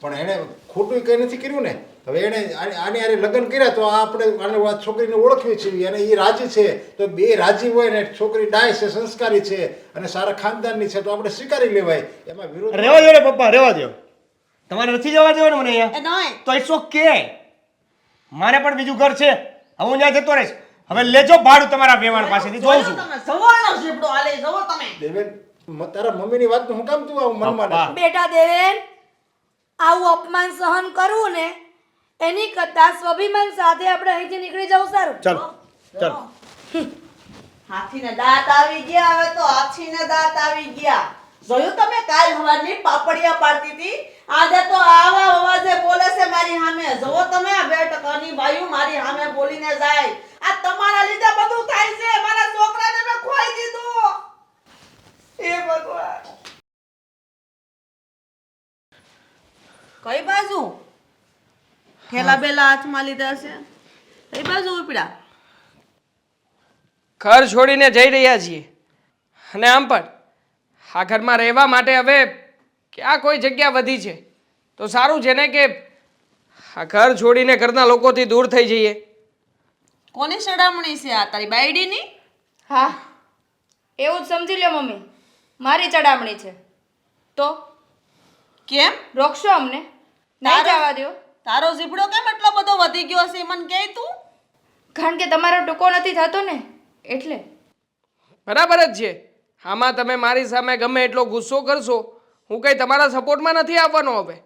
Speaker 1: પણ એણે ખોટું કંઈ નથી કર્યું ને. હવે એણે આની હારે લગ્ન કર્યા તો આપણે આને આ છોકરીને ઓળખવી છે અને એ રાજી છે. તો બે રાજી હોય ને છોકરી ડાય છે, સંસ્કારી છે અને સારા ખાનદાનની છે તો આપણે સ્વીકારી લેવાય. એમાં વિરોધ
Speaker 6: રહેવા દો ને પપ્પા, રહેવા દો. તમારે નથી જવા દેવાનું મને અહીંયા?
Speaker 2: એ નહીં
Speaker 6: તો ઇટ્સ ઓકે. મારે પણ બીજું ઘર છે. હવે હું ત્યાં જતો રહીશ. હવે લેજો ભાડું તમારા વેવાણ પાસેથી. જોઉં છું.
Speaker 2: તમે સવારનો જીબડો આલે જવો તમે.
Speaker 1: દેવેન, તારા મમ્મીની વાતનું હું કામ તું આવું મનમાં
Speaker 6: પપ્પા.
Speaker 1: નાખું?
Speaker 7: બેટા દેવેન, આવું અપમાન સહન કરવું ને એની કરતાં સ્વાભિમાન સાથે આપણે અહીંથી નીકળી જવું સારું.
Speaker 6: ચાલો ચાલો.
Speaker 2: હાથીને દાંત આવી ગયા. હવે તો હાથીને દાંત આવી ગયા. જોયું તમે કાલ હવારની પાપડિયા પાડતી હતી. આજે તો આવા અવાજે બોલે છે મારી સામે. જુઓ તમે આ 2 ટકાની બાયું મારી સામે બોલીને જાય. આ તમારા લીધે બધું થાય છે. મારા છોકરાને મેં ખોઈ દીધું. એ ભગવાન. કઈ બાજુ ઠેલા બેલા હાથમાં લીધા છે? કઈ બાજુ ઉપડ્યા?
Speaker 3: ઘર છોડીને જઈ રહ્યા છીએ અને આમ પણ આ ઘરમાં રહેવા માટે હવે ક્યાં કોઈ જગ્યા વધી છે તો સારું છે ને કે આ ઘર છોડીને ઘરના લોકોથી દૂર થઈ જઈએ.
Speaker 2: કોની સડામણી છે આ તારી બાયડીની?
Speaker 4: હા એવું જ સમજી લો મમ્મી, મારી ચડામણી છે. તો
Speaker 2: કેમ?
Speaker 4: રોકશો અમને? નહીં જવા દો.
Speaker 2: તારો જીભડો કેમ એટલો બધો વધી ગયો છે મને કહે તું.
Speaker 4: કારણ કે તમારો ટૂંકો નથી થતો ને એટલે.
Speaker 3: બરાબર જ છે. આમાં તમે મારી સામે ગમે એટલો ગુસ્સો કરશો, હું કંઈ તમારા સપોર્ટમાં નથી આવવાનો. હવે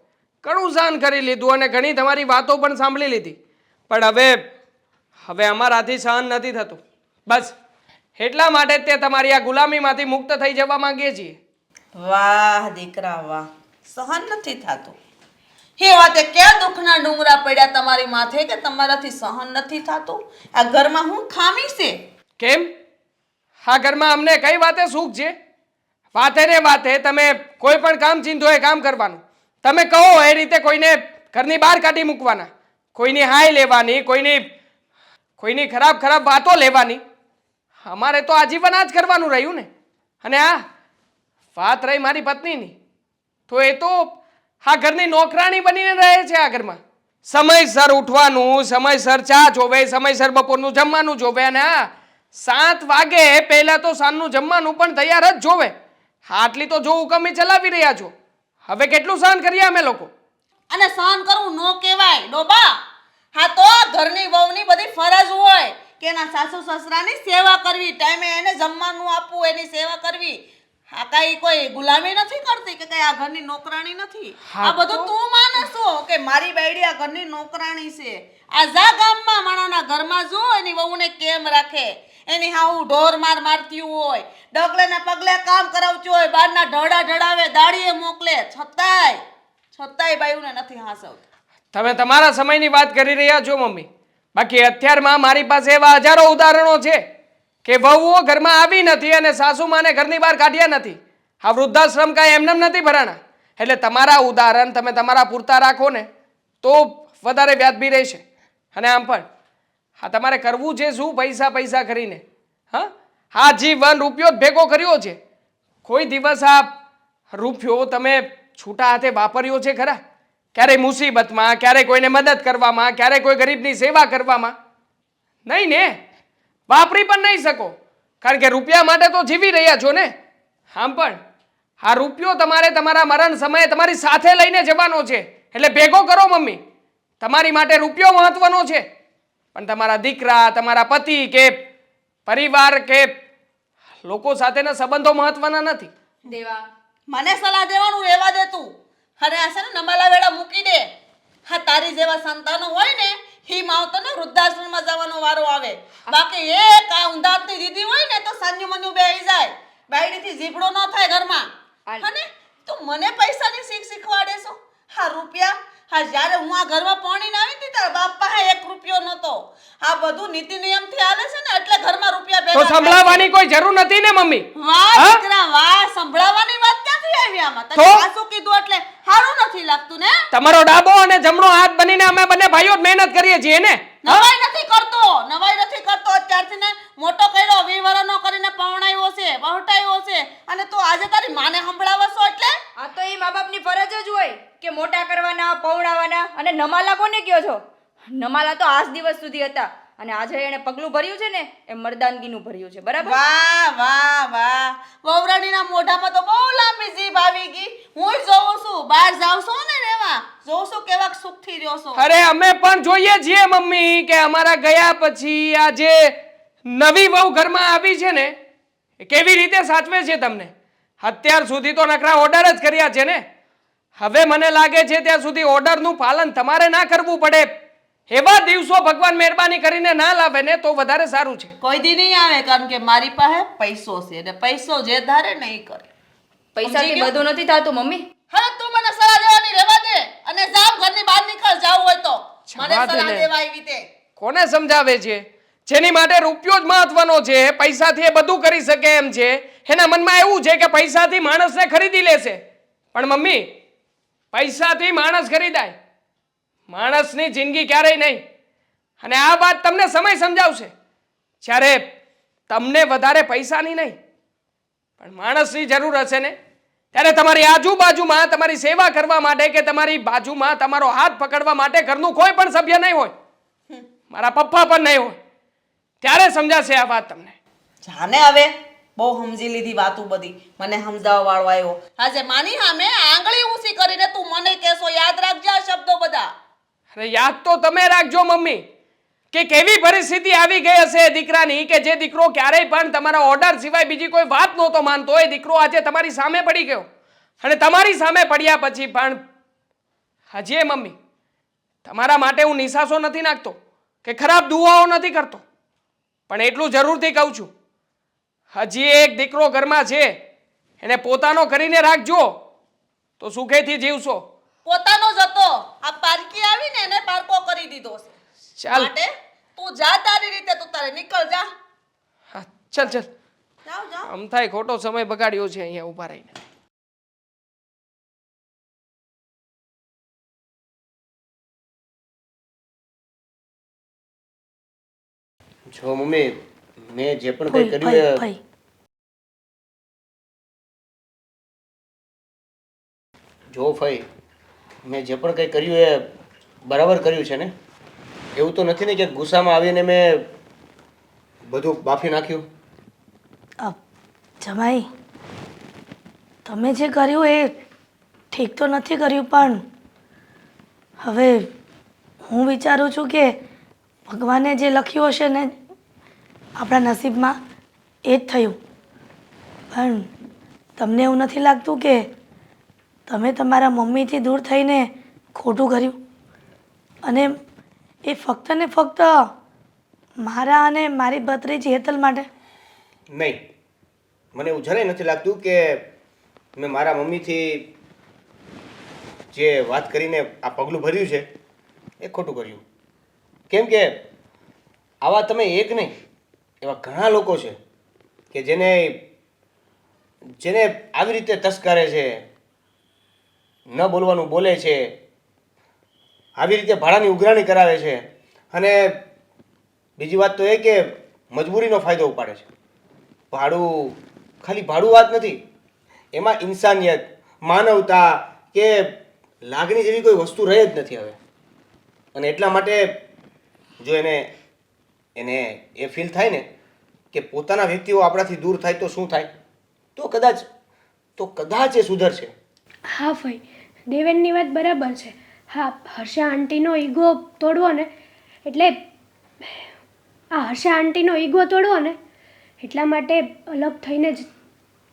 Speaker 3: ઘણું સહન કરી લીધું અને ઘણી તમારી વાતો પણ સાંભળી લીધી, પણ હવે અમારાથી સહન નથી થતું. બસ એટલા માટે જ તે તમારી આ ગુલામીમાંથી મુક્ત થઈ જવા માંગીએ છીએ.
Speaker 2: વાહ દીકરા વાહ, સહન નથી થતું. હે વાતે ક્યાં દુઃખના ડુંગરા પડ્યા તમારી માથે કે તમારાથી સહન નથી થતું? આ ઘરમાં હું ખામી છે?
Speaker 3: કેમ? આ ઘરમાં અમને કઈ વાતે સુખ છે? વાતે ને વાતે તમે કોઈ પણ કામ ચીંધો એ કામ કરવાનું. તમે કહો એ રીતે કોઈને ઘરની બહાર કાઢી મૂકવાના, કોઈની હાય લેવાની, કોઈની ખરાબ ખરાબ વાતો લેવાની. અમારે તો આજીવન આ જ કરવાનું રહ્યું ને. અને આ વાત રહી મારી પત્નીની, તો એ તો આ ઘરની નોકરાણી બનીને રહે છે. આ ઘરમાં સમયસર ઉઠવાનું, સમયસર ચા જોવે, સમયસર બપોરનું જમવાનું જોવે, અને 7 વાગે પહેલા તો સાંજનું જમવાનું પણ તૈયાર જ જોવે. આટલી તો જો હુકમી ચલાવી રહ્યા છો. હવે કેટલું સહન કરીએ અમે લોકો?
Speaker 2: અને સહન કરવું નો કહેવાય ડોબા. હા તો ઘરની વહુની બધી ફરજ હોય કે એના સાસુ સસરાની સેવા કરવી, ટાઈમે એને જમવાનું આપવું, એની સેવા કરવી. આ કઈ કોઈ ગુલામી નથી કરતી કે કઈ આ ઘરની નોકરાણી નથી. આ બધું તું માને છો કે મારી બાયડી આ ઘરની નોકરાણી છે? આ જા ગામમાં માણાના ઘરમાં જો એની વહુને કેમ રાખે. એની હાઉ ઢોર મારતી હોય, ડગલે ને પગલે કામ કરાવતી હોય, બહારના ઢળા ઢળાવે, દાડીએ મોકલે, છતાંય બાયુને નથી હાંસવતા.
Speaker 3: તમે તમારા સમયની વાત કરી રહ્યા છો મમ્મી, બાકી અત્યારમાં મારી પાસે એવા હજારો ઉદાહરણો છે કે વહુઓ ઘરમાં આવી નથી અને સાસુમાને ઘરની બહાર કાઢ્યા નથી. આ વૃદ્ધાશ્રમ કાંઈ એમને નથી ભરાણા. એટલે તમારા ઉદાહરણ તમે તમારા પૂરતા રાખો ને તો વધારે વ્યાજબી રહેશે. અને આમ પણ હા, તમારે કરવું છે શું પૈસા કરીને? હા જીવન રૂપિયો જ ભેગો કર્યો છે. કોઈ દિવસ આ રૂપિયો તમે છૂટા હાથે વાપર્યો છે ખરા? ક્યારેય મુસીબતમાં, ક્યારેય કોઈને મદદ કરવામાં, ક્યારેય કોઈ ગરીબની સેવા કરવામાં? નહીં ને, વાપરી પણ નહીં શકો, કારણ કે રૂપિયા માટે તો જીવી રહ્યા છો ને. આમ પણ આ રૂપિયો તમારે તમારા મરણ સમયે તમારી સાથે લઈને જવાનો છે. એટલે ભેગો કરો મમ્મી. તમારી માટે રૂપિયો મહત્વનો છે, પણ તમારા દીકરા, તમારા પતિ કે પરિવાર કે લોકો સાથેના સંબંધો મહત્વના નથી.
Speaker 4: દેવા,
Speaker 2: મને સલાહ દેવાનું રહેવા દે તું. અને આ છે ને નમાલા વેળા મૂકી દે. હા, તારી જેવા સંતાનો હોય ને હી માવતરને વૃદ્ધાશ્રમમાં જવાનો વારો આવે. બાકી એક આ ઊંધાતની દીદી હોય ને તો સાન્યુ મન્યુ બેહી જાય, બાયડીથી જીભડો ન થાય ઘરમાં. અને તું મને પૈસાની શીખ શીખવાડે છો? હા રૂપિયા, હા જ્યારે હું આ ઘરમાં પરણીને આવી હતી તારા બાપ પાસે 1 રૂપિયો નહોતો. આ બધું નીતિ નિયમથી હાલે છે ને એટલે ઘરમાં રૂપિયા
Speaker 3: તો
Speaker 2: ભેગા થાય.
Speaker 3: સંભળાવવાની કોઈ જરૂર નથી ને મમ્મી.
Speaker 2: વાહ
Speaker 3: હા?
Speaker 2: દીકરા વાહ, સંભળાવવાની વાત ક્યાંથી આવી આમાં? તને
Speaker 3: તો?
Speaker 2: સાસુ કીધું એટલે સારું નથી લાગતું ને?
Speaker 3: તમારો ડાબો અને જમણો હાથ બનીને અમે બંને ભાઈઓ જ મહેનત કરીએ છીએ ને.
Speaker 2: નવાઈ નથી કરતો, નવાઈ નથી કરતો. અત્યારથી ને મોટો કર્યો, 20 વર્ષનો કરીને પરણાવ્યો છે, વહટાવ્યો છે, અને તું આજે તારી માને સંભળાવો છો એટલે?
Speaker 4: આ તો એ મા બાપની ફરજ જ હોય કે મોટા કરવાના, પૌણાવાના. અને નમાલા કોને કહો છો? નમાલા તો આજ દિવસ સુધી હતા, અને આજે એણે પગલું ભર્યું છે ને એ મર્દાનગીનું ભર્યું છે. બરાબર?
Speaker 2: વાહ વાહ વાહ, વહુરાણીના મોઢામાં તો બહુ લાંબી જીભ આવી ગઈ. હું જોઉં છું, બહાર જાવ છો ને રેવા, જોઉં છું કેવા સુખથી રહ્યો છો.
Speaker 3: અરે અમે પણ જોઈએ છીએ મમ્મી કે અમારા ગયા પછી આ જે નવી વહુ ઘરમાં આવી છે ને એ કેવી રીતે સાચવે છે તમને. અત્યાર સુધી તો નકરા ઓર્ડર જ કર્યા છે ને. હવે મને લાગે છે ત્યાં સુધી ઓર્ડરનું પાલન તમારે ના કરવું પડે. એવા દિવસો ભગવાન મહેરબાની કરીને ના લાવે ને તો વધારે સારું છે.
Speaker 2: કોઈ દી નહીં આવે, કારણ કે મારી પાસે પૈસો છે, અને પૈસો જે ધારે નહીં કરે.
Speaker 4: પૈસાથી બધું નથી થતું મમ્મી.
Speaker 2: હવે તું મને સલાહ દેવાની રહેવા દે અને જાવ ઘરની બહાર નીકળ, જાવ હોય તો. મને
Speaker 3: જવા દે
Speaker 2: સલાહ
Speaker 3: ને.
Speaker 2: દેવા આવી તે.
Speaker 3: કોને સમજાવે છે? જેની માટે રૂપિયો જ મહત્વનો છે, પૈસાથી એ બધું કરી શકે એમ છે, એના મનમાં એવું છે કે પૈસાથી માણસને ખરીદી લેશે. પણ મમ્મી, પૈસાથી માણસ ખરીદાય, માણસની જિંદગી ક્યારેય નહીં. અને આ વાત તમને સમય સમજાવશે. જ્યારે તમને વધારે પૈસાની નહીં પણ માણસની જરૂર હશે ને ત્યારે તમારી આજુબાજુમાં તમારી સેવા કરવા માટે કે તમારી બાજુમાં તમારો હાથ પકડવા માટે ઘરનું કોઈ પણ સભ્ય નહીં હોય, મારા પપ્પા પણ નહીં હોય, ત્યારે સમજાશે આ વાત તમને.
Speaker 2: જાને હવે બહુ સમજી લીધી વાતું બધી. મને સમજાવવા વાળો આવ્યો. આજે માની સામે આંગળી ઊંચી કરીને તું મને કહેશો, યાદ રાખજે આ શબ્દો બધા.
Speaker 3: અરે યાદ તો તમે રાખજો મમ્મી કે કેવી પરિસ્થિતિ આવી ગઈ હશે દીકરાની કે જે દીકરો ક્યારેય પણ તમારા ઓર્ડર સિવાય બીજી કોઈ વાત નહોતો માનતો, એ દીકરો આજે તમારી સામે પડી ગયો. અને તમારી સામે પડ્યા પછી પણ હજી મમ્મી તમારા માટે હું નિશાસો નથી નાખતો કે ખરાબ દુઆઓ નથી કરતો, પણ એટલું જરૂરથી કહું છું, હજી એક દીકરો ઘરમાં છે, એને પોતાનો કરીને રાખજો તો સુખેથી જીવશો.
Speaker 2: પોતાનો જ હતો, આ પારકી આવીને એને પારકો કરી દીધો છે.
Speaker 3: ચાલ
Speaker 2: માટે તું જા તારી રીતે, તું તારે નીકળ જા.
Speaker 3: હા, ચાલ ચાલ.
Speaker 2: જાવ જાવ.
Speaker 3: આમ થાય ખોટો સમય બગાડ્યો છે અહીંયા ઊભા રહીને.
Speaker 6: જો મમ્મી, મેં જે પણ કંઈ
Speaker 7: ભાઈ
Speaker 6: કર્યું
Speaker 7: ભાઈ
Speaker 6: એ
Speaker 7: ભાઈ
Speaker 6: જો ફઈ, મેં જે પણ કંઈ કર્યું એ બરાબર કર્યું છે ને? એવું તો નથી ને કે ગુસ્સામાં આવીને મેં બધું બાફી નાખ્યું?
Speaker 7: જમાઈ, તમે જે કર્યું એ ઠીક તો નથી કર્યું, પણ હવે હું વિચારું છું કે ભગવાને જે લખ્યું હશે ને આપણા નસીબમાં એ જ થયું. પણ તમને એવું નથી લાગતું કે તમે તમારા મમ્મીથી દૂર થઈને ખોટું કર્યું? અને એ ફક્ત ને ફક્ત મારા અને મારી ભત્રીજી હેતલ માટે?
Speaker 6: નહીં, મને એવું જરાય નથી લાગતું કે મેં મારા મમ્મીથી જે વાત કરીને આ પગલું ભર્યું છે એ ખોટું કર્યું. કેમ કે આવા તમે એક નહીં, એવા ઘણા લોકો છે કે જેને જેને આવી રીતે તસ્કરે છે, ન બોલવાનું બોલે છે, આવી રીતે ભાડાની ઉઘરાણી કરાવે છે, અને બીજી વાત તો એ કે મજબૂરીનો ફાયદો ઉપાડે છે. ભાડું ખાલી ભાડું વાત નથી, એમાં ઇન્સાનિયત, માનવતા કે લાગણી જેવી કોઈ વસ્તુ રહે જ નથી હવે. અને એટલા માટે જો એને એને એ ફીલ થાય ને કે પોતાના વ્યક્તિઓ આપણાથી દૂર થાય તો શું થાય, તો કદાચ એ સુધરશે.
Speaker 5: હા ભાઈ, દેવેનની વાત બરાબર છે. હા, હર્ષા આંટીનો ઈગો તોડવો ને એટલે હર્ષા આંટીનો ઈગો તોડવો ને એટલા માટે અલગ થઈને જ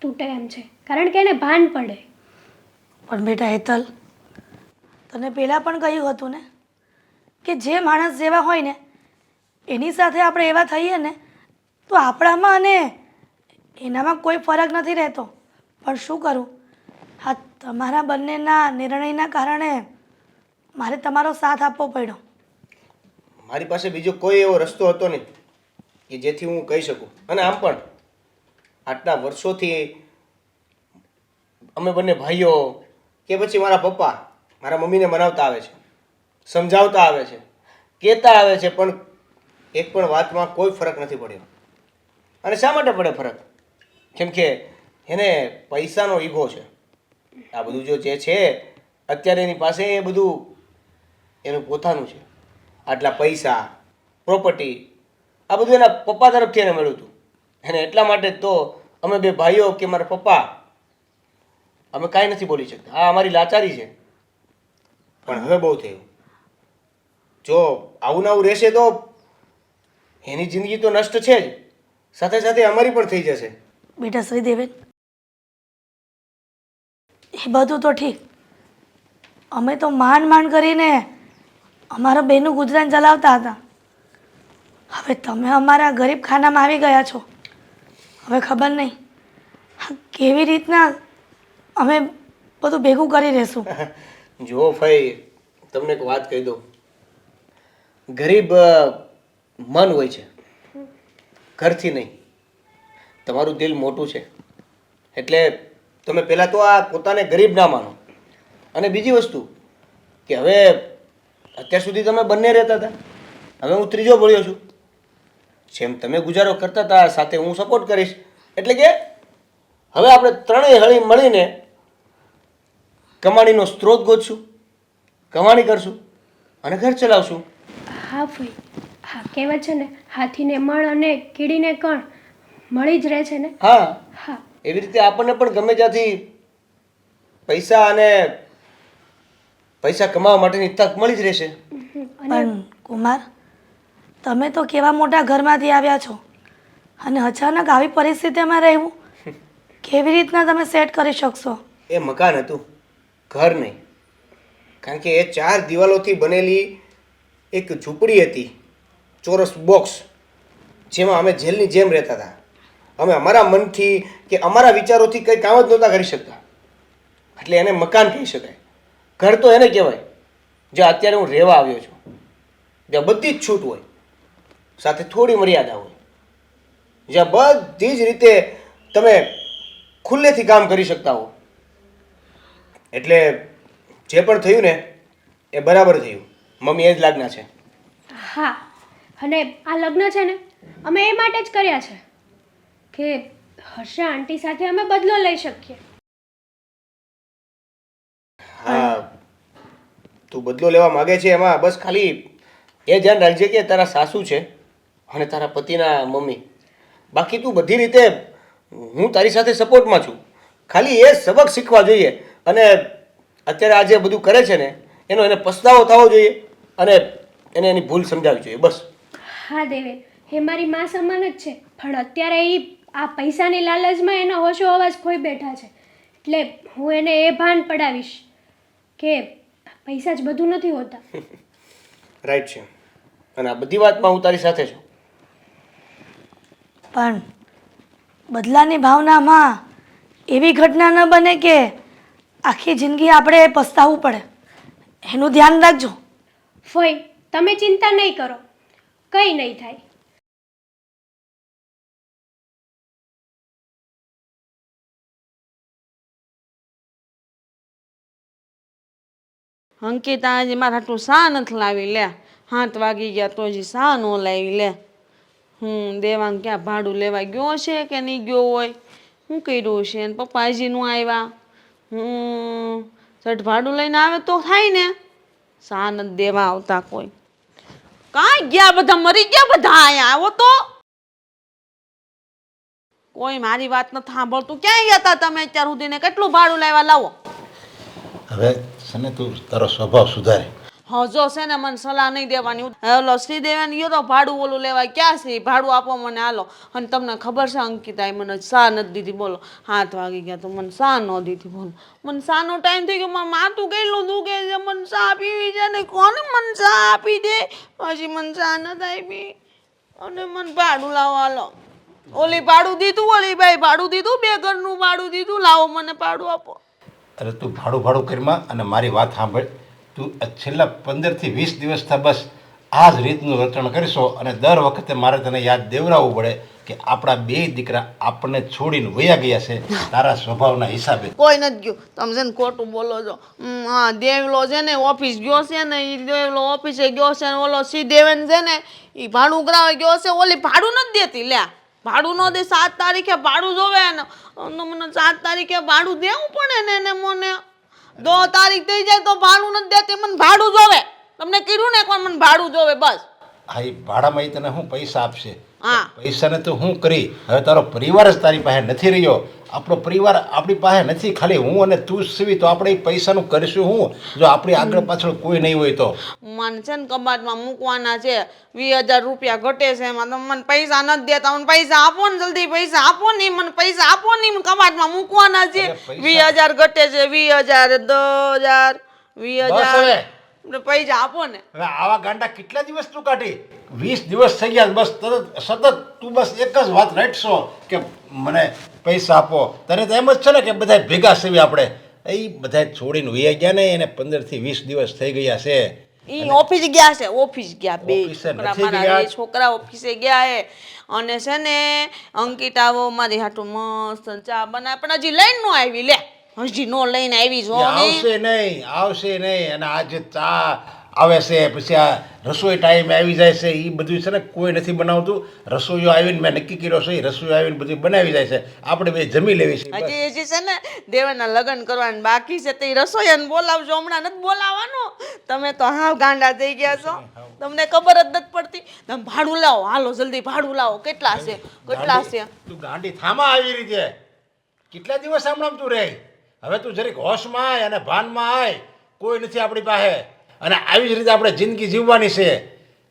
Speaker 5: તૂટે એમ છે, કારણ કે એને ભાન પડે.
Speaker 7: પણ બેટા હેતલ, તને પહેલાં પણ કહ્યું હતું ને કે જે માણસ જેવા હોય ને એની સાથે આપણે એવા થઈએ ને તો આપણામાં અને એનામાં કોઈ ફરક નથી રહેતો. પણ શું કરું, હા તમારા બંનેના નિર્ણયના કારણે મારે તમારો સાથ આપવો પડ્યો.
Speaker 6: મારી પાસે બીજો કોઈ એવો રસ્તો હતો નહીં કે જેથી હું કહી શકું. અને આમ પણ આટલા વર્ષોથી અમે બંને ભાઈઓ કે પછી મારા પપ્પા મારા મમ્મીને મનાવતા આવે છે, સમજાવતા આવે છે, કહેતા આવે છે, પણ એક પણ વાતમાં કોઈ ફરક નથી પડ્યો. અને શા માટે પડે ફરક? કેમ કે એને પૈસાનો ઈગો છે. આ બધું જો જે છે અત્યારે એની પાસે એ બધું એનું પોતાનું છે. આટલા પૈસા, પ્રોપર્ટી, આ બધું એના પપ્પા તરફથી એને મળ્યું હતું. અને એટલા માટે તો અમે બે ભાઈઓ કે મારા પપ્પા અમે કાંઈ નથી બોલી શકતા. આ અમારી લાચારી છે. પણ હવે બહુ થયું. જો આવું ને આવું રહેશે તો એની જિંદગી તો નષ્ટ છે જ, સાથે સાથે અમારી પણ થઈ જશે.
Speaker 7: બેટા શ્રીદેવેન, એ બધું તો ઠીક, અમે તો માંડ કરીને અમારા બેનું ગુજરાન ચલાવતા હતા. હવે તમે અમારા ગરીબ ખાનામાં આવી ગયા છો. હવે ખબર નહીં કેવી રીતના અમે બધું ભેગું કરી રહેશું.
Speaker 6: જુઓ ભાઈ, તમને એક વાત કહી દઉં. ગરીબ મન હોય છે, ઘરથી નહીં. તમારું દિલ મોટું છે એટલે તમે પહેલાં તો આ પોતાને ગરીબ ના માનો. અને બીજી વસ્તુ કે હવે અત્યાર સુધી તમે બંને રહેતા હતા, હવે હું ત્રીજો ભળ્યો છું. જેમ તમે ગુજારો કરતા હતા સાથે હું સપોર્ટ કરીશ. એટલે કે હવે આપણે ત્રણેય હળી મળીને કમાણીનો સ્ત્રોત ગોતશું, કમાણી કરશું અને ઘર ચલાવશું.
Speaker 5: હા ભાઈ, હા કહેવાય છે ને, હાથીને મણ અને કીડીને કણ મળી જ રહે છે ને.
Speaker 6: હા,
Speaker 5: હા
Speaker 6: એવી રીતે આપણને પણ ગમે ત્યાંથી પૈસા કમાવા માટેની તક મળી જ રહેશે.
Speaker 7: પણ કુમાર, તમે તો કેવા મોટા ઘરમાંથી આવ્યા છો અને અચાનક આવી પરિસ્થિતિમાં રહેવું કેવી રીતના તમે સેટ કરી શકશો?
Speaker 6: એ મકાન હતું, ઘર નહીં. કારણ કે એ 4 દિવાલોથી બનેલી એક ઝૂંપડી હતી, ચોરસ બોક્સ, જેમાં અમે જેલની જેમ રહેતા હતા. અમે અમારા મનથી કે અમારા વિચારોથી કંઈ કામ જ નહોતા કરી શકતા. એટલે એને મકાન કહી શકાય. ઘર તો એને કહેવાય જ્યાં અત્યારે હું રહેવા આવ્યો છું, જ્યાં બધી જ છૂટ હોય, સાથે થોડી મર્યાદા હોય, જ્યાં બધી જ રીતે તમે ખુલ્લેથી કામ કરી શકતા હો. એટલે જે પણ થયું ને એ બરાબર થયું. મમ્મી એ જ લાગના છે.
Speaker 5: હા, અને આ લગ્ન છે ને અમે એ માટે જ કર્યા છે કે હર્ષા આંટી સાથે અમે બદલો લઈ શકીએ.
Speaker 6: હા, તું બદલો લેવા માગે છે એમાં બસ ખાલી એ ધ્યાન રાખજે કે તારા સાસુ છે અને તારા પતિના મમ્મી. બાકી તું બધી રીતે હું તારી સાથે સપોર્ટમાં છું. ખાલી એ સબક શીખવા જોઈએ. અને અત્યારે આ જે બધું કરે છે ને એનો એને પસ્તાવો થવો જોઈએ અને એને એની ભૂલ સમજાવવી જોઈએ, બસ.
Speaker 5: હા દેવેન, એ મારી માં સમાન જ છે, પણ અત્યારે એ આ પૈસાની લાલચમાં એનો હોશો અવાજ ખોઈ બેઠા છે. એટલે હું એને એ ભાન પડાવીશ કે પૈસા જ બધું નથી હોતા.
Speaker 6: રાઈટ છે. અને આ બધી વાતમાં હું તારી સાથે છું.
Speaker 7: પણ બદલાની ભાવનામાં એવી ઘટના ન બને કે આખી જિંદગી આપણે પસ્તાવવું પડે. એનું ધ્યાન રાખજો.
Speaker 5: ફઈ તમે ચિંતા નહીં કરો, કંઈ નહીં થાય.
Speaker 2: અંકિતા હજી મારા હાટું શા નથી લાવી લે. 7 વાગી ગયા તો હજી શા ન લાવી લે. દેવાંગ ક્યાં ભાડું લેવા ગયો છે કે નહીં ગયો હોય, શું કર્યું છે? અને પપ્પા હજી નું આવ્યા. ચટ ભાડું લઈને આવે તો થાય ને. શા નથી દેવા આવતા કોઈ. કાંઈ ગયા બધા, મરી ગયા બધા. અહીંયા આવો તો કોઈ મારી વાત નથી સાંભળતું. ક્યાંય ગયા હતા તમે અત્યાર સુધી ને? કેટલું ભાડું લાવ્યા? લાવો.
Speaker 1: હવે છે ને તું તારો સ્વભાવ સુધારે.
Speaker 2: હા જો છે ને મને સલાહ નહીં દેવાની. ઓલો શ્રીદેવન ગયો તો ભાડું ઓલું લેવા. ક્યાં છે? ભાડું આપો મને, હાલો. અને તમને ખબર છે અંકિતાએ મને શા નથી દીધી બોલો. 7 વાગી ગયા તો મને શા ન દીધી બોલો. મને શાનો ટાઈમ થઈ ગયો, મારું માથું કેટલું દુખે છે. મને શા પીવી છે ને કોને મને શા આપી દે. પછી મને શા નથી આપી અને મને ભાડું લાવો હાલો. ઓલી ભાડું દીધું, ઓલી ભાઈ ભાડું દીધું, 2 ઘરનું ભાડું દીધું. લાવો મને ભાડું આપો.
Speaker 1: અરે તું ભાડું કરીમાં અને મારી વાત સાંભળ. તું છેલ્લા 15 થી 20 દિવસથી બસ આ જ રીતનું રચણ કરીશો અને દર વખતે મારે તને યાદ દેવરાવવું પડે કે આપણા 2 દીકરા આપણને છોડીને વયા ગયા છે તારા સ્વભાવના હિસાબે.
Speaker 2: કોઈ નથી ગયું. તમે છે ને ખોટું બોલો છો. હા દેવલો છે ને ઓફિસ ગયો છે ને, એ દેવલો ઓફિસે ગયો છે ને ઓલો શ્રીદેવન છે ને એ ભાડું કરાવવા ગયો છે. ઓલી ભાડું નથી દેતી લે. ભાડું ન દે. 7 તારીખે ભાડું જોવે ને મને 7 તારીખે ભાડું દેવું પડે ને એને. મને 2 તારીખ થઈ જાય તો ભાડું નથી દેતી. મને ભાડું જોવે. તમને કીધું ને એકવાર મને ભાડું જોવે બસ.
Speaker 1: હા એ ભાડામાં એ તને શું પૈસા આપશે?
Speaker 2: હા
Speaker 1: પૈસાને તો હું કરી. હવે તારો પરિવાર જ તારી પાસે નથી રહ્યો. આપણો પરિવાર આપણી પાસે નથી. ખાલી હું અને તું જ સીવી તો આપણે એ પૈસાનું કરીશું હું જો આપણી આગળ પાછળ કોઈ નહીં હોય તો?
Speaker 2: મને છે ને કબાટમાં મૂકવાના છે. 20,000 રૂપિયા ઘટે છે એમાં. તમે મને પૈસા નથી દેતા. મને પૈસા આપો ને જલ્દી. પૈસા આપો ને. મને પૈસા આપો ને. મને કબાટમાં મૂકવાના છે. 20,000 ઘટે છે. 20,000 10,000 20,000 પૈસા આપો ને.
Speaker 1: હવે આવા ગાંડા કેટલા દિવસ તું કાઢી? 20 દિવસ થઈ ગયા બસ. સતત તું બસ એક જ વાત રટશો કે મને પૈસા આપો. તને તો એમ જ છે ને કે બધા ભેગા સેવી આપણે. એ બધા છોડીને વયા ગયા ને એને 15 થી 20 દિવસ થઈ ગયા છે.
Speaker 2: ઈ ઓફિસ ગયા છે. ઓફિસ ગયા બે
Speaker 1: ઓફિસે
Speaker 2: છોકરા.
Speaker 1: નથી
Speaker 2: મારા
Speaker 1: ગયા.
Speaker 2: 2 છોકરા ઓફિસે ગયા હે. અને છે ને અંકિતાઓ મારી હાટું મસ્ત ચા બનાવે પણ હજી લઈને નો આવી લે. હજી નો લઈને આવી જો ને.
Speaker 1: આવશે નહીં. અને આ જે ચા આવે છે પછી આ રસોઈ ટાઈમે આવી જાય છે એ બધું છે ને કોઈ નથી બનાવતું. રસોઈઓ આવીને મેં નક્કી કર્યો છે એ રસોઈ આવીને બધું બનાવી જાય છે. આપણે બે જમી લેવી છે.
Speaker 2: હજી છે ને દેવાના લગ્ન કરવાનું બાકી છે. તે રસોઈયાને બોલાવજો. હમણાં નથી બોલાવવાનું. તમે તો હાવ ગાંડા થઈ ગયા છો. તમને ખબર જ નથી પડતી. તમે ભાડું લાવો હાલો જલ્દી. ભાડું લાવો. કેટલા છે? કેટલા છે?
Speaker 1: તું ગાંડી થામા આવી રીતે કેટલા દિવસ હમણાં તું રહે? હવે તું જરીક હોશમાં આય અને ભાનમાં આય. કોઈ નથી આપણી પાસે. અને આવી જ રીતે આપણે જિંદગી જીવવાની છે.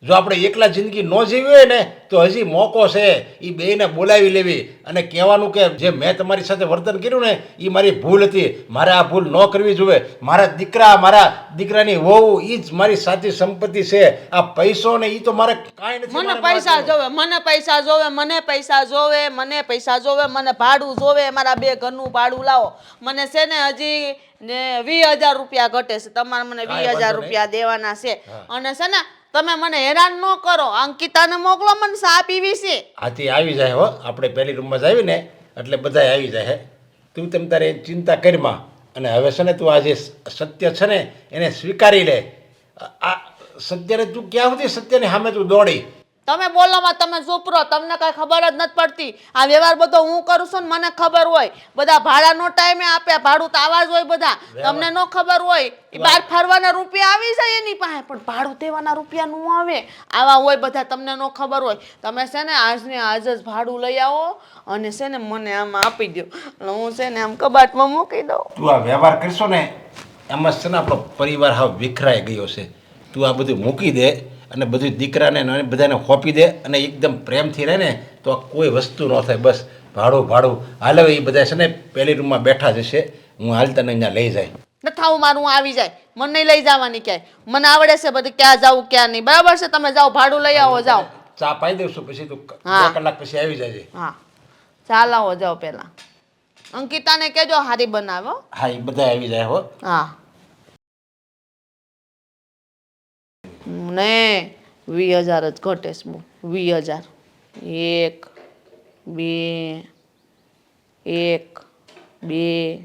Speaker 1: જો આપણે એકલા જિંદગી ન જીવી હોય ને તો હજી મોકો છે એ બેયને બોલાવી લેવી અને કહેવાનું કે જે મેં તમારી સાથે વર્તન કર્યું ને એ મારી ભૂલ હતી. મારે આ ભૂલ ન કરવી જોઈએ. મારા દીકરાની વહુ એ જ મારી સાચી સંપત્તિ છે. આ પૈસો ને એ તો મારે કાંઈ નથી.
Speaker 2: મને પૈસા જોવે. મને પૈસા જોવે. મને પૈસા જોવે. મને પૈસા જોવે. મને ભાડું જોવે. મારા 2 ઘરનું ભાડું લાવો. મને છે ને હજી ને 20,000 રૂપિયા ઘટે છે. તમારે મને 20,000 રૂપિયા દેવાના છે. અને છે ને તમે મને હેરાન ન કરો. અંકિતાને મોકલો. મને ચા પીવી છે.
Speaker 1: આથી આવી જાય હો. આપણે પહેલી રૂમમાં જ આવીને એટલે બધાય આવી જાય. હે તું તમ તારે ચિંતા કરીમાં. અને હવે છે ને તું આ જે સત્ય છે ને એને સ્વીકારી લે. આ સત્યને તું ક્યાં સુધી સત્યની સામે તું દોડી?
Speaker 2: તમે બોલોમાં તમે ચૂપ રહો. તમને કઈ ખબર જ નથી પડતી. આ વ્યવહાર બધો હું કરું છું ને મને ખબર હોય. બધા ભાડાનો ટાઈમે આપે. ભાડું તો આવા જ હોય બધા. તમને ન ખબર હોય. એ બહાર ફરવાના રૂપિયા આવી જાય એની પાસે પણ ભાડું દેવાના રૂપિયા નું આવે. આવા હોય બધા. તમને ન ખબર હોય. તમે છે ને આજને આજ જ ભાડું લઈ આવો અને છે ને મને આમાં આપી દો. હું છે ને આમ કબાટમાં મૂકી દઉં.
Speaker 1: તું આ વ્યવહાર કરશો ને એમ જ છે ને આપણો પરિવાર હાવ વિખરાઈ ગયો છે. તું આ બધું મૂકી દે અને બધું દીકરાને અને બધાને ખોપી દે અને એકદમ પ્રેમથી રહે ને તો આ કોઈ વસ્તુ ન થાય. બસ ભાડું હાલ. હવે એ બધા છે ને પહેલી રૂમમાં બેઠા જશે. હું હાલ તને અહીંયા લઈ જાય.
Speaker 2: નથી આવું મારું. હું આવી જાય. મને નહીં લઈ જવાની ક્યાંય. મને આવડે છે બધું ક્યાં જવું ક્યાં નહીં. બરાબર છે? તમે જાઓ ભાડું લઈ આવો. જાઓ.
Speaker 1: ચા પાઈ દઉં છું પછી તું 2 કલાક પછી આવી જાય.
Speaker 2: હા ચા લાવો. જાઓ પહેલા. અંકિતાને કહેજો હારી બનાવો.
Speaker 1: હા એ બધા આવી જાય હો.
Speaker 2: હા ને 20,000 જ ઘટે છે બહુ. 20,000 1 2 1 2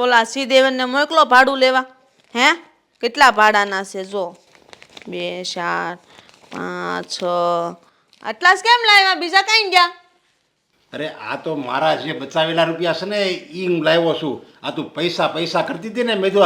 Speaker 2: ઓલા શ્રીદેવનને મોકલો ભાડું લેવા. હે કેટલા ભાડાના છે જો 2 4 5 6 આટલા જ કેમ લાવ્યા? બીજા કઈ ગયા?
Speaker 1: અરે આ તો મારા જે બચાવેલા રૂપિયા છે ને એ હું લાવ્યો છું. આ તું પૈસા પૈસા કરતી હતી ને મેં જો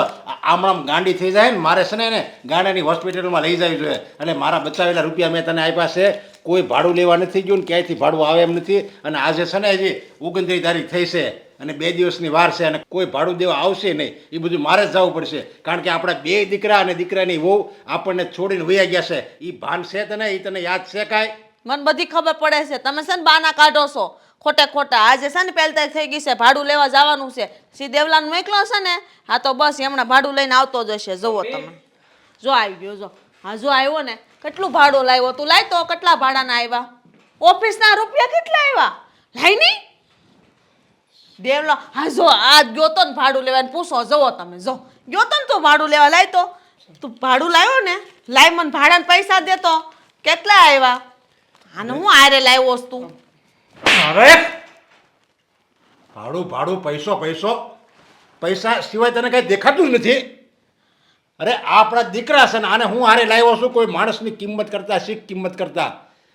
Speaker 1: આમ ગાંડી થઈ જાય ને મારે છે ને એને ગાંડાની હોસ્પિટલમાં લઈ જવી જોઈએ. એટલે મારા બચાવેલા રૂપિયા મેં તને આપ્યા છે. કોઈ ભાડું લેવા નથી ગયું ને ક્યાંયથી ભાડું આવે એમ નથી. અને આજે છે ને હજી 29 તારીખ થઈ છે અને 2 દિવસની વાર છે અને કોઈ ભાડું દેવા આવશે નહીં. એ બધું મારે જ જવું પડશે કારણ કે આપણા 2 દીકરા અને દીકરાની વહુ આપણને છોડીને વયા ગયા છે. એ ભાન છે તને? એ તને યાદ છે કાંઈ?
Speaker 2: મને બધી ખબર પડે છે. તમે છે ને બાના કાઢો છો ખોટે ખોટા. આજે છે ને પહેલતા થઈ ગઈ છે, ભાડું લેવા જવાનું છે. શ્રીદેવલાને મોકલો છે ને, હા તો બસ હમણાં ભાડું લઈને આવતો જ હશે. જુઓ તમે, જો આવી ગયો. જો હા જો આવ્યો ને. કેટલું ભાડું લાવ્યો તું? લાય તો કેટલા ભાડાના આવ્યા? ઓફિસના રૂપિયા કેટલા આવ્યા? લાય નહીં દેવલા. હા જો આ ગયો તો ને ભાડું લેવા પૂછો. જુઓ તમે, જો ગયો તો ને તું ભાડું લેવા. લાય તો તું ભાડું લાવ્યો ને, લાય મને ભાડાના પૈસા દેતો. કેટલા આવ્યા? આને હું આરે લાવ્યો તું?
Speaker 1: અરે ભાડું ભાડું પૈસો પૈસો પૈસા સિવાય તને કઈ દેખાતું જ નથી. અરે આ આપણા દીકરા છે ને આને હું હારે લાવ્યો છું. કોઈ માણસની કિંમત કરતા શીખ કિંમત કરતા.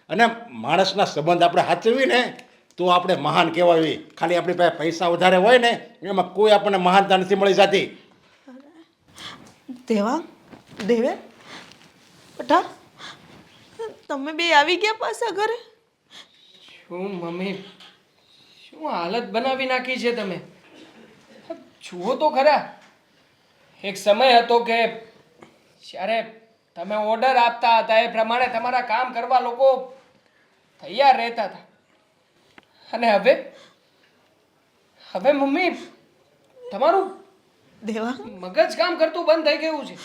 Speaker 1: અને માણસના સંબંધ આપણે સાચવી ને તો આપણે મહાન કહેવાય. ખાલી આપણી પાસે પૈસા વધારે હોય ને એમાં કોઈ આપણને મહાનતા નથી મળી જતી.
Speaker 2: દેવા દેવે બેટા તમે બે આવી ગયા પાછા ઘરે?
Speaker 3: શું મમ્મી, શું હાલત બનાવી નાખી છે તમે? જુઓ તો ખરા. એક સમય હતો કે જ્યારે તમે ઓર્ડર આપતા હતા એ પ્રમાણે તમારા કામ કરવા લોકો તૈયાર રહેતા હતા. અને હવે મમ્મી તમારું
Speaker 2: દેવા
Speaker 3: મગજ કામ કરતું બંધ થઈ ગયું છે.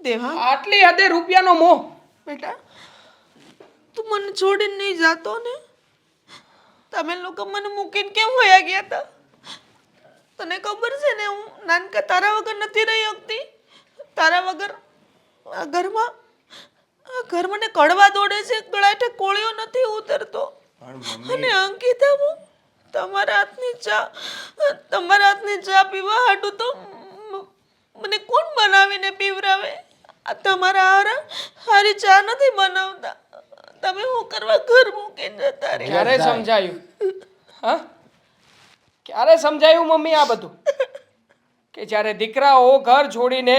Speaker 2: દેવા
Speaker 3: આટલી હદે રૂપિયાનો મોહ.
Speaker 2: બેટા તું મને છોડીને નહીં જાતો ને? તમે લોકો મને મૂકીને કેમ વયા ગયા હતા? તને ખબર છે ને હું નાનકા તારા વગર નથી રહી શકતી. તારા વગર આ ઘરમાં ને કડવા દોડે છે, ગળાઠે કોળિયો નથી ઉતરતો. અને અંકિતા હું તમારા હાથની ચા પીવા હાટું તો મને કોણ બનાવીને પીવરાવે? આ તમારા હારી ચા નથી બનાવતા. તમે શું કરવા ઘર મૂકીને જતા રહ્યા?
Speaker 3: ક્યારે સમજાયું? હા ક્યારે સમજાયું મમ્મી આ બધું? કે જ્યારે દીકરાઓ ઘર છોડીને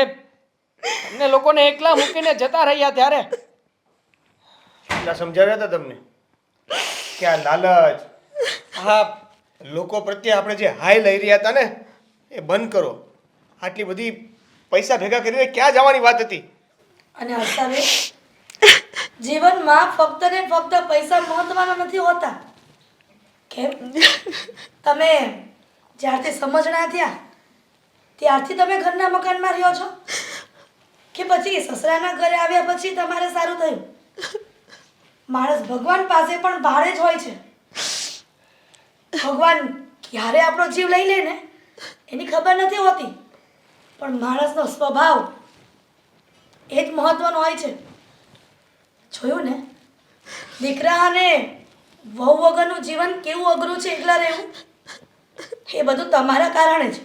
Speaker 3: તમને લોકોને એકલા મૂકીને જતા રહ્યા ત્યારે
Speaker 6: એટલા સમજાવ્યા હતા તમને કે આ લાલચ, આ લોકો પ્રત્યે આપણે જે હાઈ લઈ રહ્યા હતા ને એ બંધ કરો. આટલી બધી પૈસા ભેગા કરીને ક્યાં જવાની વાત હતી?
Speaker 7: અને હર્ષાબેન, જીવનમાં ફક્ત ને ફક્ત પૈસા મહત્વના નથી હોતા. કેમ? તમે જ્યારથી સમજણા થયા ત્યારથી તમે ઘરના મકાનમાં રહ્યો છો કે પછી સસરાના ઘરે આવ્યા પછી તમારે સારું થયું? માણસ ભગવાન પાસે પણ ભાડે જ હોય છે. ભગવાન ક્યારે આપણો જીવ લઈ લે ને એની ખબર નથી હોતી, પણ માણસનો સ્વભાવ એ જ મહત્વનો હોય છે. જોયું ને, દીકરા અને વહુ વગરનું જીવન કેવું અઘરું છે. એકલા રહેવું એ બધું તમારા કારણે છે.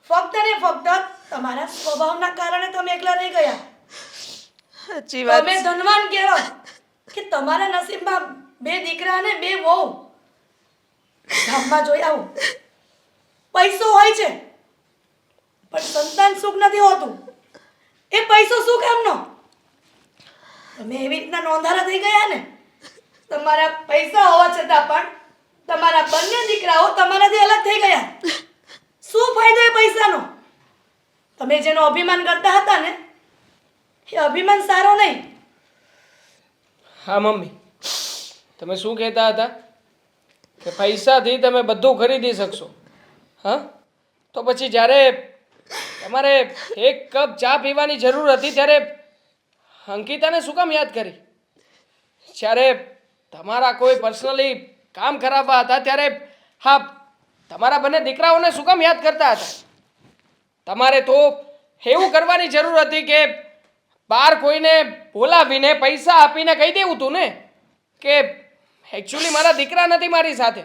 Speaker 7: ફક્ત ને ફક્ત તમારા સ્વભાવના કારણે તમે એકલા રહી ગયા.
Speaker 2: સાચી વાત.
Speaker 7: તમે ધનવાન કહેવાય કે તમારા નસીબમાં 2 દીકરા અને 2 વહુ. ગામમાં જોઈ આવું, પૈસો હોય છે પણ સંતાન સુખ નથી હોતું. એ પૈસો શું કામનો? તમે એવી રીતના નોંધારા થઈ ગયા ને. તમારા પૈસા હોવા છતાં પણ તમારા બંને દીકરાઓ તમારાથી અલગ થઈ ગયા. શું ફાયદો એ પૈસાનો? તમે જેનો અભિમાન કરતા હતા ને એ અભિમાન સારો નહીં.
Speaker 3: હા મમ્મી, તમે શું કહેતા હતા કે પૈસાથી તમે બધું ખરીદી શકશો? હા તો પછી જ્યારે તમારે એક કપ ચા પીવાની જરૂર હતી ત્યારે અંકિતાને શું કામ યાદ કરી? જ્યારે તમારા કોઈ પર્સનલી કામ કરાવવા હતા ત્યારે હા તમારા બંને દીકરાઓને શું કામ યાદ કરતા હતા? તમારે તો એવું કરવાની જરૂર હતી કે બહાર કોઈને બોલાવીને પૈસા આપીને કહી દેવું તું ને કે એકચ્યુઅલી મારા દીકરા નથી મારી સાથે,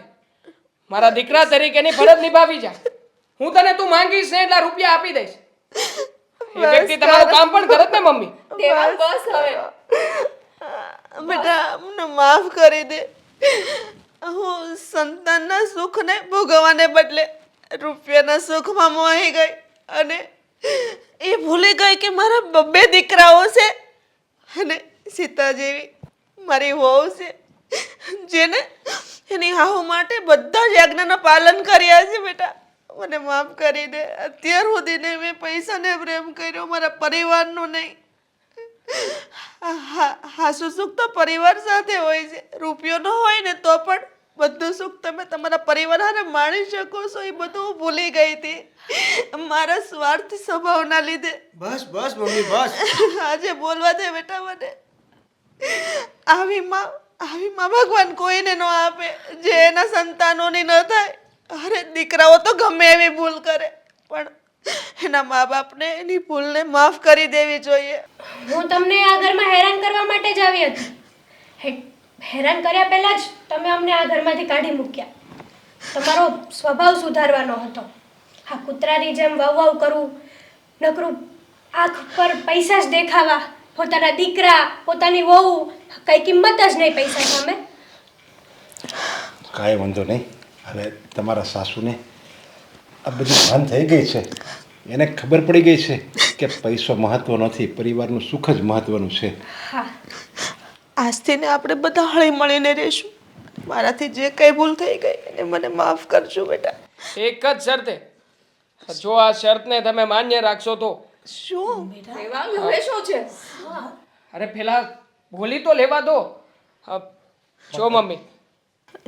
Speaker 3: મારા દીકરા તરીકેની ફરજ નિભાવી જા. હું તને તું માંગીશ ને એટલા રૂપિયા આપી દઈશ. એ વ્યક્તિ તમારું કામ પણ કરત ને મમ્મી.
Speaker 4: દેવાંગ બસ હવે.
Speaker 2: બેટા અમને માફ કરી દે. હું સંતાનના સુખને ભોગવવાને બદલે રૂપિયાના સુખમાં મોહી ગઈ અને એ ભૂલી ગઈ કે મારા બબ્બે દીકરાઓ છે અને સીતા જેવી મારી વહુ છે જેને એની હાહુ માટે બધા જ યજ્ઞનું પાલન કર્યા છે. બેટા મને માફ કરી દે. અત્યાર સુધીને મેં પૈસાને પ્રેમ કર્યો, મારા પરિવારનો નહીં. હાસુ સુખ તો પરિવાર સાથે હોય છે. રૂપિયો ન હોય ને તો પણ બધું સુખ તમે તમારા પરિવાર હારે માણી શકો છો. એ બધું હું ભૂલી ગઈ હતી મારા સ્વાર્થી સ્વભાવના લીધે.
Speaker 6: બસ બસ મમ્મી બસ.
Speaker 2: આજે બોલવા દે બેટા મને. આવી માં ભગવાન કોઈને ન આપે જે એના સંતાનોની ન થાય. અરે દીકરાઓ તો ગમે એવી ભૂલ કરે પણ એના મા બાપને એની ભૂલને માફ કરી દેવી જોઈએ.
Speaker 5: હું તમને આ ઘરમાં હેરાન કરવા માટે જ આવી હતી. હેરાન કર્યા પહેલાં જ તમે અમને આ ઘરમાંથી કાઢી મૂક્યા. તમારો સ્વભાવ સુધારવાનો હતો. હા, કૂતરાની જેમ વાવ વાવ કરવું, નકરું આંખ પર પૈસા જ દેખાવા, પોતાના દીકરા પોતાની વહુ કંઈ કિંમત જ નહીં પૈસા સામે.
Speaker 1: કાંઈ વાંધો નહીં. હવે તમારા સાસુને આ બધી ભાન થઈ ગઈ છે, એને ખબર પડી ગઈ છે કે પૈસો મહત્વ નથી, પરિવારનું સુખ જ મહત્વનું છે.
Speaker 5: હા,
Speaker 2: આજથી ને આપણે બધા હળી મળીને રહીશું. મારાથી જે કઈ ભૂલ થઈ ગઈ એને મને માફ કરજો બેટા.
Speaker 3: એક જ શરતે, જો આ શરતને તમે માન્ય રાખશો તો.
Speaker 2: શું
Speaker 4: દેવાંગ હવે શું છે?
Speaker 3: અરે પેલા બોલી તો લેવા દો. જો મમ્મી,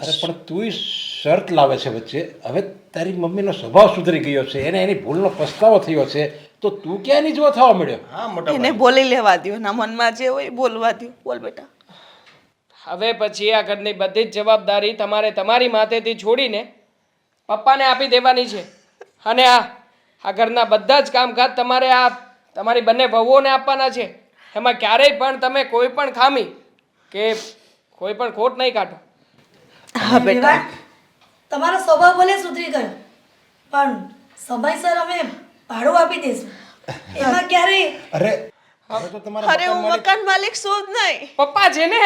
Speaker 1: અરે પણ તું શરત લાવે છે વચ્ચે. હવે તારી મમ્મીનો સ્વભાવ સુધરી ગયો છે, એને એની ભૂલનો પસ્તાવો થયો છે, તો તું ક્યાં એની જેવો થવા મળ્યો?
Speaker 6: હા મોટા
Speaker 2: એને બોલી લેવા દો. એના મનમાં જે હોય એ બોલવા દો. બોલ બેટા.
Speaker 3: હવે પછી આ ઘરની બધી જ જવાબદારી તમારે તમારી માથેથી છોડીને પપ્પાને આપી દેવાની છે. અને આ ઘરના બધા જ કામકાજ તમારે આ તમારી બંને વહુઓને આપવાના છે. એમાં ક્યારેય પણ તમે કોઈ પણ ખામી કે કોઈ પણ ખોટ નહીં કાઢો.
Speaker 2: હા બેટા.
Speaker 7: તમારો સ્વભાવ ભલે સુધરી ગયો પણ સમયસર અમે ભાડું આપી દઈશું. એમાં ક્યારેય
Speaker 1: અરે હવે તો તમારા
Speaker 2: અરે હું મકાન માલિક છું જ નહીં.
Speaker 3: પપ્પા છે ને,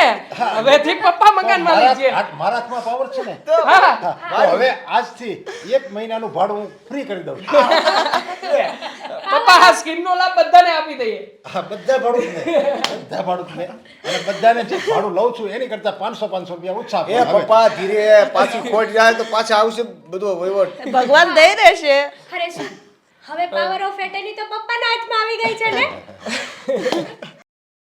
Speaker 3: હવેથી પપ્પા મકાન માલિક છે.
Speaker 1: મારા હાથમાં પાવર છે ને.
Speaker 3: હા,
Speaker 1: તો હવે આજથી 1 મહિનાનું ભાડું હું ફ્રી કરી દઉં છું.
Speaker 3: પપ્પા આ સ્કીમનો લાભ બધાને આપી દઈએ.
Speaker 1: હા, બધા ભાડું જ ને, બધા ભાડું જ ને. અને બધાને જે ભાડું લઉં છું એની કરતાં 500 રૂપિયા ઓછા આપો.
Speaker 6: એ પપ્પા ધીરે, પાછી ખોટ જાય તો પાછા આવશે બધો વહીવટ.
Speaker 2: ભગવાન દઈ રહેશે.
Speaker 5: અરે શું, હવે પાવર ઓફ એટર્ની તો પપ્પાના હાથમાં આવી ગઈ છે ને.